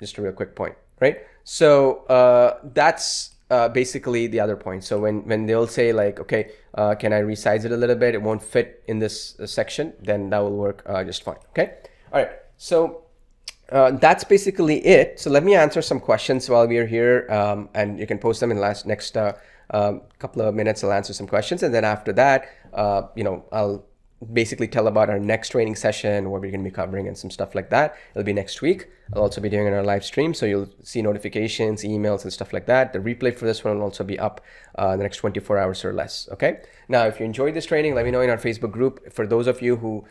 Just a real quick point, right? So that's basically the other point. So when they'll say like, okay, can I resize it a little bit? It won't fit in this section, then that will work just fine. Okay. All right. So that's basically it. So let me answer some questions while we are here, and you can post them in the next couple of minutes. I'll answer some questions, and then after that, I'll basically tell about our next training session, what we're going to be covering, and some stuff like that. It'll be next week. I'll also be doing it on our live stream, so you'll see notifications, emails, and stuff like that. The replay for this one will also be up the next 24 hours or less. Okay. Now, if you enjoyed this training, let me know in our Facebook group. For those of you who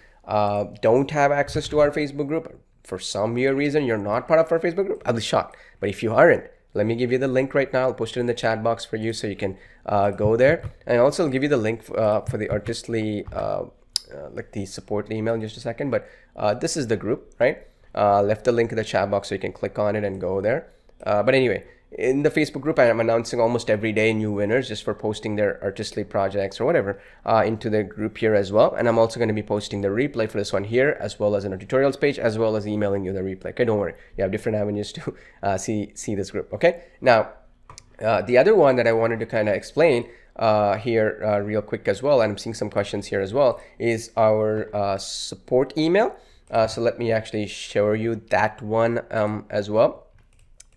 don't have access to our Facebook group, for some weird reason you're not part of our Facebook group, I'll be shocked. But if you aren't, let me give you the link right now. I'll post it in the chat box for you so you can go there. And also I'll give you the link for the Artistly like the support email in just a second. But this is the group, right? Left the link in the chat box so you can click on it and go there. But anyway, in the Facebook group, I am announcing almost every day new winners just for posting their Artistly projects or whatever into the group here as well. And I'm also going to be posting the replay for this one here, as well as in a tutorials page, as well as emailing you the replay. Okay, don't worry. You have different avenues to see this group. Okay. Now, the other one that I wanted to kind of explain here real quick as well, and I'm seeing some questions here as well, is our support email. So let me actually show you that one as well.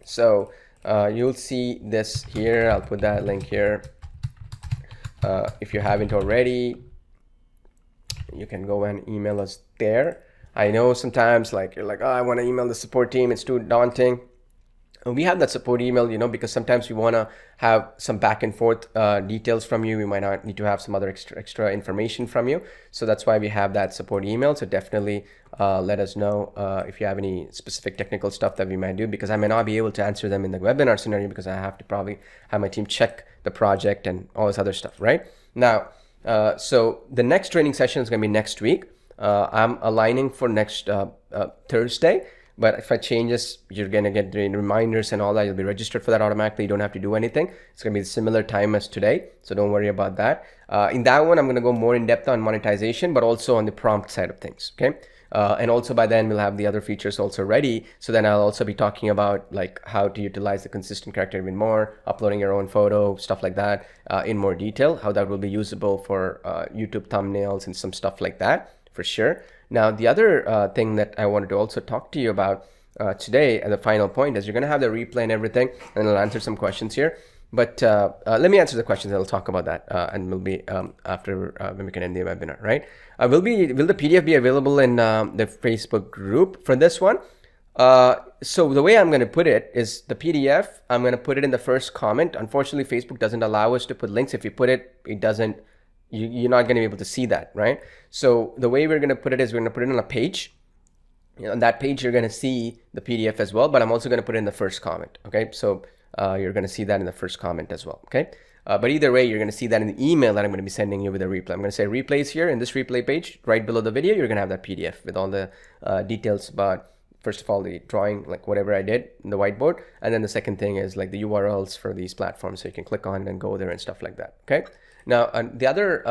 So you'll see this here. I'll put that link here. If you haven't already, you can go and email us there. I know sometimes like you're like, oh, I want to email the support team. It's too daunting. we have that support email, because sometimes we want to have some back and forth details from you. We might not need to have some other extra information from you. So that's why we have that support email. So definitely let us know if you have any specific technical stuff that we might do, because I may not be able to answer them in the webinar scenario because I have to probably have my team check the project and all this other stuff, right? Now, so the next training session is going to be next week. I'm aligning for next Thursday. But if I change this, you're going to get the reminders and all that. You'll be registered for that automatically. You don't have to do anything. It's going to be a similar time as today. So don't worry about that. In that one, I'm going to go more in depth on monetization, but also on the prompt side of things. Okay. And also by then we'll have the other features also ready. So then I'll also be talking about like how to utilize the consistent character even more, uploading your own photo, stuff like that in more detail, how that will be usable for YouTube thumbnails and some stuff like that for sure. Now, the other thing that I wanted to also talk to you about today at the final point is you're going to have the replay and everything, and I'll answer some questions here. But let me answer the questions. I'll talk about that, and we'll be after when we can end the webinar, right? Will the PDF be available in the Facebook group for this one? So the way I'm going to put it is the PDF, I'm going to put it in the first comment. Unfortunately, Facebook doesn't allow us to put links. If you put it, it doesn't. You're not going to be able to see that, right? So the way we're going to put it is we're going to put it on a page. On that page, you're going to see the PDF as well, but I'm also going to put it in the first comment, okay? So you're going to see that in the first comment as well, okay? But either way, you're going to see that in the email that I'm going to be sending you with a replay. I'm going to say replays here in this replay page, right below the video. You're going to have that PDF with all the details about, first of all, the drawing, like whatever I did in the whiteboard. And then the second thing is like the URLs for these platforms. So you can click on it and go there and stuff like that, okay? Now, the other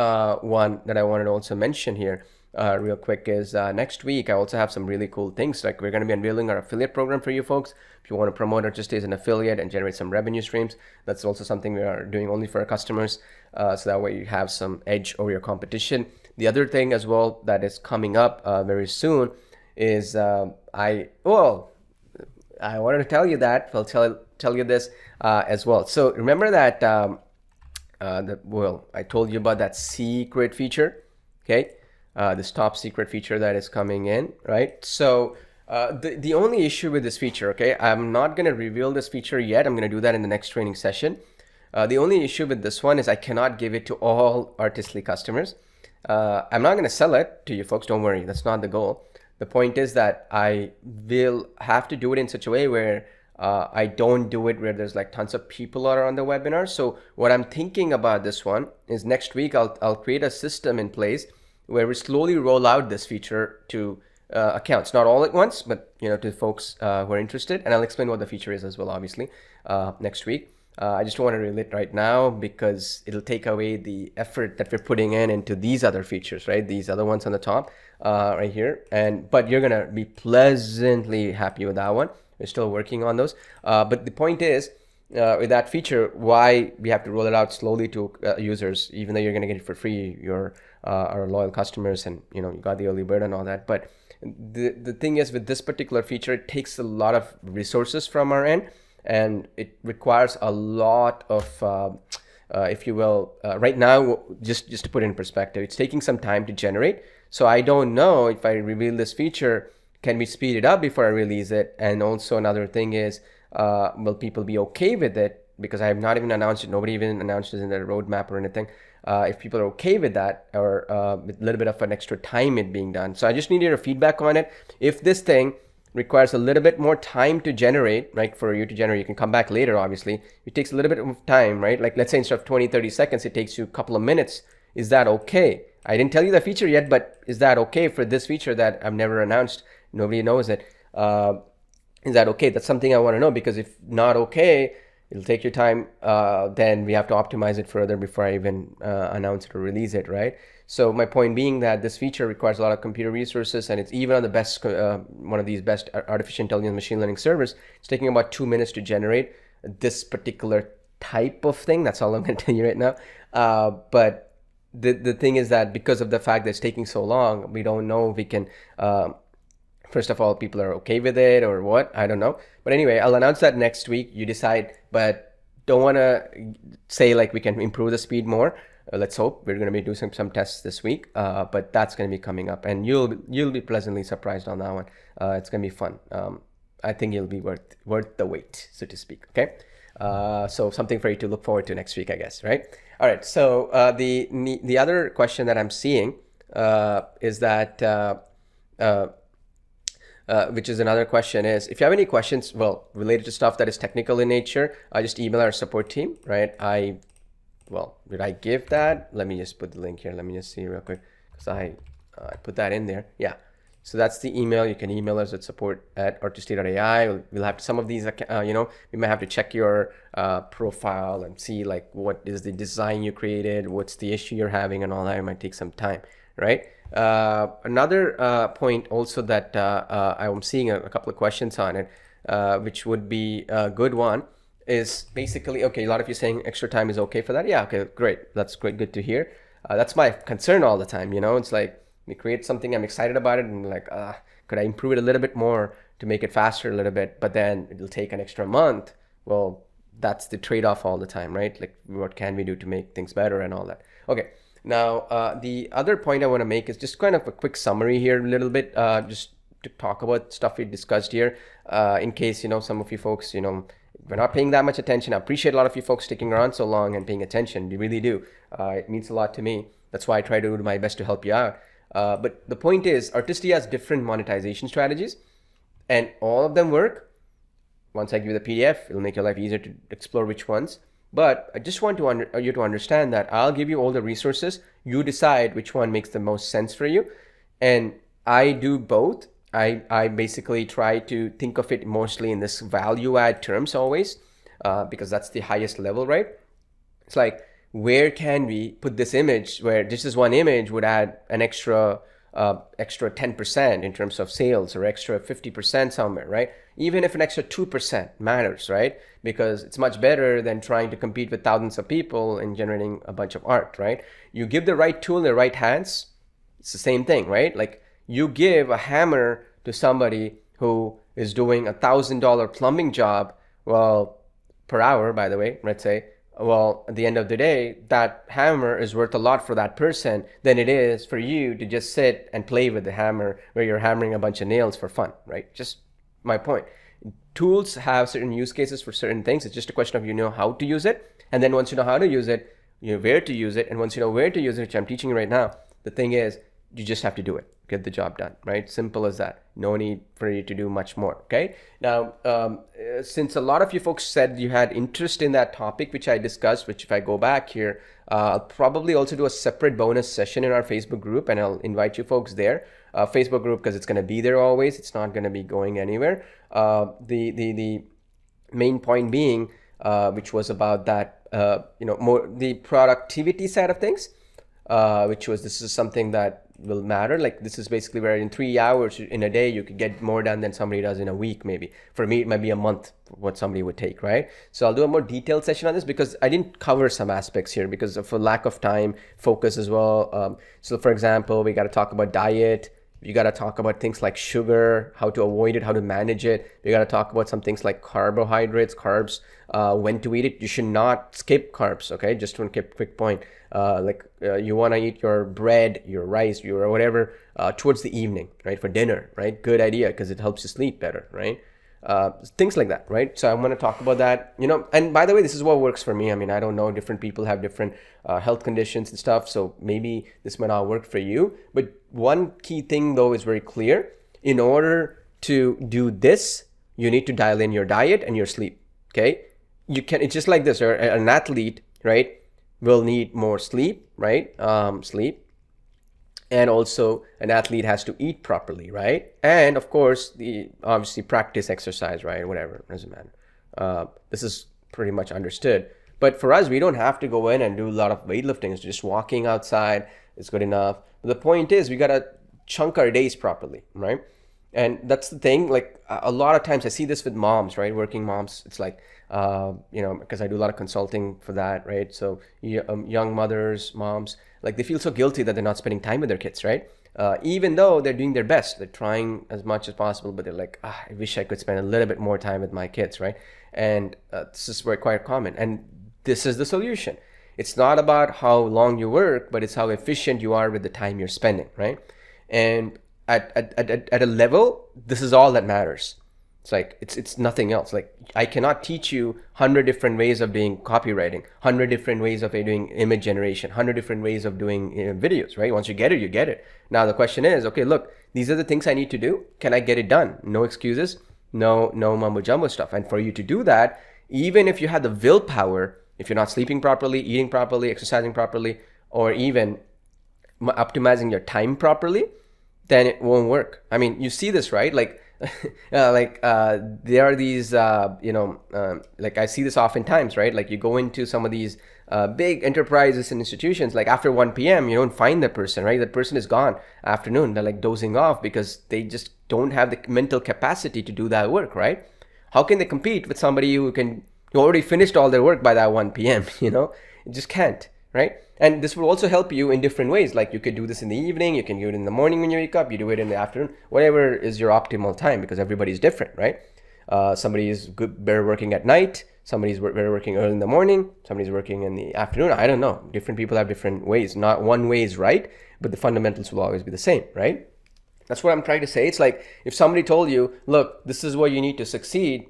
one that I wanted to also mention here real quick is next week, I also have some really cool things. Like we're going to be unveiling our affiliate program for you folks. If you want to promote or just as an affiliate and generate some revenue streams, that's also something we are doing only for our customers. So that way you have some edge over your competition. The other thing as well that is coming up very soon is I wanted to tell you that. I'll tell you this as well. So remember that I told you about that secret feature, okay? This top secret feature that is coming in, right? So the only issue with this feature, okay, I'm not going to reveal this feature yet. I'm going to do that in the next training session. The only issue with this one is I cannot give it to all Artistly customers. I'm not going to sell it to you folks. Don't worry. That's not the goal. The point is that I will have to do it in such a way where I don't do it where there's like tons of people are on the webinar. So what I'm thinking about this one is next week I'll create a system in place where we slowly roll out this feature to accounts, not all at once, but to folks who are interested. And I'll explain what the feature is as well, obviously, next week. I just don't want to reveal it right now because it'll take away the effort that we're putting into these other features, right? These other ones on the top right here. But you're gonna be pleasantly happy with that one. We're still working on those. But the point is, with that feature, why we have to roll it out slowly to users, even though you're gonna get it for free, you're our loyal customers, and you got the early bird and all that. But the thing is, with this particular feature, it takes a lot of resources from our end. And it requires a lot of, if you will, right now, just to put it in perspective, it's taking some time to generate. So I don't know if I reveal this feature, can we speed it up before I release it? And also another thing is, will people be okay with it? Because I have not even announced it. Nobody even announced it in their roadmap or anything. If people are okay with that, or with a little bit of an extra time it being done. So I just need your feedback on it. If this thing requires a little bit more time to generate, right? For you to generate, you can come back later, obviously. It takes a little bit of time, right? Like let's say instead of 20-30 seconds, it takes you a couple of minutes. Is that okay? I didn't tell you the feature yet, but is that okay for this feature that I've never announced? Nobody knows it. Is that okay? That's something I want to know, because if not okay, it'll take your time. Then we have to optimize it further before I even announce it or release it, right? So my point being that this feature requires a lot of computer resources, and it's even on the best, one of these best artificial intelligence machine learning servers. It's taking about 2 minutes to generate this particular type of thing. That's all I'm going to tell you right now. But the thing is that because of the fact that it's taking so long, we don't know if we can, first of all, people are okay with it or what, I don't know. But anyway, I'll announce that next week. You decide, but don't want to say like we can improve the speed more. Let's hope. We're going to be doing some tests this week, but that's going to be coming up, and you'll be pleasantly surprised on that one. It's going to be fun. I think it'll be worth the wait, so to speak. Okay. So something for you to look forward to next week, I guess, right? All right. So the other question that I'm seeing is that which is another question is, if you have any questions, well, related to stuff that is technical in nature, just email our support team, right? Did I give that? Let me just put the link here. Let me just see real quick, because I put that in there. Yeah. So that's the email. You can email us at support@artistry.ai. We'll have some of these, we might have to check your profile and see like what is the design you created, what's the issue you're having, and all that. It might take some time, right? Another point also that I'm seeing a couple of questions on it, which would be a good one, is basically, okay, a lot of you saying extra time is okay for that. Yeah, okay, great. That's great. Good to hear. That's my concern all the time. It's like, we create something, I'm excited about it, and like, could I improve it a little bit more to make it faster a little bit, but then it'll take an extra month. Well, that's the trade-off all the time, right? Like, what can we do to make things better and all that? Okay, now the other point I want to make is just kind of a quick summary here a little bit, just to talk about stuff we discussed here, in case, some of you folks, we're not paying that much attention. I appreciate a lot of you folks sticking around so long and paying attention. You really do. It means a lot to me. That's why I try to do my best to help you out. But the point is, Artisty has different monetization strategies, and all of them work. Once I give you the PDF, it'll make your life easier to explore which ones. But I just want you to understand that I'll give you all the resources. You decide which one makes the most sense for you. And I do both. I basically try to think of it mostly in this value add terms always, because that's the highest level, right? It's like, where can we put this image where just this one image would add an extra 10% in terms of sales, or extra 50% somewhere, right? Even if an extra 2% matters, right? Because it's much better than trying to compete with thousands of people and generating a bunch of art, right? You give the right tool in the right hands, it's the same thing, right? Like, you give a hammer to somebody who is doing $1,000 plumbing job, well, per hour, by the way, let's say, well, at the end of the day, that hammer is worth a lot for that person than it is for you to just sit and play with the hammer where you're hammering a bunch of nails for fun, right? Just my point. Tools have certain use cases for certain things. It's just a question of how to use it. And then once you know how to use it, you know where to use it. And once you know where to use it, which I'm teaching you right now, the thing is, you just have to do it. Get the job done, right? Simple as that. No need for you to do much more, okay? Now, since a lot of you folks said you had interest in that topic, which I discussed, which if I go back here, I'll probably also do a separate bonus session in our Facebook group, and I'll invite you folks there. Facebook group, because it's going to be there always. It's not going to be going anywhere. The main point being, which was about that, more the productivity side of things, which was, this is something that will matter. Like, this is basically where in 3 hours in a day you could get more done than somebody does in a week. Maybe for me it might be a month what somebody would take, right? So I'll do a more detailed session on this, because I didn't cover some aspects here because of a lack of time, focus as well. So for example, we got to talk about diet. You got to talk about things like sugar, how to avoid it, how to manage it. You got to talk about some things like carbohydrates, carbs, when to eat it. You should not skip carbs, okay? Just one quick point. You want to eat your bread, your rice, your whatever towards the evening, right? For dinner, right? Good idea, because it helps you sleep better, right? Things like that, right? So I'm going to talk about that, and by the way, this is what works for me. I mean, I don't know, different people have different health conditions and stuff, so maybe this might not work for you. But one key thing though is very clear. In order to do this, you need to dial in your diet and your sleep, okay? It's just like this, or an athlete, right, will need more sleep, right? Sleep. And also an athlete has to eat properly, right? And of course, obviously practice exercise, right? Whatever, doesn't matter. This is pretty much understood. But for us, we don't have to go in and do a lot of weightlifting. It's just walking outside is good enough. But the point is, we got to chunk our days properly, right? And that's the thing. Like, a lot of times I see this with moms, right? Working moms. It's like, because I do a lot of consulting for that, right? So young mothers, moms, like, they feel so guilty that they're not spending time with their kids, right? Even though they're doing their best, they're trying as much as possible, but they're like, I wish I could spend a little bit more time with my kids, right? And this is quite common. And this is the solution. It's not about how long you work, but it's how efficient you are with the time you're spending, right? And at a level, this is all that matters. It's like it's nothing else. Like I cannot teach you 100 different ways of doing copywriting, 100 different ways of doing image generation, 100 different ways of doing videos, right? Once you get it, you get it. Now the question is, okay, look, these are the things I need to do. Can I get it done? No excuses, no mumbo jumbo stuff. And for you to do that, even if you had the willpower, if you're not sleeping properly, eating properly, exercising properly, or even optimizing your time properly, then it won't work. I mean, you see this, right? Like, there are these, like I see this oftentimes, right? Like you go into some of these big enterprises and institutions, like after 1 p.m., you don't find that person, right? That person is gone afternoon. They're like dozing off because they just don't have the mental capacity to do that work, right? How can they compete with somebody who already finished all their work by that 1 p.m., It just can't, right? And this will also help you in different ways. Like you could do this in the evening, you can do it in the morning when you wake up, you do it in the afternoon, whatever is your optimal time, because everybody's different, right? Somebody is better working at night, somebody's better working early in the morning, somebody's working in the afternoon. I don't know. Different people have different ways. Not one way is right, but the fundamentals will always be the same, right? That's what I'm trying to say. It's like if somebody told you, look, this is what you need to succeed,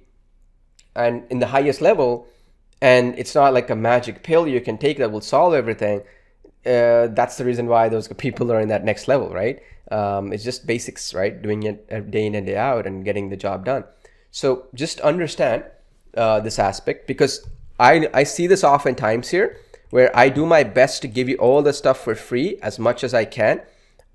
and in the highest level, and it's not like a magic pill you can take that will solve everything. That's the reason why those people are in that next level, right? It's just basics, right? Doing it day in and day out and getting the job done. So just understand this aspect, because I see this oftentimes here, where I do my best to give you all the stuff for free as much as I can.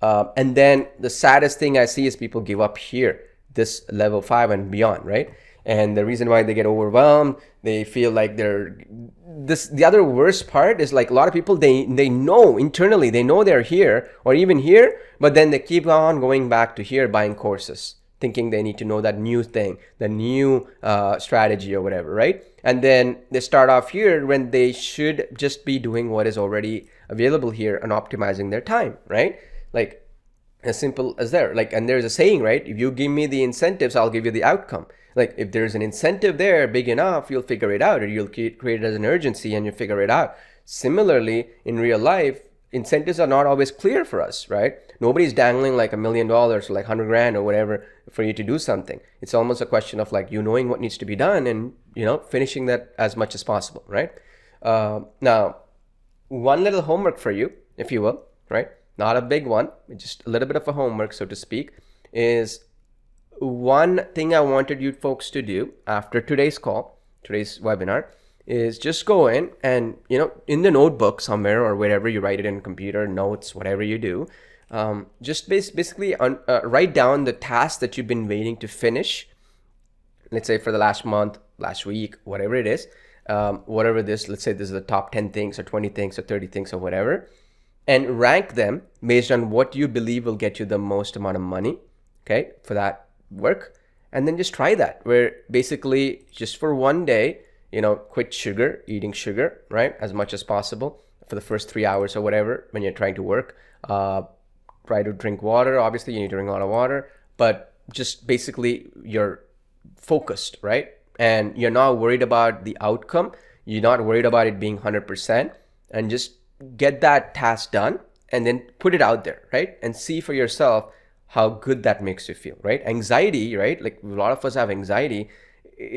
And then the saddest thing I see is people give up here, this level 5 and beyond, right? And the reason why they get overwhelmed, they feel like the other worst part is like a lot of people, they know internally, they know they're here or even here, but then they keep on going back to here buying courses, thinking they need to know that new thing, the new strategy or whatever, right? And then they start off here when they should just be doing what is already available here and optimizing their time, right? Like as simple as there. Like, and there's a saying, right? If you give me the incentives, I'll give you the outcome. Like if there's an incentive there big enough, you'll figure it out, or you'll create it as an urgency and you figure it out. Similarly, in real life, incentives are not always clear for us, right? Nobody's dangling like $1 million or like 100 grand or whatever for you to do something. It's almost a question of like you knowing what needs to be done and, finishing that as much as possible, right? Now, one little homework for you, if you will, right? Not a big one, just a little bit of a homework, so to speak, is one thing I wanted you folks to do after today's webinar is just go in and, in the notebook somewhere or wherever you write it in computer, notes, whatever you do, just basically write down the tasks that you've been waiting to finish, let's say for the last month, last week, whatever it is, let's say this is the top 10 things or 20 things or 30 things or whatever, and rank them based on what you believe will get you the most amount of money, okay, for that work. And then just try that, where basically just for one day, quit eating sugar, right, as much as possible for the first 3 hours or whatever when you're trying to work. Try to drink water. Obviously you need to drink a lot of water, but just basically you're focused, right? And you're not worried about the outcome. You're not worried about it being 100%, and just get that task done and then put it out there, right? And see for yourself how good that makes you feel, right? Anxiety, right? Like a lot of us have anxiety.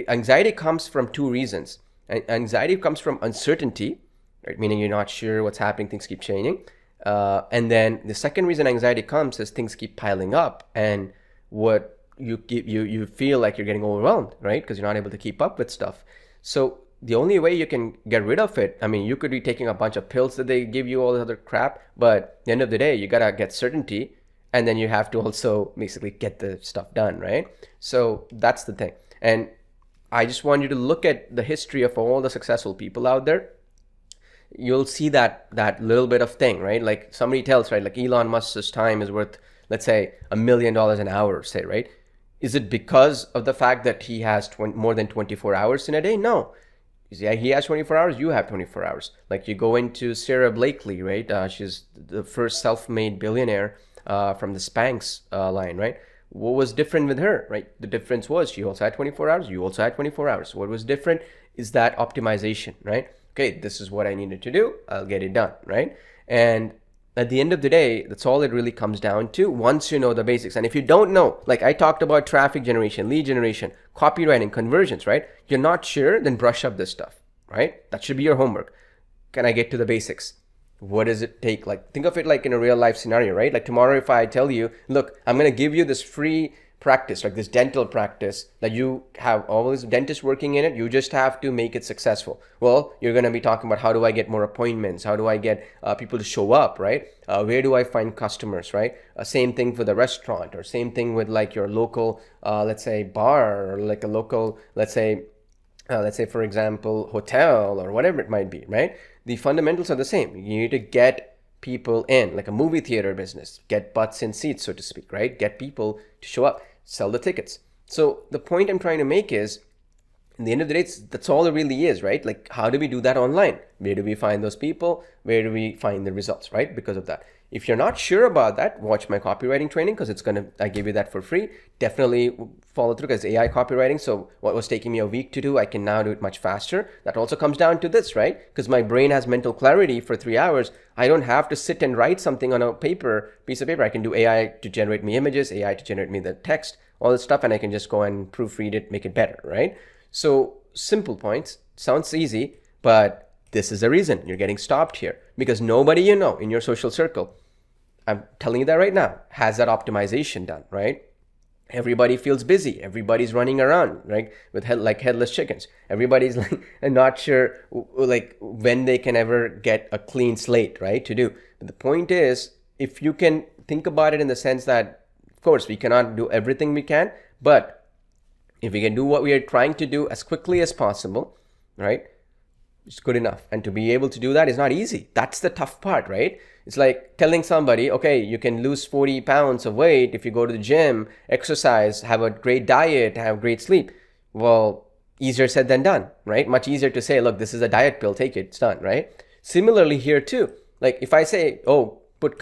Anxiety comes from two reasons. Anxiety comes from uncertainty, right? Meaning you're not sure what's happening, things keep changing. And then the second reason anxiety comes is things keep piling up, and what you feel like you're getting overwhelmed, right? Because you're not able to keep up with stuff. So the only way you can get rid of it, I mean, you could be taking a bunch of pills that they give you, all this other crap, but at the end of the day, you gotta get certainty. And then you have to also basically get the stuff done, right? So that's the thing. And I just want you to look at the history of all the successful people out there. You'll see that little bit of thing, right? Like somebody tells, right? Like Elon Musk's time is worth, let's say, $1 million an hour, say, right? Is it because of the fact that he has more than 24 hours in a day? No. Yeah, he has 24 hours, you have 24 hours. Like you go into Sarah Blakely, right? She's the first self-made billionaire from the Spanx line, right? What was different with her, right? The difference was she also had 24 hours, you also had 24 hours. What was different is that optimization, right? Okay, this is what I needed to do, I'll get it done, right? And at the end of the day, that's all it really comes down to once you know the basics. And if you don't know, like I talked about traffic generation, lead generation, copywriting, conversions, right? You're not sure, then brush up this stuff, right? That should be your homework. Can I get to the basics? What does it take? Like, think of it like in a real life scenario, right? Like tomorrow, if I tell you, look, I'm going to give you this free practice, like this dental practice that you have all these dentists working in it. You just have to make it successful. Well, you're going to be talking about how do I get more appointments? How do I get people to show up, right? Where do I find customers, right? Same thing for the restaurant, or same thing with like your local, let's say bar, or like a local, let's say for example, hotel or whatever it might be, right? The fundamentals are the same. You need to get people in, like a movie theater business, get butts in seats, so to speak, right? Get people to show up, sell the tickets. So the point I'm trying to make is, in the end of the day, that's all it really is, right? Like, how do we do that online? Where do we find those people? Where do we find the results, right? Because of that. If you're not sure about that, watch my copywriting training, because I give you that for free. Definitely follow through, because AI copywriting. So what was taking me a week to do, I can now do it much faster. That also comes down to this, right? Because my brain has mental clarity for 3 hours. I don't have to sit and write something on a piece of paper. I can do AI to generate me images, AI to generate me the text, all this stuff, and I can just go and proofread it, make it better, right? So simple points, sounds easy, but this is the reason you're getting stopped here, because nobody you know in your social circle, I'm telling you that right now, has that optimization done, right? Everybody feels busy. Everybody's running around, right? With like headless chickens. Everybody's like not sure like when they can ever get a clean slate, right? To do. But the point is, if you can think about it in the sense that, of course, we cannot do everything we can, but if we can do what we are trying to do as quickly as possible, right? It's good enough. And to be able to do that is not easy. That's the tough part, right? It's like telling somebody, okay, you can lose 40 pounds of weight if you go to the gym, exercise, have a great diet, have great sleep. Well, easier said than done, right? Much easier to say, look, this is a diet pill, take it, it's done, right? Similarly here too. Like if I say, oh, put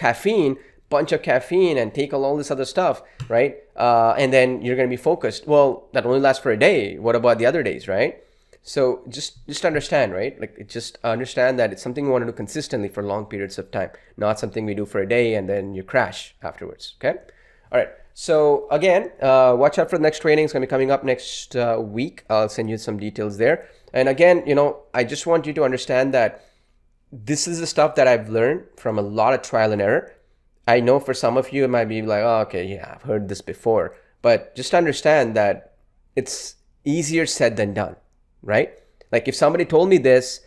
bunch of caffeine and take all this other stuff, right? And then you're going to be focused. Well, that only lasts for a day. What about the other days, right? So just understand, right? Like just understand that it's something we want to do consistently for long periods of time, not something we do for a day and then you crash afterwards. Okay. All right. So again, watch out for the next training. It's going to be coming up next week. I'll send you some details there. And again, I just want you to understand that this is the stuff that I've learned from a lot of trial and error. I know for some of you, it might be like, oh, okay, yeah, I've heard this before. But just understand that it's easier said than done. Right? Like if somebody told me this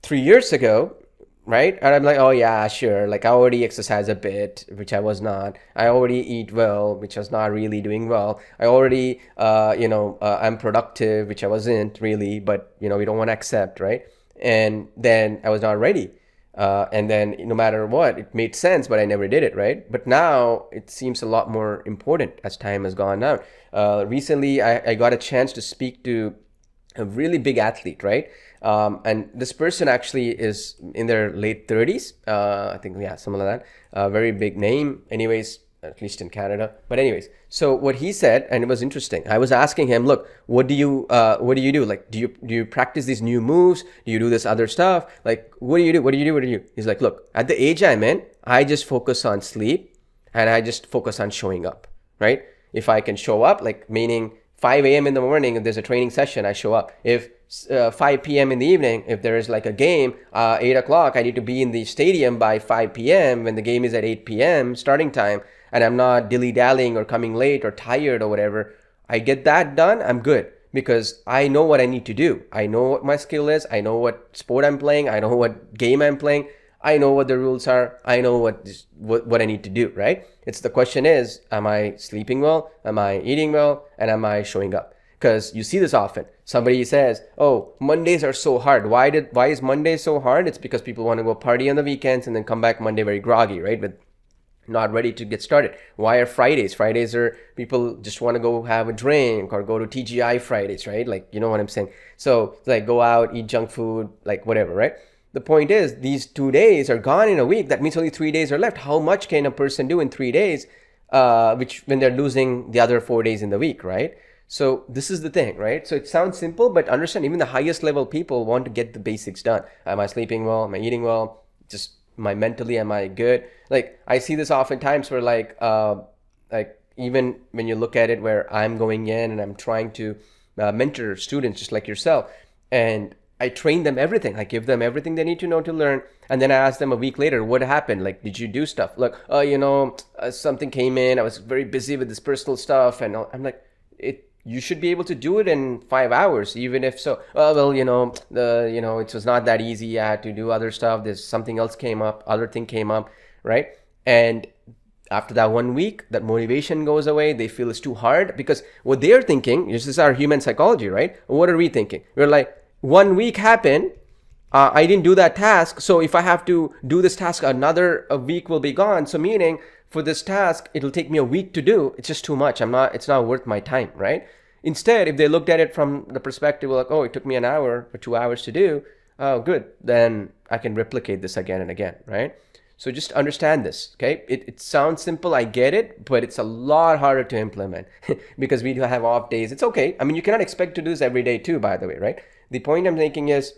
3 years ago, right? And I'm like, oh yeah, sure. Like I already exercise a bit, which I was not. I already eat well, which I was not really doing well. I already, I'm productive, which I wasn't really, but we don't want to accept, right? And then I was not ready. And then no matter what, it made sense, but I never did it, right? But now it seems a lot more important as time has gone on. Recently, I got a chance to speak to a really big athlete, right? And this person actually is in their late 30s. I think, yeah, something like that. Very big name, anyways, at least in Canada. But anyways, so what he said, and it was interesting. I was asking him, look, what do you do? Like, do you practice these new moves? Do you do this other stuff? Like, what do you do? What do you do? What do you do? He's like, look, at the age I'm in, I just focus on sleep and I just focus on showing up, right? If I can show up, like meaning 5 a.m. in the morning, if there's a training session, I show up. If 5 p.m. in the evening, if there is like a game, 8 o'clock, I need to be in the stadium by 5 p.m. when the game is at 8 p.m. starting time, and I'm not dilly-dallying or coming late or tired or whatever, I get that done, I'm good. Because I know what I need to do. I know what my skill is. I know what sport I'm playing. I know what game I'm playing. I know what the rules are. I know what I need to do, right? It's the question is, am I sleeping well? Am I eating well? And am I showing up? Because you see this often. Somebody says, oh, Mondays are so hard. Why is Monday so hard? It's because people want to go party on the weekends and then come back Monday very groggy, right? With not ready to get started. Why are Fridays? Fridays are people just want to go have a drink or go to TGI Fridays, right? Like, you know what I'm saying? So like go out, eat junk food, like whatever, right? The point is, these 2 days are gone in a week. That means only 3 days are left. How much can a person do in 3 days, which when they're losing the other 4 days in the week, right? So this is the thing, right? So it sounds simple, but understand even the highest level people want to get the basics done. Am I sleeping well? Am I eating well? Just my mentally, am I good? Like I see this oftentimes where like even when you look at it where I'm going in and I'm trying to mentor students just like yourself, and I train them everything. I give them everything they need to know to learn, and then I ask them a week later, what happened? Like, did you do stuff? Like, something came in. I was very busy with this personal stuff, and I'm like, it. You should be able to do it in 5 hours, even if so. Oh well, it was not that easy. I had to do other stuff. There's something else came up. Other thing came up, right? And after that 1 week, that motivation goes away. They feel it's too hard because what they're thinking, this is our human psychology, right? What are we thinking? We're like, 1 week happened, I didn't do that task, so if I have to do this task, another a week will be gone. So meaning for this task, it'll take me a week to do. It's just too much. It's not worth my time, right? Instead, if they looked at it from the perspective like, oh, it took me an hour or 2 hours to do, oh, good, then I can replicate this again and again, right? So just understand this, okay? It sounds simple, I get it, but it's a lot harder to implement because we do have off days. It's okay. I mean, you cannot expect to do this every day too, by the way, right? The point I'm making is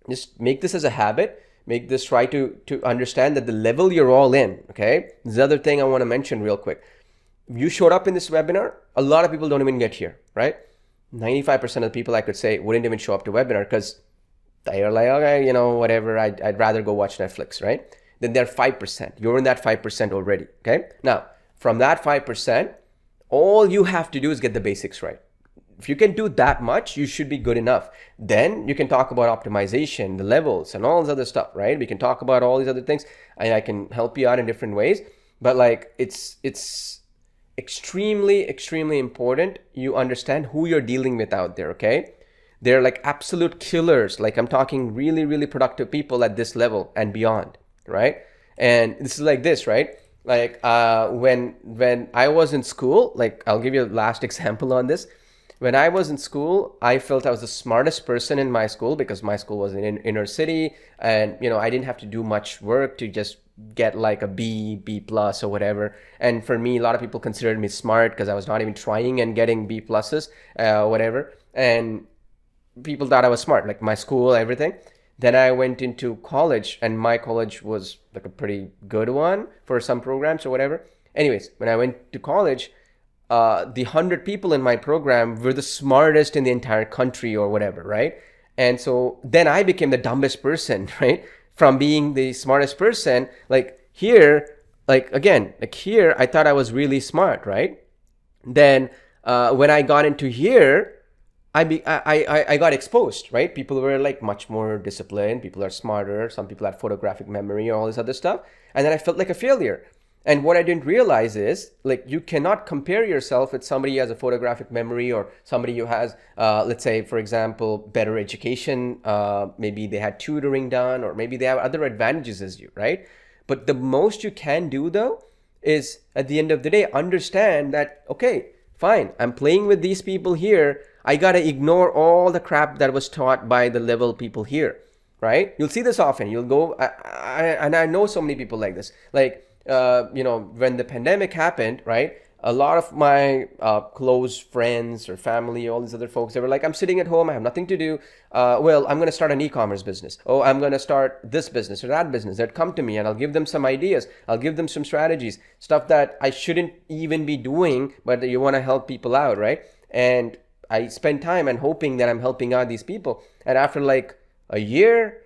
just make this as a habit. Make this, try to understand that the level you're all in, okay? This is the other thing I want to mention real quick. You showed up in this webinar, a lot of people don't even get here, right? 95% of the people I could say wouldn't even show up to webinar because they're like, okay, whatever, I'd rather go watch Netflix, right? Then they're 5%. You're in that 5% already, okay? Now, from that 5%, all you have to do is get the basics right. If you can do that much, you should be good enough. Then you can talk about optimization, the levels, and all this other stuff, right? We can talk about all these other things, and I can help you out in different ways. But like, it's extremely, extremely important you understand who you're dealing with out there, okay? They're like absolute killers. Like I'm talking really, really productive people at this level and beyond, right? And this is like this, right? Like when I was in school, like I'll give you a last example on this. When I was in school, I felt I was the smartest person in my school because my school was in inner city, and I didn't have to do much work to just get like a B plus or whatever. And for me, a lot of people considered me smart because I was not even trying and getting B pluses, whatever. And people thought I was smart, like my school, everything. Then I went into college, and my college was like a pretty good one for some programs or whatever. Anyways, when I went to college, the 100 people in my program were the smartest in the entire country or whatever, right? And so then I became the dumbest person, right? From being the smartest person, like here, like again, like here, I thought I was really smart, right? Then when I got into here, I got exposed, right? People were like much more disciplined. People are smarter. Some people had photographic memory or all this other stuff. And then I felt like a failure. And what I didn't realize is, like, you cannot compare yourself with somebody who has a photographic memory or somebody who has, let's say, for example, better education. Maybe they had tutoring done, or maybe they have other advantages as you, right? But the most you can do, though, is at the end of the day, understand that, okay, fine, I'm playing with these people here. I got to ignore all the crap that was taught by the level people here, right? You'll see this often. You'll go, and I know so many people like this. Like, when the pandemic happened, right? A lot of my close friends or family, all these other folks, they were like, I'm sitting at home, I have nothing to do. Well, I'm going to start an e-commerce business. Oh, I'm going to start this business or that business. They'd come to me and I'll give them some ideas. I'll give them some strategies, stuff that I shouldn't even be doing, but you want to help people out, right? And I spend time and hoping that I'm helping out these people. And after like a year,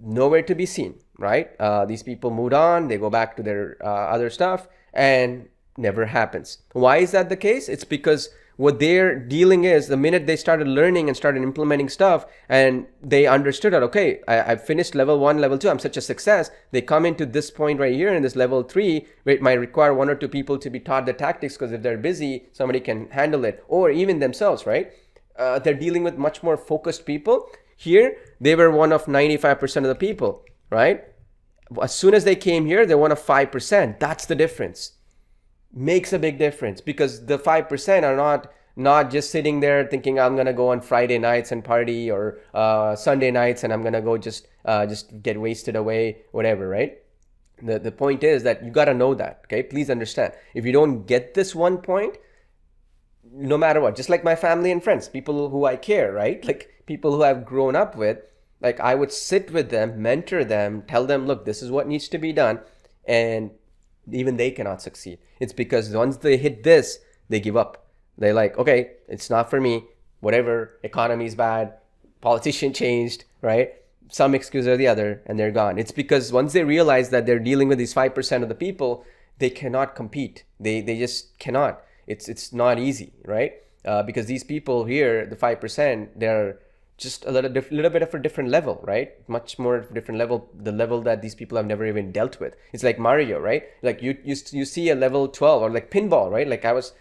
nowhere to be seen, right? These people moved on, they go back to their other stuff, and never happens. Why is that the case? It's because what they're dealing is the minute they started learning and started implementing stuff and they understood that, okay, I've finished level 1, level 2, I'm such a success. They come into this point right here in this level 3 where it might require 1 or 2 people to be taught the tactics because if they're busy, somebody can handle it, or even themselves, right? They're dealing with much more focused people. Here, they were one of 95% of the people, right? As soon as they came here, they're one of 5%. That's the difference. Makes a big difference because the 5% are not just sitting there thinking I'm gonna go on Friday nights and party or Sunday nights and I'm gonna go just get wasted away, whatever, right? The point is that you gotta know that, okay? Please understand. If you don't get this one point, no matter what, just like my family and friends, people who I care, right? Like people who I've grown up with, Like I would sit with them, mentor them, tell them, look, this is what needs to be done. And even they cannot succeed. It's because once they hit this, they give up. They're like, okay, it's not for me. Whatever, economy is bad, politician changed, right? Some excuse or the other, and they're gone. It's because once they realize that they're dealing with these 5% of the people, they cannot compete. They just cannot. It's not easy, right? Because these people here, the 5%, they're just a little bit of a different level, right? Much more different level, the level that these people have never even dealt with. It's like Mario, right? Like you see a level 12 or like pinball, right? Like I was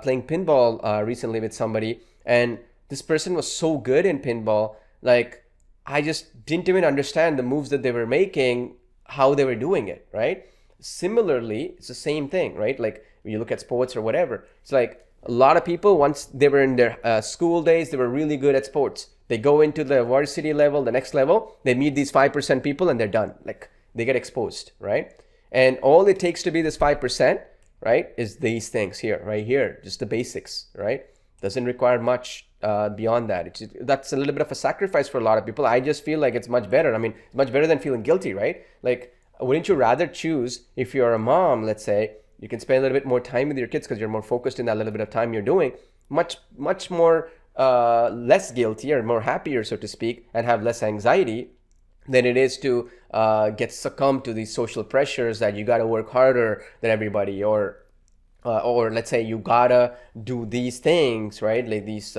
playing pinball recently with somebody, and this person was so good in pinball, like I just didn't even understand the moves that they were making, how they were doing it, right? Similarly, it's the same thing, right? Like when you look at sports or whatever, it's like a lot of people, once they were in their school days, they were really good at sports. They go into the varsity level, the next level, they meet these 5% people and they're done. Like they get exposed, right? And all it takes to be this 5%, right, is these things here, right here, just the basics, right? Doesn't require much beyond that. That's a little bit of a sacrifice for a lot of people. I just feel like it's much better. I mean, it's much better than feeling guilty, right? Like, wouldn't you rather choose, if you're a mom, let's say, you can spend a little bit more time with your kids because you're more focused in that little bit of time you're doing, much more less guilty or more happier, so to speak, and have less anxiety than it is to get succumbed to these social pressures that you got to work harder than everybody, or let's say you gotta do these things, right? Like these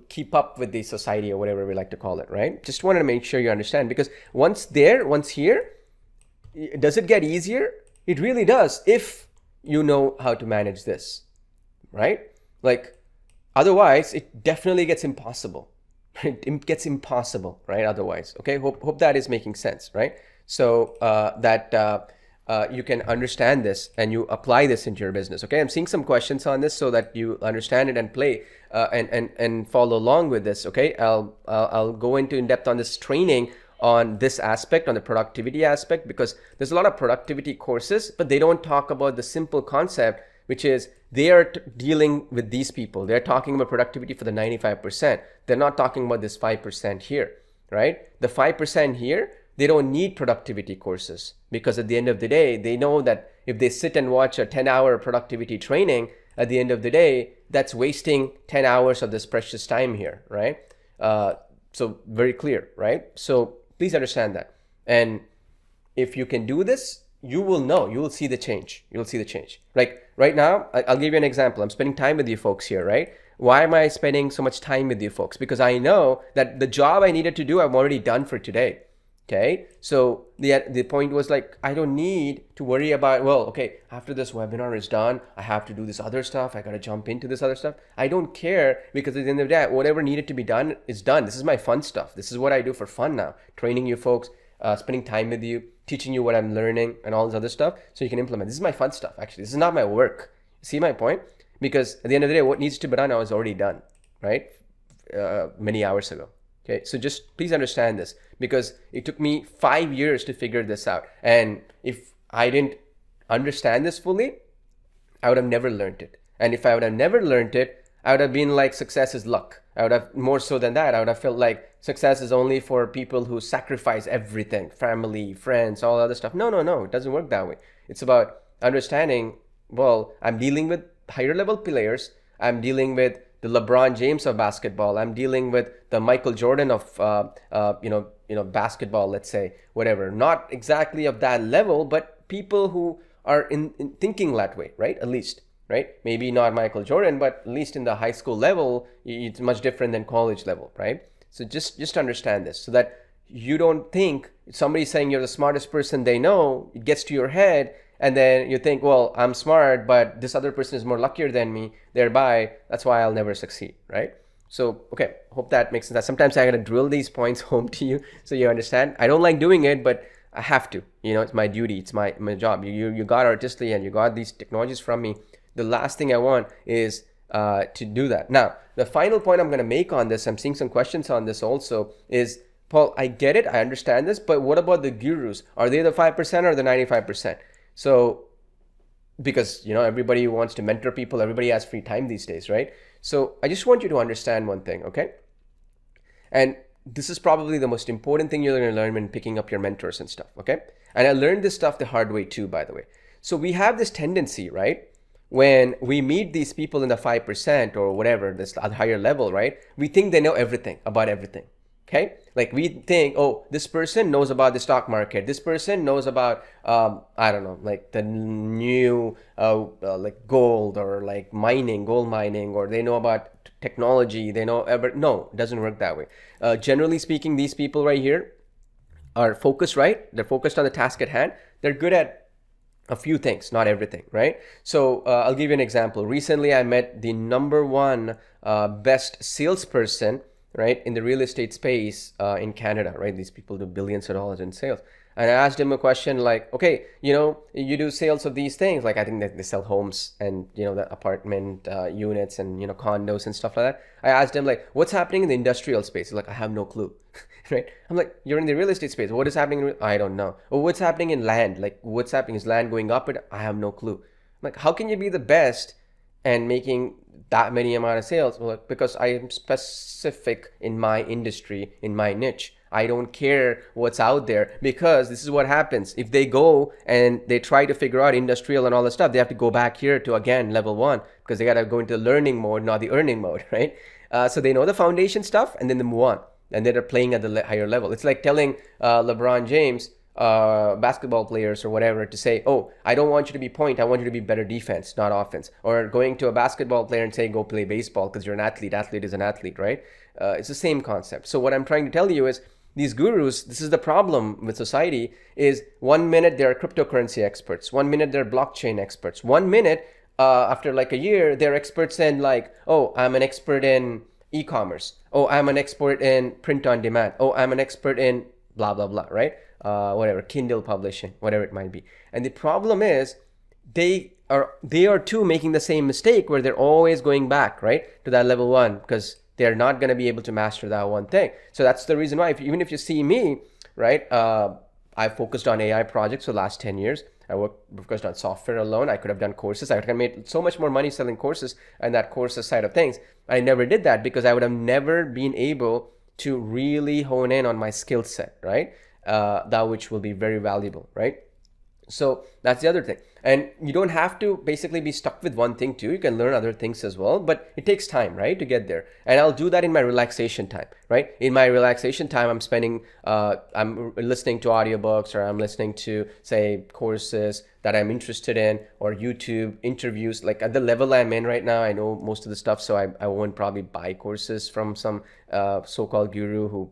keep up with the society or whatever we like to call it, right? Just wanted to make sure you understand, because once here, does it get easier? It really does, if you know how to manage this, right? Like otherwise it definitely gets impossible. It gets impossible, right? Otherwise, okay, hope that is making sense, right? So you can understand this and you apply this into your business. Okay, I'm seeing some questions on this so that you understand it and play and follow along with this. Okay, I'll go into in depth on this training on this aspect, on the productivity aspect, because there's a lot of productivity courses, but they don't talk about the simple concept, which is they are dealing with these people. They're talking about productivity for the 95%. They're not talking about this 5% here, right? The 5% here, they don't need productivity courses, because at the end of the day, they know that if they sit and watch a 10-hour productivity training, at the end of the day, that's wasting 10 hours of this precious time here, right? So very clear, right? So please understand that. And if you can do this, you will see the change. You'll see the change. Like right now, I'll give you an example. I'm spending time with you folks here, right? Why am I spending so much time with you folks? Because I know that the job I needed to do, I'm already done for today. Okay, so the point was like, I don't need to worry about, well, okay, after this webinar is done, I have to do this other stuff. I got to jump into this other stuff. I don't care, because at the end of the day, whatever needed to be done is done. This is my fun stuff. This is what I do for fun now. Training you folks, spending time with you, teaching you what I'm learning and all this other stuff so you can implement. This is my fun stuff, actually. This is not my work. See my point? Because at the end of the day, what needs to be done, I was already done, right? Many hours ago. Okay, so just please understand this, because it took me 5 years to figure this out. And if I didn't understand this fully, I would have never learned it. And if I would have never learned it, I would have been like, success is luck. I would have, more so than that, I would have felt like success is only for people who sacrifice everything, family, friends, all other stuff. No, it doesn't work that way. It's about understanding, well, I'm dealing with higher level players. I'm dealing with the LeBron James of basketball. I'm dealing with the Michael Jordan of basketball, let's say, whatever. Not exactly of that level, but people who are in thinking that way, right? At least, right? Maybe not Michael Jordan, but at least in the high school level, it's much different than college level, right? So just understand this, so that you don't think somebody's saying you're the smartest person they know, it gets to your head, and then you think, well, I'm smart, but this other person is more luckier than me, thereby, that's why I'll never succeed, right? So, okay, hope that makes sense. Sometimes I gotta drill these points home to you so you understand. I don't like doing it, but I have to. It's my duty, it's my job. You got Artistly and you got these technologies from me. The last thing I want is to do that. Now, the final point I'm gonna make on this, I'm seeing some questions on this also, is, Paul, I get it, I understand this, but what about the gurus? Are they the 5% or the 95%? So, because, everybody wants to mentor people, everybody has free time these days, right? So I just want you to understand one thing, okay? And this is probably the most important thing you're going to learn when picking up your mentors and stuff, okay? And I learned this stuff the hard way too, by the way. So we have this tendency, right? When we meet these people in the 5% or whatever, this higher level, right? We think they know everything about everything, okay? Like we think, oh, this person knows about the stock market. This person knows about, I don't know, like the new, like gold or like gold mining, or they know about technology. They know, but no, it doesn't work that way. Generally speaking, these people right here are focused, right? They're focused on the task at hand. They're good at a few things, not everything, right? So I'll give you an example. Recently, I met the number one best salesperson, right, in the real estate space in Canada, right? These people do billions of dollars in sales. And I asked him a question like, okay, you do sales of these things. Like I think that they sell homes and, the apartment units and, condos and stuff like that. I asked him like, what's happening in the industrial space? He's like, I have no clue. Right? I'm like, you're in the real estate space. What is happening? I don't know. Or what's happening in land? Like what's happening? Is land going up? I have no clue. I'm like, how can you be the best and making that many amount of sales? Well, because I am specific in my industry, in my niche. I don't care what's out there, because this is what happens. If they go and they try to figure out industrial and all this stuff, they have to go back here to, again, level 1, because they got to go into learning mode, not the earning mode, right? So they know the foundation stuff and then they move on. And they're playing at the higher level. It's like telling LeBron James, basketball players or whatever, to say, oh, I don't want you to be point, I want you to be better defense, not offense. Or going to a basketball player and say, go play baseball because you're an athlete. Athlete is an athlete, right? It's the same concept. So what I'm trying to tell you is, these gurus, this is the problem with society, is 1 minute they're cryptocurrency experts, 1 minute they're blockchain experts, 1 minute after like a year, they're experts in like, oh, I'm an expert in e-commerce. Oh, I'm an expert in print on demand. Oh, I'm an expert in blah, blah, blah, right? Whatever, Kindle publishing, whatever it might be. And the problem is they are too making the same mistake where they're always going back, right, to that level 1, because they're not going to be able to master that one thing. So that's the reason why, even if you see me, right, I focused on AI projects for the last 10 years. I focused on software alone. I could have done courses. I could have made so much more money selling courses and that courses side of things. I never did that because I would have never been able to really hone in on my skill set, right? That which will be very valuable, right? So that's the other thing. And you don't have to basically be stuck with one thing too. You can learn other things as well, but it takes time, right, to get there. And I'll do that in my relaxation time, right? In my relaxation time, I'm listening to audiobooks, or I'm listening to, say, courses that I'm interested in, or YouTube interviews. Like at the level I'm in right now, I know most of the stuff, so I won't probably buy courses from some so-called guru who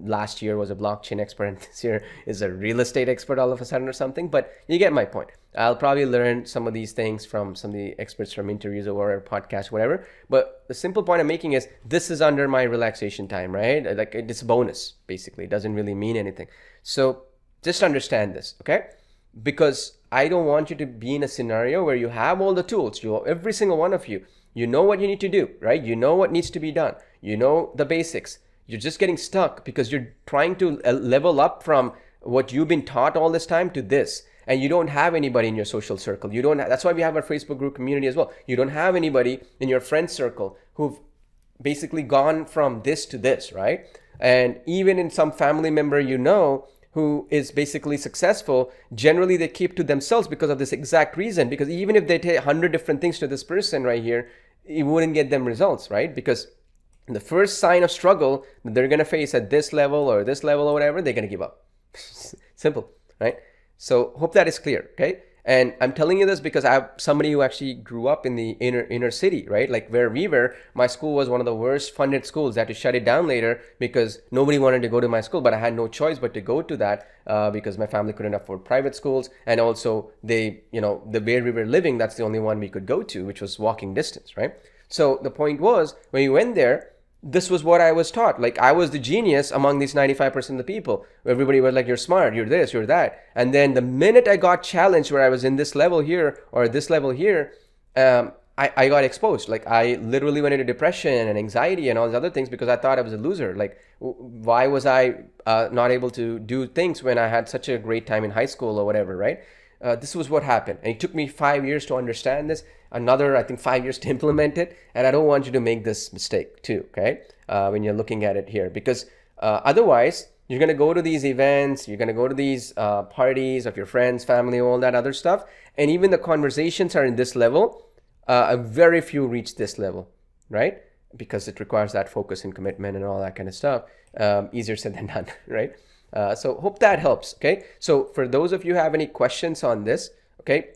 last year was a blockchain expert and this year is a real estate expert all of a sudden or something. But you get my point. I'll probably learn some of these things from some of the experts from interviews or podcasts, whatever. But the simple point I'm making is, this is under my relaxation time, right? Like it's a bonus, basically. It doesn't really mean anything. So just understand this, okay? Because I don't want you to be in a scenario where you have all the tools. Every single one of you, you know what you need to do, right? You know what needs to be done. You know the basics. You're just getting stuck because you're trying to level up from what you've been taught all this time to this. And you don't have anybody in your social circle. That's why we have our Facebook group community as well. You don't have anybody in your friend circle who've basically gone from this to this, right? And even in some family member who is basically successful, generally they keep to themselves because of this exact reason. Because even if they take 100 different things to this person right here, it wouldn't get them results, right? Because the first sign of struggle that they're going to face at this level or whatever, they're going to give up. Simple, right? So hope that is clear, okay? And I'm telling you this because I have somebody who actually grew up in the inner city, right? Like where we were, my school was one of the worst funded schools. I had to shut it down later because nobody wanted to go to my school, but I had no choice but to go to that because my family couldn't afford private schools. And also the where we were living, that's the only one we could go to, which was walking distance, right? So the point was, when we went there, this was what I was taught. Like I was the genius among these 95% of the people. Everybody was like, you're smart, you're this, you're that. And then the minute I got challenged where I was in this level here or this level here, I got exposed. Like I literally went into depression and anxiety and all these other things because I thought I was a loser. Like why was I not able to do things when I had such a great time in high school or whatever, right? This was what happened. And it took me 5 years to understand this. Another, I think, 5 years to implement it. And I don't want you to make this mistake too, okay? When you're looking at it here. Because Otherwise, you're going to go to these events, you're going to go to these parties of your friends, family, all that other stuff. And even the conversations are in this level. Very few reach this level, right? Because it requires that focus and commitment and all that kind of stuff. Easier said than done, right? So hope that helps, okay? So for those of you who have any questions on this, okay,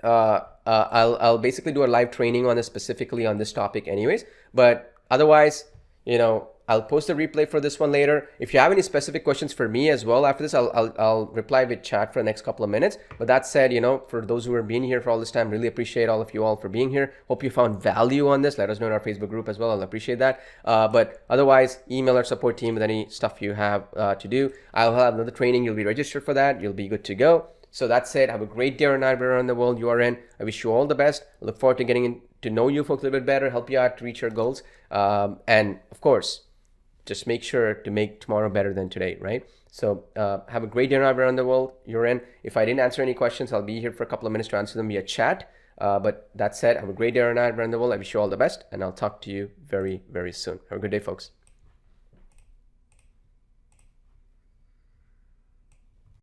I'll basically do a live training on this, specifically on this topic anyways. But otherwise, you know, I'll post a replay for this one later. If you have any specific questions for me as well after this, I'll reply with chat for the next couple of minutes. But that said, you know, for those who have been here for all this time, really appreciate all of you all for being here. Hope you found value on this. Let us know in our Facebook group as well. I'll appreciate that. But otherwise, email our support team with any stuff you have to do. I'll have another training. You'll be registered for that. You'll be good to go. So that's it. Have a great day or night wherever around the world you are in. I wish you all the best. I look forward to getting to know you folks a little bit better, help you out to reach your goals. And of course, just make sure to make tomorrow better than today, right? So have a great day around the world you're in. If I didn't answer any questions, I'll be here for a couple of minutes to answer them via chat. But that said, have a great day around the world. I wish you all the best, and I'll talk to you very, very soon. Have a good day, folks.